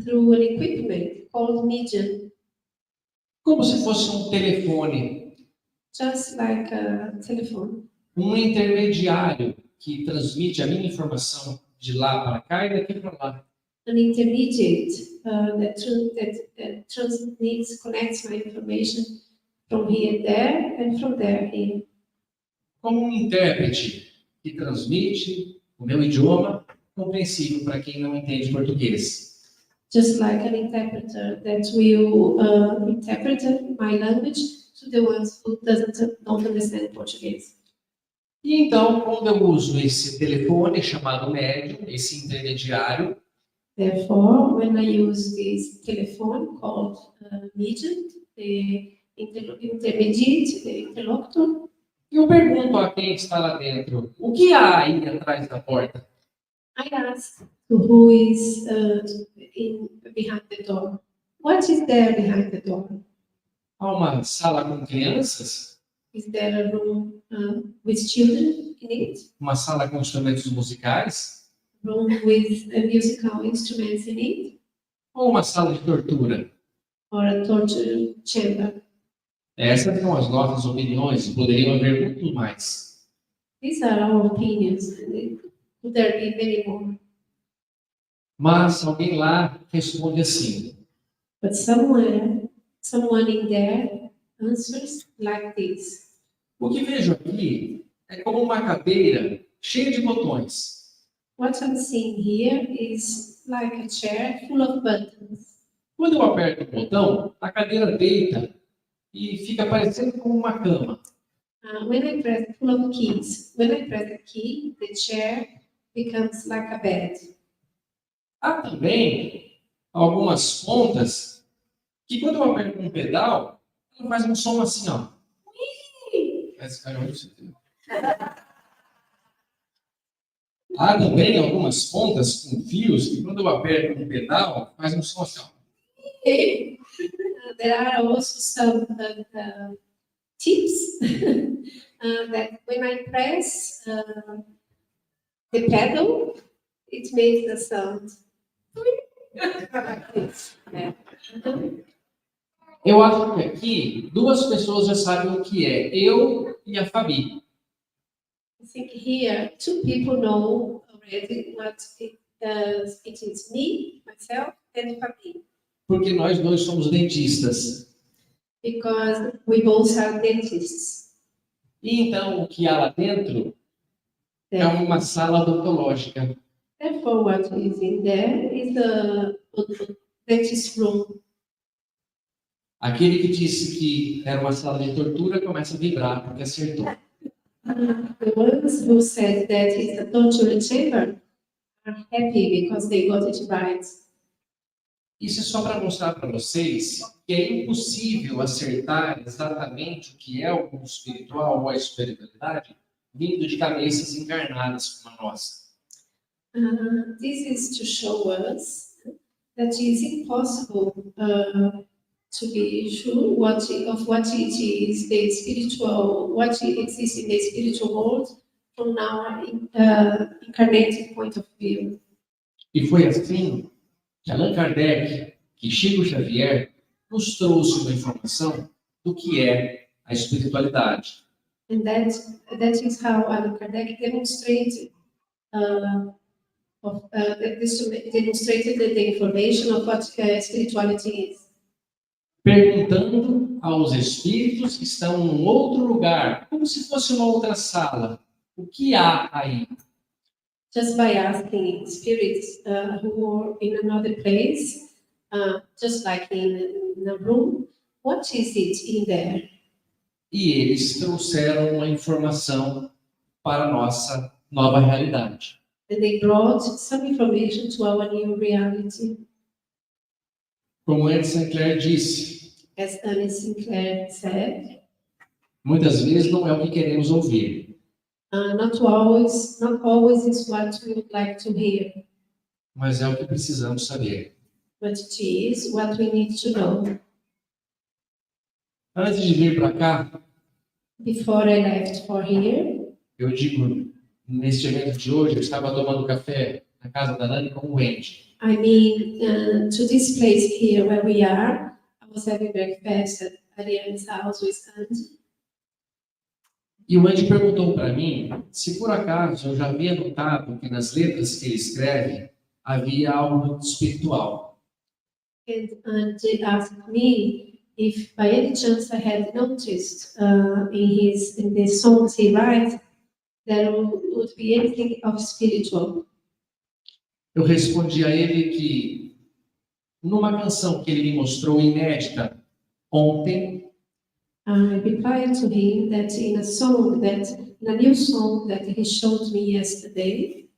S2: through an equipment called medium.
S10: Como se fosse um telefone.
S2: Just like a telephone.
S10: Um intermediário que transmite a minha informação de lá para cá e daqui para lá.
S2: An intermediate that transmits, connects my information from here there and from there here.
S10: Como um intérprete que transmite o meu idioma compreensível para quem não entende português.
S2: Just like an interpreter that will interpret my language to the ones who don't understand Portuguese.
S10: E então, quando eu uso esse telefone chamado médium, esse intermediário,
S2: therefore, when I use this telephone called medium, the intermediate, the interlocutor,
S10: eu pergunto a quem está lá dentro, o que há aí atrás da porta?
S2: I ask who is behind the door. What is there behind the door?
S10: Há uma sala com crianças?
S2: Is there a room with children in it?
S10: Uma sala com instrumentos musicais?
S2: Room with musical instruments in it?
S10: Ou uma sala de tortura?
S2: Or a torture chamber?
S10: Essas são as nossas opiniões, poderiam haver muito mais.
S2: These are our opinions. Could there be many more?
S10: Mas alguém lá responde assim.
S2: But someone in there answers like this.
S10: O que vejo aqui é como uma cadeira cheia de botões.
S2: What I'm seeing here is like a chair full of buttons.
S10: Quando eu aperto o botão, a cadeira deita e fica parecendo como uma cama.
S2: When I press full of keys, when I press the key, the chair becomes like a bed.
S10: Há também algumas pontas que quando eu aperto um pedal, ele faz um som assim, ó. Há também algumas pontas com fios que quando eu aperto um pedal, faz um som assim, ó.
S2: There are also some tips that when I press the pedal, it makes a sound.
S10: Eu acho que aqui duas pessoas já sabem o que é, eu e a Fabi.
S2: I think here two people know already what it is, me, myself, and Fabi.
S10: Porque nós dois somos dentistas.
S2: Because we both are dentists.
S10: E então o que há lá dentro é uma sala odontológica.
S2: Therefore, what is in there is a dentist room.
S10: Aquele que disse que era uma sala de tortura começa a vibrar porque acertou.
S2: The ones who said that it's a torture chamber are happy because they got it right.
S10: Isso é só para mostrar para vocês que é impossível acertar exatamente o que é o mundo espiritual ou a espiritualidade vindo de cabeças encarnadas como a nossa.
S2: This is to show us that it is impossible to be sure of what it is the spiritual, what exists in the spiritual world from our incarnated point of view.
S10: E foi assim que Allan Kardec, que Chico Xavier, nos trouxe uma informação do que é a espiritualidade.
S2: And that is how Allan Kardec demonstrated the information of what spirituality is.
S10: Perguntando aos espíritos que estão em um outro lugar, como se fosse uma outra sala, o que há aí?
S2: Just by asking spirits who are in another place, just like in a room, what is it in there?
S10: E eles trouxeram uma informação para a nossa nova realidade.
S2: And they brought some information to our new reality.
S10: Como Sinclair disse,
S2: As Sinclair said,
S10: muitas vezes não é o que queremos ouvir,
S2: not always is what we would like to hear,
S10: mas é o que precisamos saber.
S2: but it is what we need to know.
S10: Antes de vir para cá,
S2: Before I left for here,
S10: eu digo, neste evento de hoje, eu estava tomando café na casa da Nani com o Wendy.
S2: I mean, to this place here where we are, I was having breakfast at Ariane's house with Andy.
S10: E o Andy perguntou para mim se por acaso eu já havia notado que nas letras que ele escreve havia algo espiritual.
S2: And Andy asked me if by any chance I had noticed in the songs he writes there would be anything of spiritual.
S10: Eu respondi a ele que numa canção que ele me mostrou inédita ontem,
S2: I replied to him that in a new song that he showed me yesterday,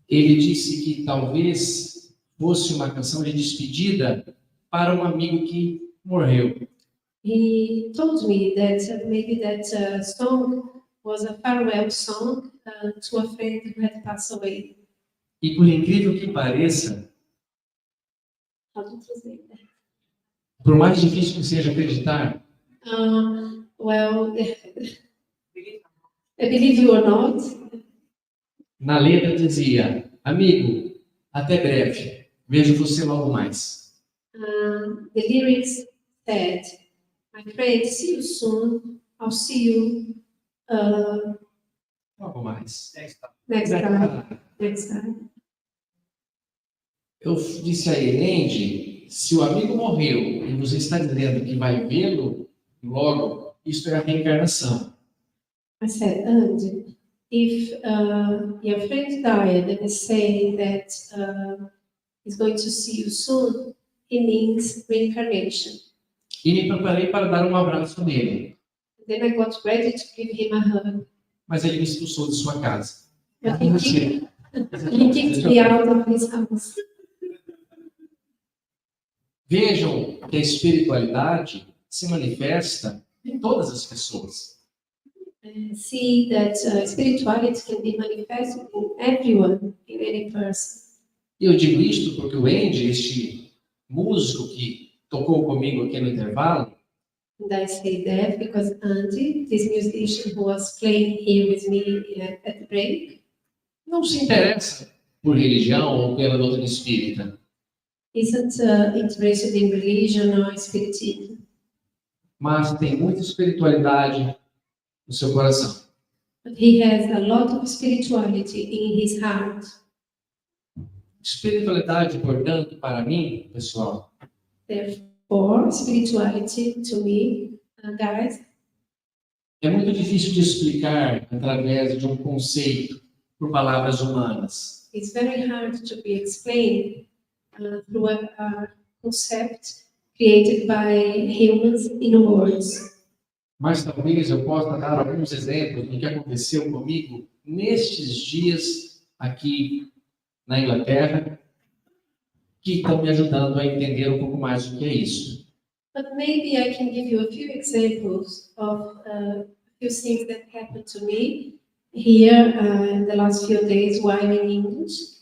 S10: ele disse que talvez fosse uma canção de despedida para um amigo que morreu.
S2: he told me that maybe that song was a farewell song to a friend who had passed away.
S10: E por incrível que pareça,
S2: How to translate that?
S10: por mais difícil que seja acreditar,
S2: Well, I believe you or not,
S10: na letra dizia: amigo, até breve, vejo você logo mais.
S2: the lyrics said, my friend, see you soon, I'll see you
S10: Logo mais.
S2: next time.
S10: Eu disse a ele, Andy, se o amigo morreu e você está dizendo que vai vê-lo logo, isso é a reencarnação.
S2: I said, Andy, if your friend died and is saying that he's going to see you soon, he means reincarnation.
S10: E me preparei para dar um abraço nele,
S2: Then I got ready to give him a hug,
S10: mas ele me expulsou de sua casa.
S2: but he kicked me out of his house.
S10: Vejam que a espiritualidade se manifesta em todas as pessoas.
S2: See that spirituality can be manifested in everyone, in any person.
S10: E eu digo isto porque o Andy, este músico que tocou comigo aqui no intervalo,
S2: And I say that because Andy, this musician who was playing here with me at the break,
S10: não se interessa por religião ou pela doutrina espírita,
S2: isn't interested in religion or spiritism,
S10: mas tem muita espiritualidade no seu coração.
S2: but he has a lot of spirituality in his heart.
S10: Espiritualidade, portanto, para mim, pessoal,
S2: Therefore, spirituality to me, guys,
S10: é muito difícil de explicar através de um conceito por palavras humanas.
S2: it's very hard to be explained through a concept created by humans in words.
S10: Mas talvez eu possa dar alguns exemplos do que aconteceu comigo nestes dias aqui na Inglaterra, que estão me ajudando a entender um pouco mais o que é isso.
S2: But maybe I can give you a few examples of a few things that happened to me here in the last few days while in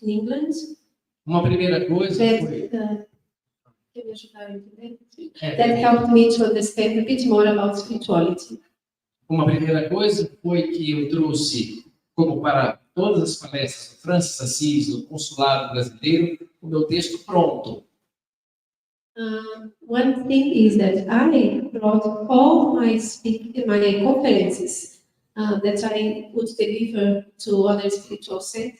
S2: England.
S10: Uma primeira coisa
S2: That,
S10: foi,
S2: can me ajudaram a entender.
S10: É,
S2: That helped me to understand a bit more about spirituality.
S10: uma primeira coisa foi que eu trouxe, como para todas as palestras do Francis Assis, do consulado brasileiro, o meu texto pronto.
S2: One thing is that I brought all my conferences that I would deliver to other spiritual centers,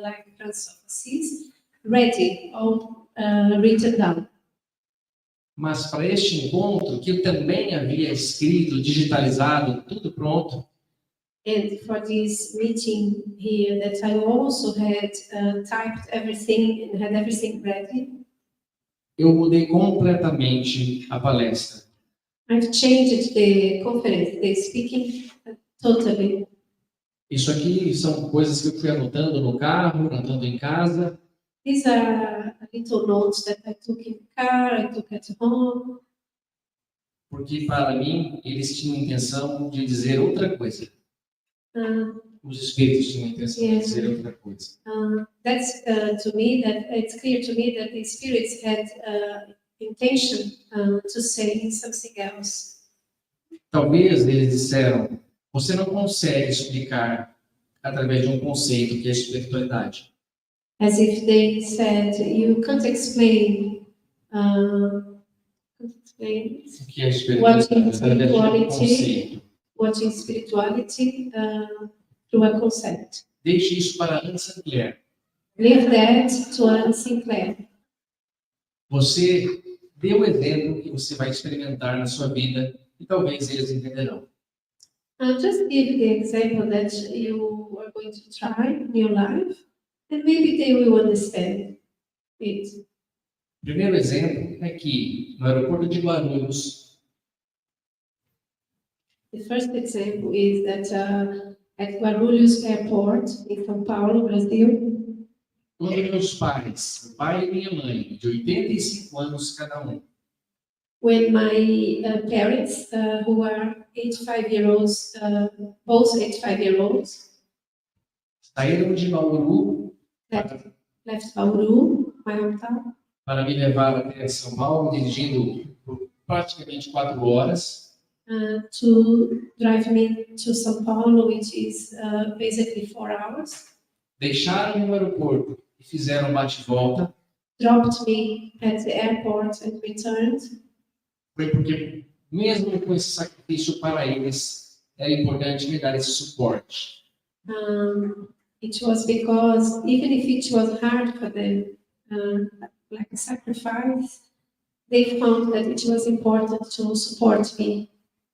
S2: like Francis of Assisi, ready, all written down.
S10: Mas para este encontro, que eu também havia escrito, digitalizado, tudo pronto,
S2: And for this meeting here, that I also had typed everything and had everything ready,
S10: eu mudei completamente a palestra.
S2: I've changed the conference, the speaking totally.
S10: Isso aqui são coisas que eu fui anotando no carro, anotando em casa,
S2: These are little notes that I took in the car, I took at home,
S10: porque para mim eles tinham a intenção de dizer outra coisa. Os espíritos tinham a intenção de dizer outra coisa.
S2: That's to me that it's clear to me that the spirits had intention to say something else.
S10: Talvez eles disseram, você não consegue explicar através de um conceito que é a espiritualidade.
S2: As if they said, you can't explain
S10: O que é a
S2: what
S10: espiritualidade através de um conceito.
S2: what is spirituality through a concept.
S10: Deixe isso para Sinclair.
S2: Leave that to Sinclair.
S10: Você dê o exemplo que você vai experimentar na sua vida e talvez eles entenderão.
S2: Just give the example that you are going to try in your life, and maybe they will understand it.
S10: O primeiro exemplo é que no aeroporto de Guarulhos,
S2: The first example is that at Guarulhos Airport in São Paulo, Brazil,
S10: quando meus pais, o pai e minha mãe, de 85 anos cada um,
S2: when my parents, who are 85-year-olds, both 85-year-olds,
S10: saíram de Bauru
S2: left Bauru, my hometown,
S10: para me levar até São Paulo, dirigindo por praticamente 4 horas,
S2: to drive me to São Paulo, which is basically 4 hours,
S10: deixaram no aeroporto e fizeram um bate-volta,
S2: dropped me at the airport and returned.
S10: foi porque, mesmo com esse sacrifício para eles, era importante me dar esse suporte.
S2: It was because even if it was hard for them, like a sacrifice, they found that it was important to support me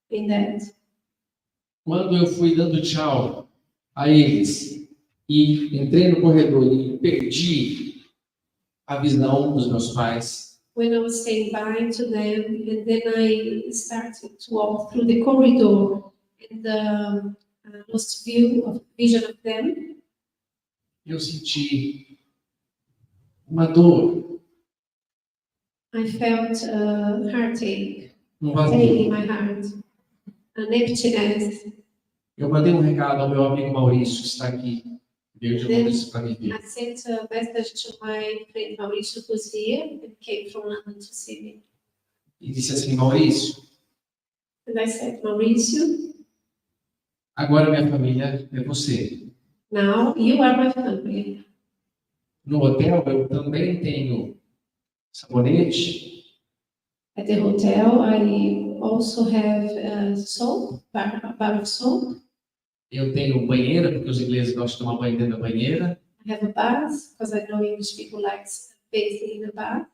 S2: in that.
S10: Quando eu fui dando tchau a eles e entrei no corredor e perdi a visão dos meus pais,
S2: When I was saying bye to them, and then I started to walk through the corridor and lost vision of them,
S10: eu senti uma dor,
S2: I felt a heartache,
S10: um
S2: pain
S10: vazio.
S2: in my heart, an emptiness.
S10: Eu mandei um recado ao meu amigo Maurício, que está aqui, veio de Londres para me ver.
S2: I sent a message to my friend Mauricio, who's here and came from London to see me.
S10: E disse assim, Maurício,
S2: And I said, Mauricio,
S10: agora minha família é você.
S2: now you are my family.
S10: No hotel eu também tenho sabonete,
S2: At the hotel, I also have soap, a bar of soap.
S10: eu tenho banheira, porque os ingleses gostam de tomar banho dentro da banheira,
S2: I have a bath, because I know English people like bathing in a bath.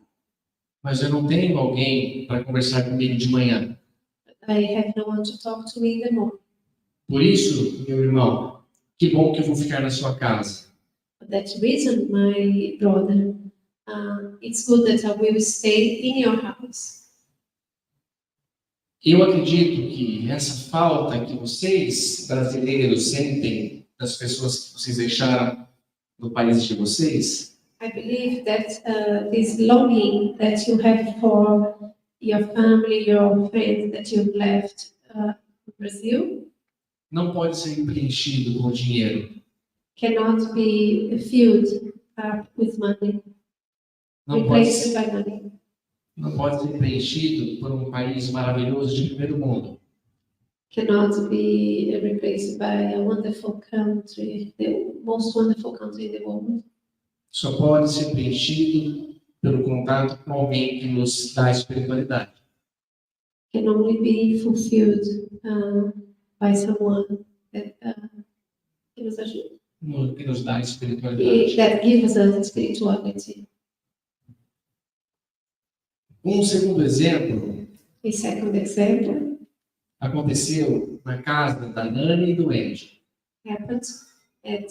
S10: mas eu não tenho alguém para conversar comigo de manhã.
S2: I have no one to talk to me in the morning.
S10: Por isso, meu irmão, que bom que eu vou ficar na sua casa.
S2: For that reason, my brother, it's good that I will stay in your house.
S10: Eu acredito que essa falta que vocês, brasileiros, sentem das pessoas que vocês deixaram no país de vocês,
S2: I believe that this longing that you have for your family, your friends that you've left in Brazil,
S10: não pode ser preenchido com dinheiro.
S2: cannot be filled up with money,
S10: Não pode
S2: replaced
S10: ser,
S2: by money.
S10: não pode ser preenchido por um país maravilhoso de primeiro mundo.
S2: Cannot be replaced by a wonderful country, the most wonderful country in the world.
S10: Só pode ser preenchido pelo contato com alguém que nos dá espiritualidade.
S2: Can only be fulfilled by someone that gives us,
S10: Que nos dá espiritualidade.
S2: that gives us spirituality.
S10: Um segundo exemplo
S2: A second example
S10: aconteceu na casa da Nani e do Andy.
S2: happened at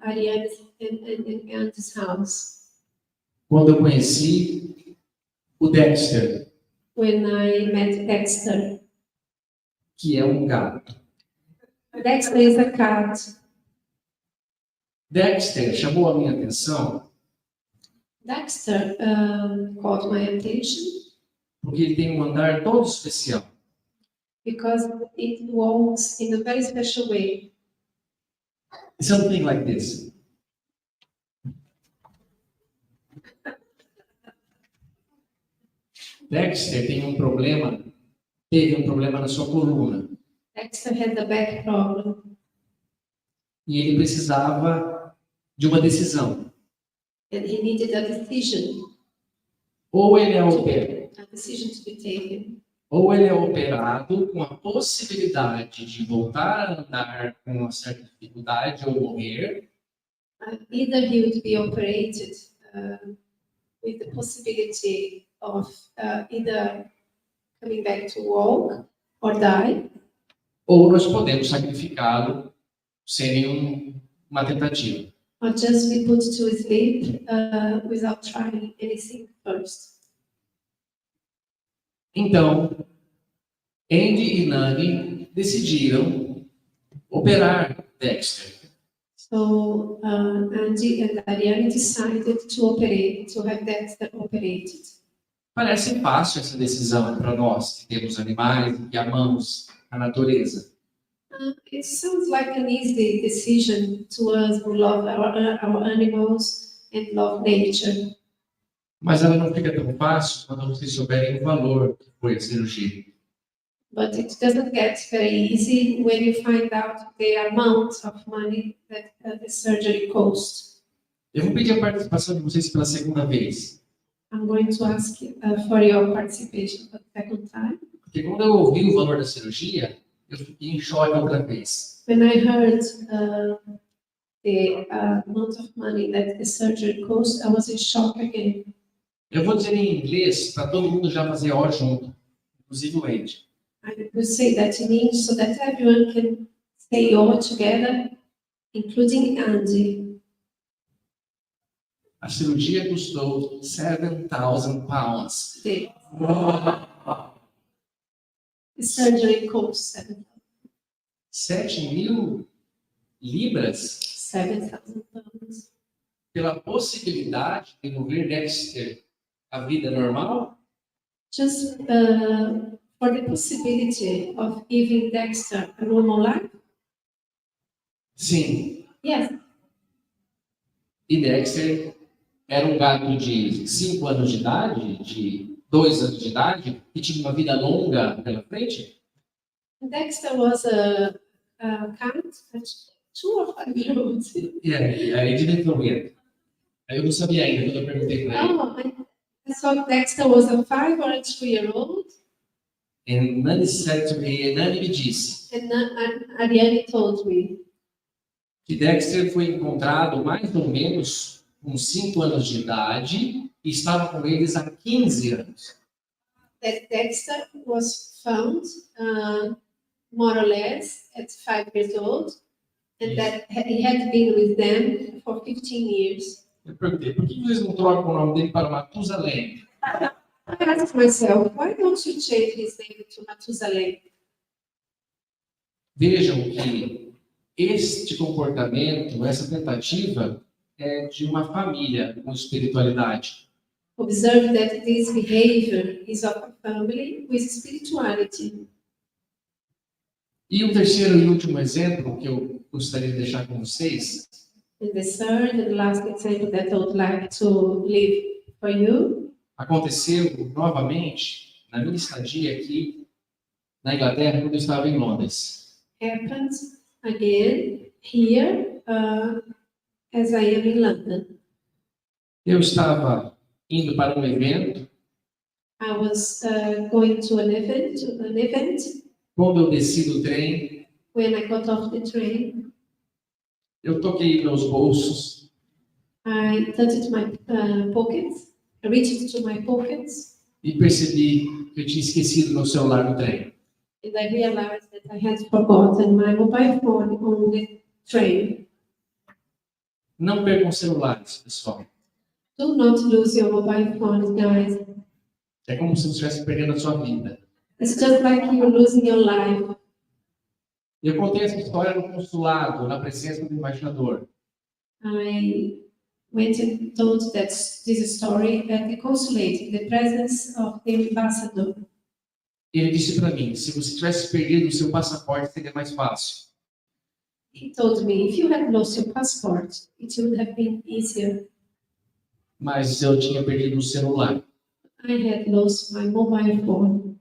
S2: Ariane's and Andy's house
S10: Quando eu conheci o Dexter,
S2: when I met Dexter.
S10: que é um gato.
S2: Dexter is a cat.
S10: Dexter chamou a minha atenção
S2: Dexter caught my attention
S10: porque ele tem um andar todo especial.
S2: because it walks in a very special way.
S10: Something like this. Dexter teve um problema na sua coluna.
S2: Dexter had a back problem
S10: E ele precisava de uma decisão.
S2: and he needed a decision
S10: Ou ele é
S2: to be taken.
S10: Ou ele é operado com a possibilidade de voltar a andar com uma certa dificuldade ou morrer,
S2: Either he would be operated with the possibility of either coming back to walk or die,
S10: ou nós podemos sacrificá-lo sem uma tentativa.
S2: or just be put to sleep without trying anything first.
S10: Então, Andy e Nani decidiram operar Dexter.
S2: So Andy and Ariane decided to have Dexter operated.
S10: Parece fácil essa decisão para nós que temos animais e que amamos a natureza.
S2: It sounds like an easy decision to us who love our animals and love nature.
S10: Mas ela não fica tão fácil quando vocês souberem o valor que foi a cirurgia.
S2: But it doesn't get very easy when you find out the amount of money that the surgery cost.
S10: Eu vou pedir a participação de vocês pela segunda vez.
S2: I'm going to ask for your participation for the second time.
S10: Porque quando eu ouvi o valor da cirurgia, eu fiquei em choque outra vez.
S2: When I heard the amount of money that the surgery cost, I was in shock again.
S10: Eu vou dizer em inglês para todo mundo já fazer ó junto, inclusive o Andy.
S2: I will say that in English so that everyone can say all together, including Andy.
S10: A cirurgia custou 7,000 pounds.
S2: The surgery cost
S10: 7.000 libras
S2: 7,000 pounds.
S10: pela possibilidade de devolver Dexter à vida normal?
S2: Just for the possibility of giving Dexter a normal life?
S10: Sim.
S2: Yes.
S10: E Dexter era um gato de 5 anos de idade, de 2 anos de idade, que tinha uma vida longa pela frente?
S2: Dexter was a cat at 2 or 5 years old.
S10: Yeah, I didn't know yet. Eu não sabia ainda quando eu perguntei para ele.
S2: Oh, I thought Dexter was a 5 or a 2-year-old.
S10: E Nani me disse
S2: And Ariane told me
S10: que Dexter foi encontrado mais ou menos com 5 anos de idade e estava com eles há 15 anos.
S2: that Dexter was found more or less at 5 years old, and that he had been with them for 15 years.
S10: Eu perguntei, por que vocês não trocam o nome dele para Matusalém?
S2: I asked myself, why don't you change his name to Matusalém?
S10: Vejam que este comportamento, essa tentativa, é de uma família com espiritualidade.
S2: Observe that this behavior is of a family with spirituality.
S10: E o terceiro e último exemplo que eu gostaria de deixar com vocês
S2: And the third and last example that I would like to leave for you
S10: aconteceu novamente na minha estadia aqui na Inglaterra, quando eu estava em Londres.
S2: Happened again here as I am in London.
S10: Eu estava indo para um evento.
S2: I was going to an event.
S10: Quando eu desci do trem,
S2: When I got off the train,
S10: eu toquei meus bolsos
S2: I touched my pockets. I reached into my pockets,
S10: e percebi que eu tinha esquecido meu celular no trem.
S2: and I realized that I had forgotten my mobile phone on the train.
S10: Não percam celulares, pessoal.
S2: Do not lose your mobile phones, guys.
S10: É como se você estivesse perdendo a sua vida.
S2: It's just like you're losing your life.
S10: Eu contei essa história no consulado, na presença do embaixador.
S2: I went and told this story at the consulate, in the presence of the ambassador.
S10: Ele disse para mim, se você tivesse perdido o seu passaporte, seria mais fácil.
S2: He told me, if you had lost your passport, it would have been easier.
S10: Mas eu tinha perdido o celular.
S2: I had lost my mobile phone.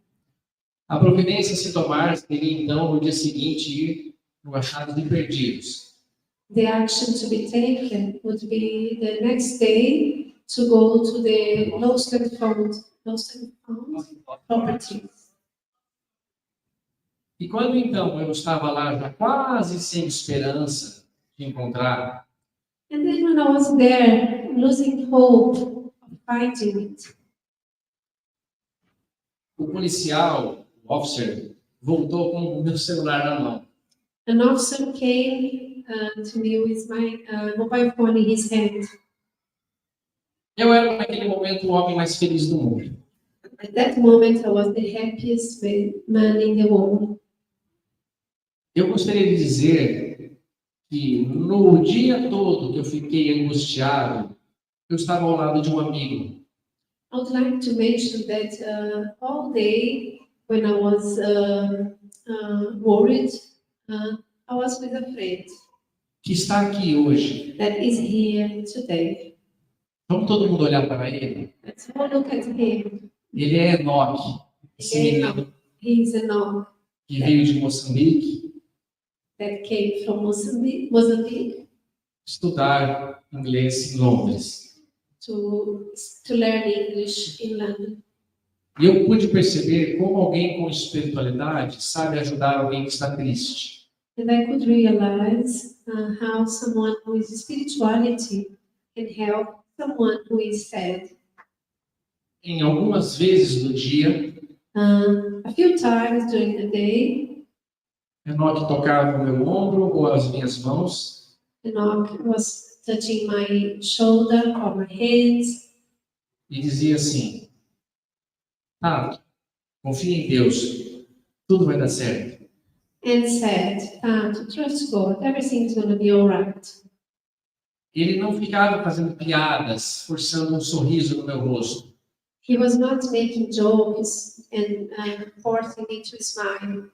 S10: A providência a se tomar seria, então, no dia seguinte, ir no achado de perdidos.
S2: The action to be taken would be the next day to go to the lost and found properties.
S10: E quando, então, eu estava lá já quase sem esperança de encontrar,
S2: And then when I was there, losing hope of finding it,
S10: o policial, o officer, voltou com o meu celular na mão.
S2: an officer came to me with my mobile phone in his hand.
S10: Eu era, naquele momento, o homem mais feliz do mundo.
S2: At that moment, I was the happiest man in the world.
S10: Eu gostaria de dizer que no dia todo que eu fiquei angustiado, eu estava ao lado de um amigo.
S2: I would like to mention that all day when I was worried, I was with a friend
S10: Que está aqui hoje.
S2: that is here today.
S10: Vamos todo mundo olhar para ele?
S2: Let's all look at him.
S10: Ele é Enoque, esse menino
S2: He is an oak
S10: que veio de Moçambique
S2: that came from Mozambique
S10: estudar inglês em Londres.
S2: to learn English in London.
S10: E eu pude perceber como alguém com espiritualidade sabe ajudar alguém que está triste.
S2: And I could realize how someone who is spirituality can help someone who is sad.
S10: Em algumas vezes do dia,
S2: A few times during the day,
S10: Enoque tocava o meu ombro ou as minhas mãos
S2: Enoch was touching my shoulder or my hands
S10: e dizia assim: Tato, confia em Deus, tudo vai dar certo.
S2: and said, to trust God, everything's going to be all right.
S10: Ele não ficava fazendo piadas, forçando um sorriso no meu rosto.
S2: He was not making jokes and forcing me to smile.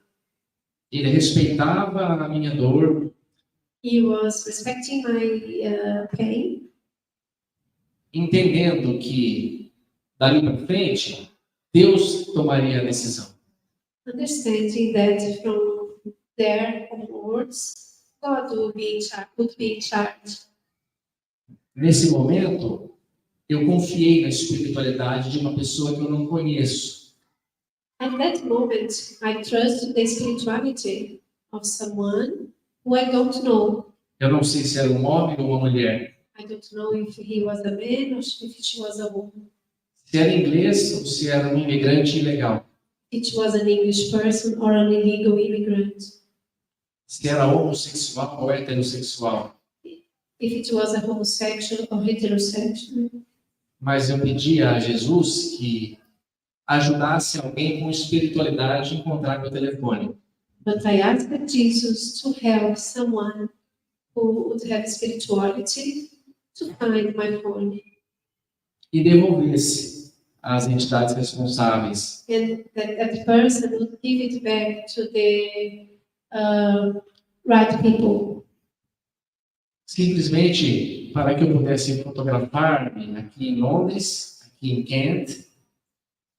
S10: Ele respeitava a minha dor
S2: He was respecting my pain,
S10: entendendo que dali para frente Deus tomaria a decisão.
S2: understanding that from there onwards, God would be in charge.
S10: Nesse momento, eu confiei na espiritualidade de uma pessoa que eu não conheço.
S2: At that moment, I trusted the spirituality of someone who I don't know.
S10: Eu não sei se era um homem ou uma mulher,
S2: I don't know if he was a man or if she was a woman.
S10: se era inglês ou se era um imigrante ilegal,
S2: If it was an English person or an illegal immigrant.
S10: se era homossexual ou heterossexual.
S2: If it was a homosexual or heterosexual.
S10: Mas eu pedia a Jesus que ajudasse alguém com espiritualidade a encontrar meu telefone.
S2: But I asked Jesus to help someone who would have spirituality to find my phone.
S10: E devolvesse às entidades responsáveis.
S2: And that person would give it back to the right people.
S10: Simplesmente para que eu pudesse fotografar-me aqui em Londres, em Kent,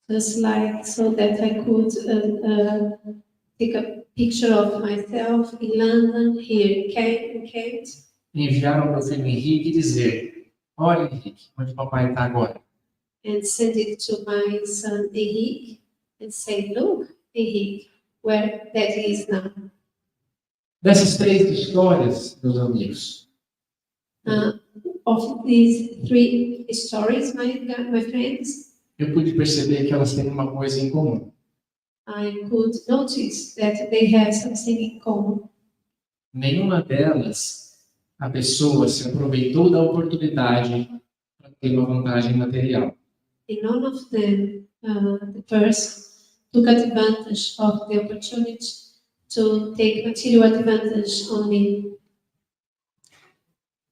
S2: just like so that I could take a picture of myself in London, here in Kent,
S10: e enviar ao meu filho Henrique e dizer: olha, Henrique, onde o papai está agora.
S2: and send it to my son Henrique and say, look, Henrique, where Daddy is now.
S10: Dessas 3 histórias, meus amigos,
S2: Of these 3 stories, my friends,
S10: eu pude perceber que elas têm uma coisa em comum.
S2: I could notice that they have something in common.
S10: Nenhuma delas, a pessoa se aproveitou da oportunidade para ter uma vantagem material.
S2: In none of them, the person took advantage of the opportunity to take material advantage on me.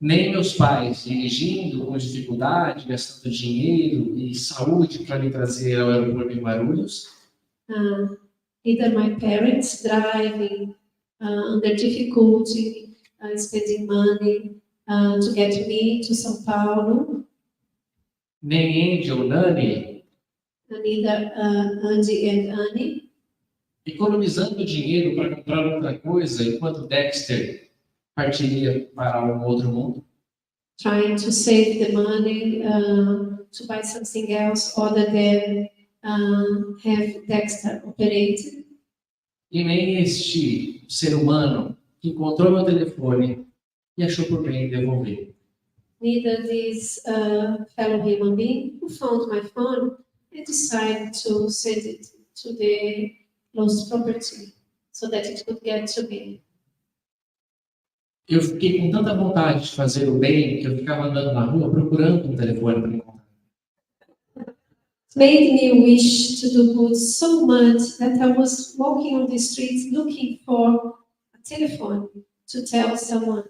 S10: Nem meus pais dirigindo com dificuldade, gastando dinheiro e saúde para me trazer ao aeroporto em Guarulhos,
S2: Either my parents driving under difficulty, spending money to get me to São Paulo,
S10: nem Andy ou Nani
S2: and either Andy and Annie,
S10: economizando dinheiro para comprar outra coisa enquanto Dexter partiria para um outro mundo.
S2: trying to save the money to buy something else other than have Dexter operated.
S10: E nem este ser humano que encontrou meu telefone e achou por bem devolver.
S2: Neither this fellow human being who found my phone and decided to send it to the lost property so that it could get to me.
S10: Eu fiquei com tanta vontade de fazer o bem que eu ficava andando na rua procurando um telefone para encontrar.
S2: Made me wish to do good so much that I was walking on the streets looking for a telephone to tell someone.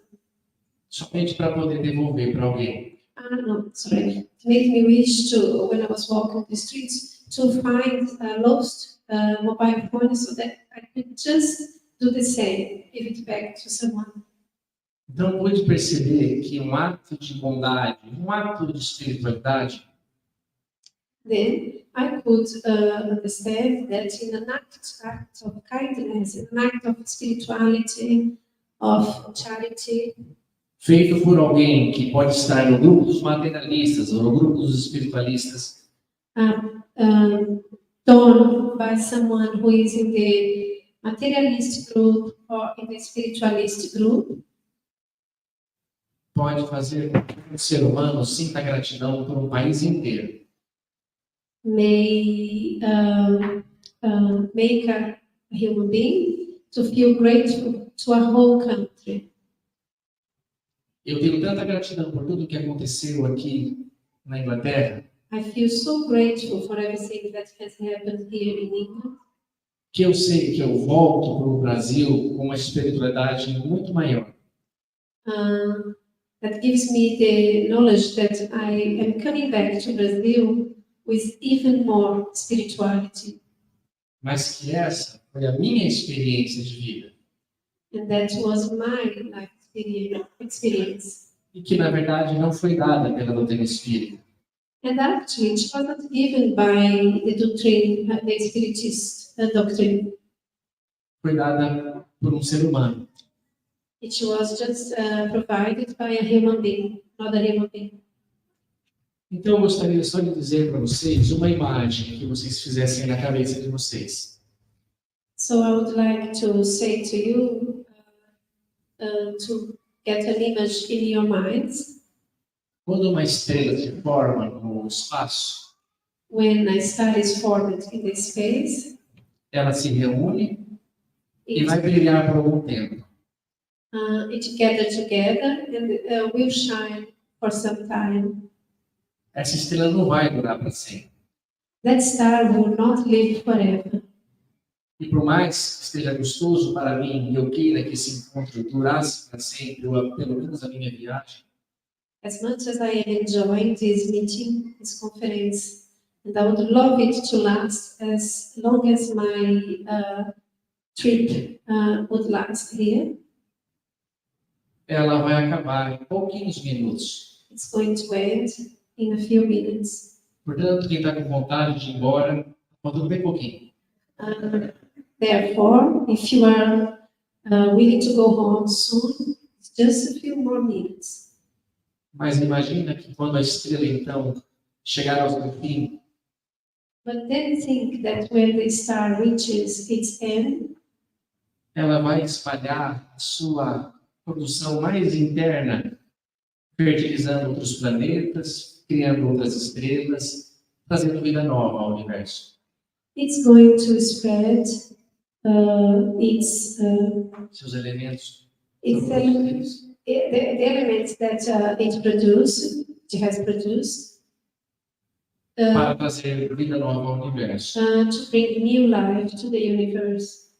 S10: Somente para poder devolver para alguém.
S2: No, sorry. It made me wish to, when I was walking on the streets, to find a lost mobile phone so that I could just do the same, give it back to someone.
S10: Então pude perceber que um ato de bondade, um ato de espiritualidade,
S2: Then I could understand that in an act of kindness, in an act of spirituality, of charity,
S10: feito por alguém que pode estar no grupo dos materialistas ou no grupo dos espiritualistas,
S2: done by someone who is in the materialist group or in the spiritualist group,
S10: pode fazer com que um ser humano sinta gratidão por um país inteiro.
S2: may make a human being to feel grateful to a whole country.
S10: Eu tenho tanta gratidão por tudo que aconteceu aqui na Inglaterra,
S2: I feel so grateful for everything that has happened here in England,
S10: que eu sei que eu volto para o Brasil com uma espiritualidade muito maior.
S2: that gives me the knowledge that I am coming back to Brazil with even more spirituality.
S10: Mas que essa foi a minha experiência de vida.
S2: And that was my life experience.
S10: E que, na verdade, não foi dada pela doutrina espírita.
S2: And actually, it wasn't given by the doctrine, the spiritist doctrine.
S10: Foi dada por um ser humano.
S2: It was just provided by a human being, not a human being.
S10: Então, eu gostaria só de dizer para vocês uma imagem que vocês fizessem na cabeça de vocês.
S2: So I would like to say to you to get an image in your minds.
S10: Quando uma estrela se forma no espaço,
S2: When a star is formed in the space,
S10: ela se reúne e
S2: it,
S10: vai brilhar por algum tempo.
S2: it gathers together and will shine for some time.
S10: Essa estrela não vai durar para sempre.
S2: That star will not live forever.
S10: E por mais que esteja gostoso para mim e eu queira que esse encontro durasse para sempre, ou pelo menos a minha viagem,
S2: As much as I am enjoying this meeting, this conference, and I would love it to last as long as my trip would last here,
S10: ela vai acabar em pouquinhos minutos.
S2: it's going to end in a few minutes.
S10: Portanto, quem está com vontade de ir embora, falta bem pouquinho.
S2: Therefore, if you are willing to go home soon, it's just a few more minutes.
S10: Mas imagina que quando a estrela, então, chegar ao seu fim,
S2: But then think that when the star reaches its end,
S10: ela vai espalhar a sua produção mais interna, fertilizando outros planetas, criando outras estrelas, trazendo vida nova ao universo.
S2: it's going to spread
S10: Seus elementos.
S2: the elements that it has produced,
S10: Para trazer vida nova ao universo.
S2: to bring new life to the universe.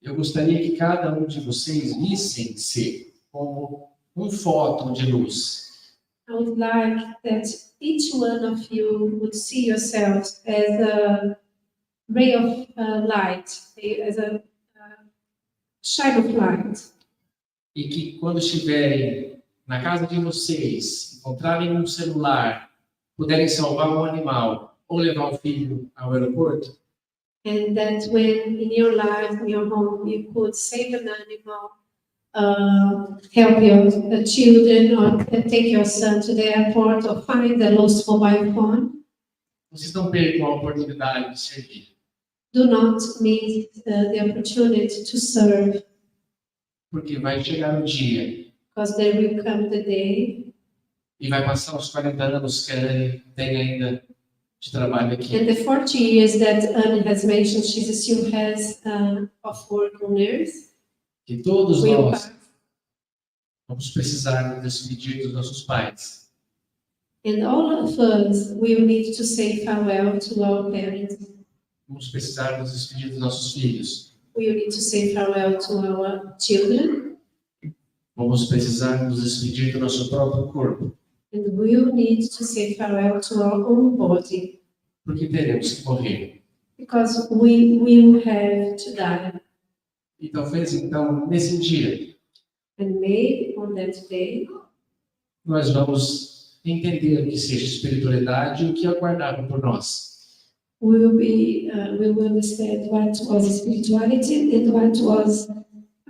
S10: Eu gostaria que cada um de vocês vissem-se como um fóton de luz.
S2: I would like that each one of you would see yourselves as a ray of light, as a shine of light.
S10: E que quando estiverem na casa de vocês, encontrarem um celular, puderem salvar um animal ou levar o filho ao aeroporto,
S2: And that when in your life, in your home, you could save an animal, help your children, or take your son to the airport, or find the lost mobile phone,
S10: vocês não percam a oportunidade de servir.
S2: do not miss the opportunity to serve,
S10: Porque vai chegar o dia
S2: because there will come the day,
S10: e vai passar os 40 anos que a Anne tem ainda de trabalho aqui.
S2: and the 40 years that Anne has mentioned she still has of work on earth,
S10: Que todos
S2: will
S10: nós
S2: pass.
S10: vamos precisar nos despedir dos nossos pais.
S2: And all of us will need to say farewell to our parents.
S10: Vamos precisar nos despedir dos nossos filhos.
S2: We will need to say farewell to our children,
S10: Vamos precisar nos despedir do nosso próprio corpo.
S2: and we will need to say farewell to our own body,
S10: Porque teremos que morrer.
S2: because we will have to die.
S10: E talvez, então, nesse dia,
S2: And maybe on that day,
S10: nós vamos entender o que seja espiritualidade e o que aguardava por nós.
S2: we will understand what was spirituality and what was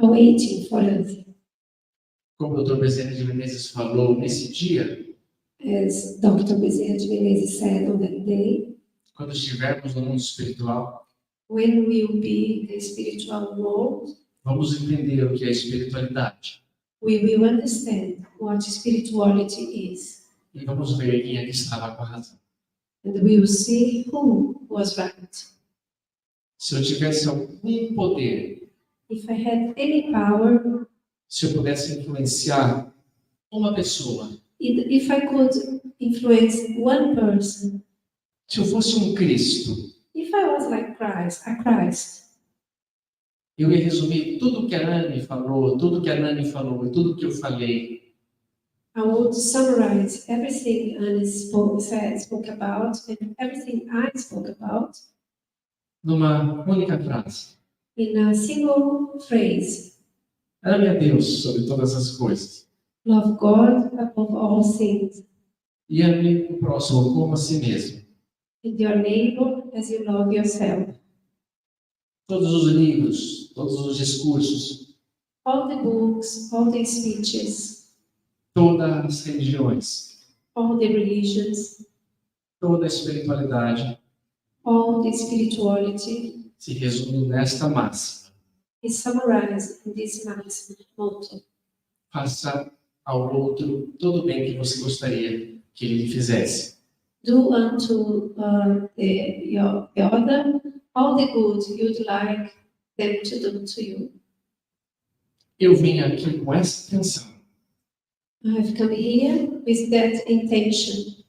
S2: awaiting for us.
S10: Como o Dr. Bezerra de Menezes falou, nesse dia,
S2: As Dr. Bezerra de Menezes said on that day,
S10: quando estivermos no mundo espiritual,
S2: when we will be in the spiritual world,
S10: vamos entender o que é espiritualidade.
S2: we will understand what spirituality is.
S10: E vamos ver quem é que estava com a razão.
S2: And we will see who was right.
S10: Se eu tivesse algum poder,
S2: If I had any power,
S10: se eu pudesse influenciar uma pessoa,
S2: if I could influence one person,
S10: se eu fosse um Cristo,
S2: if I was like a Christ,
S10: eu ia resumir tudo que a Anne falou, tudo que a Nani falou e tudo que eu falei
S2: I would summarize everything Anne spoke about and everything I spoke about
S10: numa única frase.
S2: in a single phrase.
S10: Ame a Deus sobre todas as coisas
S2: Love God above all things,
S10: e ame o próximo como a si mesmo.
S2: and your neighbor as you love yourself.
S10: Todos os livros, todos os discursos,
S2: All the books, all the speeches,
S10: todas as religiões,
S2: all the religions,
S10: toda a espiritualidade
S2: all the spirituality
S10: se resume nesta máxima:
S2: is summarized in this maxim motto.
S10: faça ao outro todo o bem que você gostaria que ele lhe fizesse.
S2: Do unto the other all the good you'd like them to do to you.
S10: Eu vim aqui com essa intenção
S2: I've come here with that intention.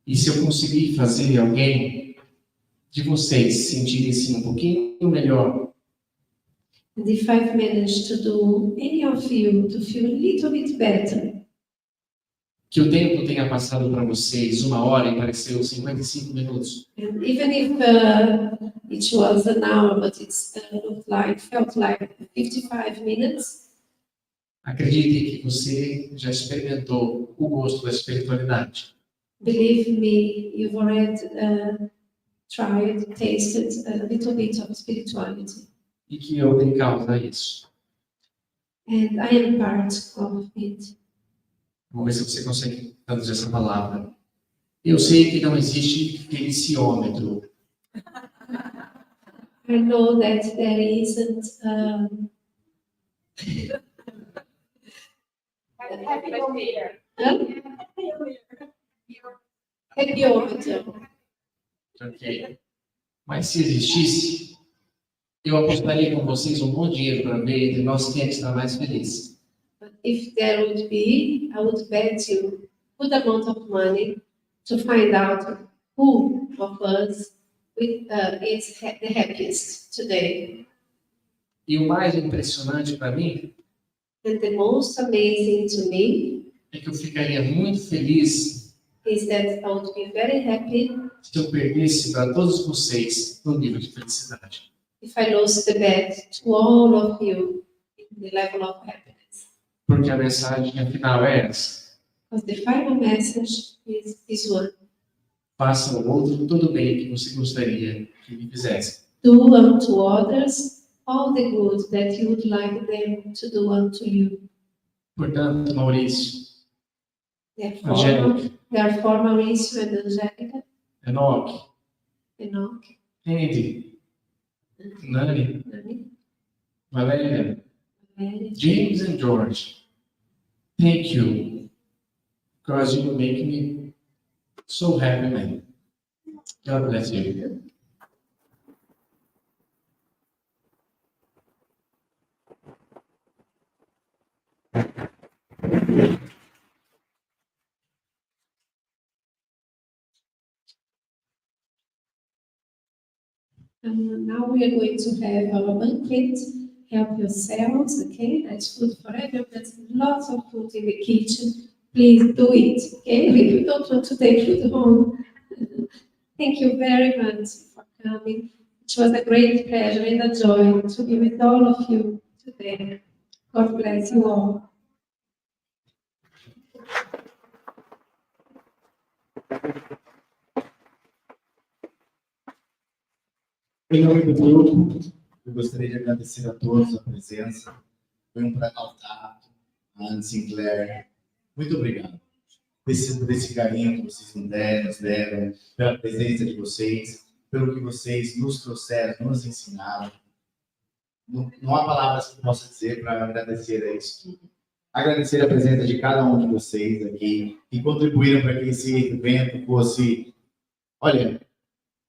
S10: e se eu conseguir fazer alguém de vocês sentirem-se um pouquinho melhor,
S2: And if I've managed to do any of you to feel a little bit better,
S10: que o tempo tenha passado para vocês 1 hora e pareceu 55 minutos,
S2: and even if it was an hour, but felt like 55 minutes,
S10: acredite que você já experimentou o gosto da espiritualidade.
S2: Believe me, you've already tried, tasted a little bit of spirituality.
S10: E que eu dei causa a isso.
S2: And I am part of it.
S10: Vamos ver se você consegue traduzir essa palavra. Eu sei que não existe feliciômetro.
S2: I know that there isn't happyômetro.
S10: Ok? Mas se existisse, eu apostaria com vocês um bom dinheiro para ver entre nós quem é que está mais feliz.
S2: But if there would be, I would bet you a good amount of money to find out who of us is the happiest today.
S10: E o mais impressionante para mim
S2: And the most amazing to me
S10: é que eu ficaria muito feliz
S2: is that I would be very happy
S10: se eu perdesse para todos vocês no nível de felicidade.
S2: if I lose the bet to all of you in the level of happiness.
S10: Porque a mensagem final é essa.
S2: Because the final message is this one.
S10: Faça ao outro todo o bem que você gostaria que ele fizesse.
S2: Do unto others all the good that you would like them to do unto you.
S10: Portanto, Maurício, Angélica,
S2: Therefore, Maurício and Angélica,
S10: Enoque,
S2: Enoch,
S10: Andy, Nani,
S2: Nani,
S10: Valéria,
S2: Mary,
S10: James and George, thank you, because you make me so happy, man. God bless you.
S2: Now we are going to have our banquet. Help yourselves, okay? That's food for everyone. There's lots of food in the kitchen. Please do it, okay? We don't want to take food home. Thank you very much for coming. It was a great pleasure and a joy to be with all of you today. God bless you all.
S3: Em nome do grupo, eu gostaria de agradecer a todos a presença. Foi um prazer ao Tatto, a Ana Sinclair. Muito obrigado por esse carinho que vocês nos deram, pela presença de vocês, pelo que vocês nos trouxeram, nos ensinaram. Não há palavras que eu possa dizer para agradecer a isso tudo. Agradecer a presença de cada um de vocês aqui, que contribuíram para que esse evento fosse, olha,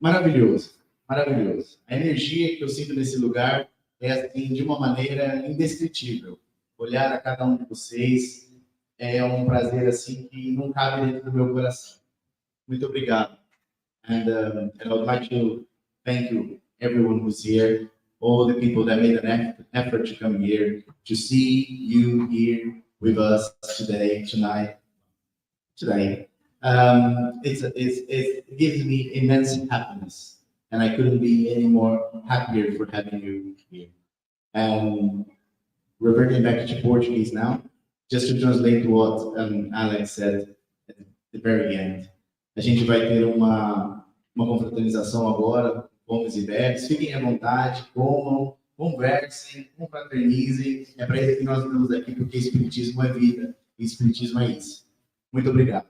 S3: maravilhoso. Maravilhoso. A energia que eu sinto nesse lugar é assim, de uma maneira indescritível. Olhar a cada um de vocês é um prazer assim que não cabe dentro do meu coração. Muito obrigado. And I would like to thank you, everyone who's here, all the people that made an effort to come here, to see you here with us tonight. It gives me immense happiness. And I couldn't be any more happier for having you here. And reverting back to Portuguese now, just to translate what Alex said at the very end. A gente vai ter uma confraternização agora, homens e mulheres. Fiquem à vontade, comam, conversem, confraternizem. É para isso que nós estamos aqui, porque Espiritismo é vida e Espiritismo é isso. Muito obrigado.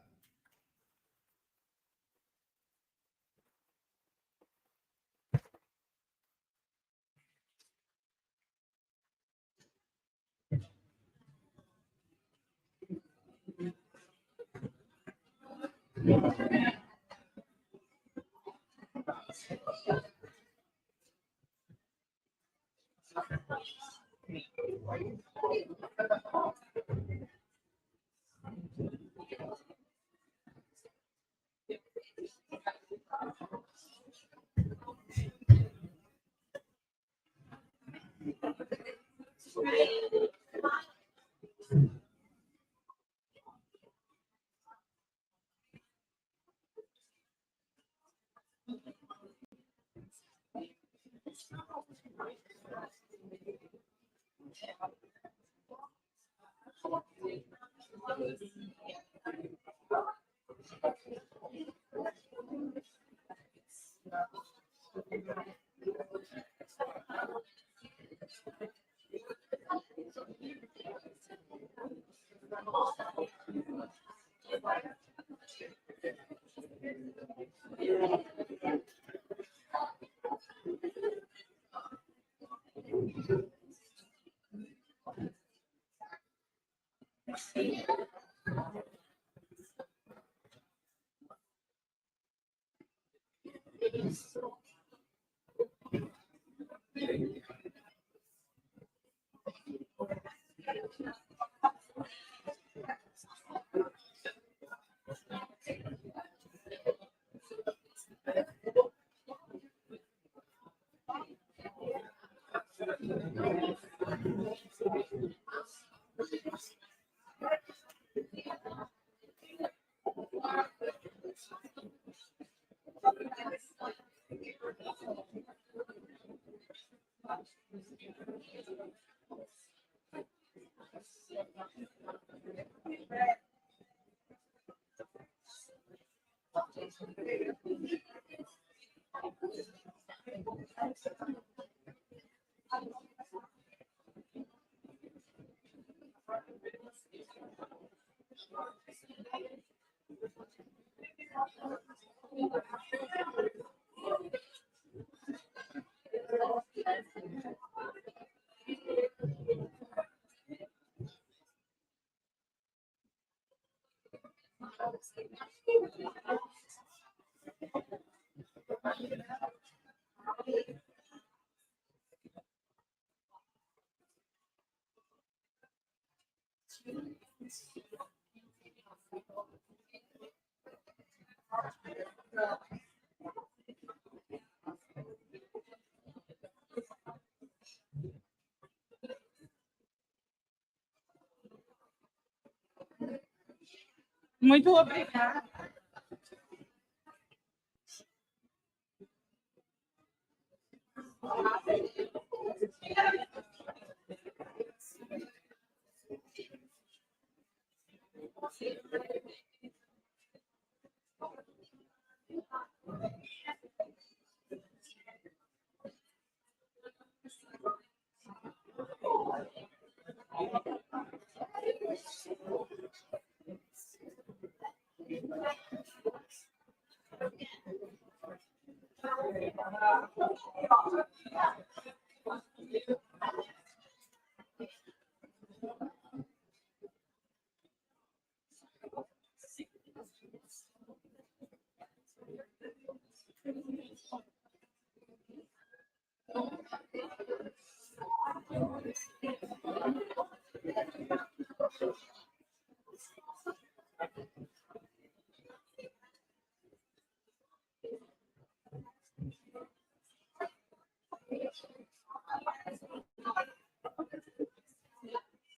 S11: Muito obrigada.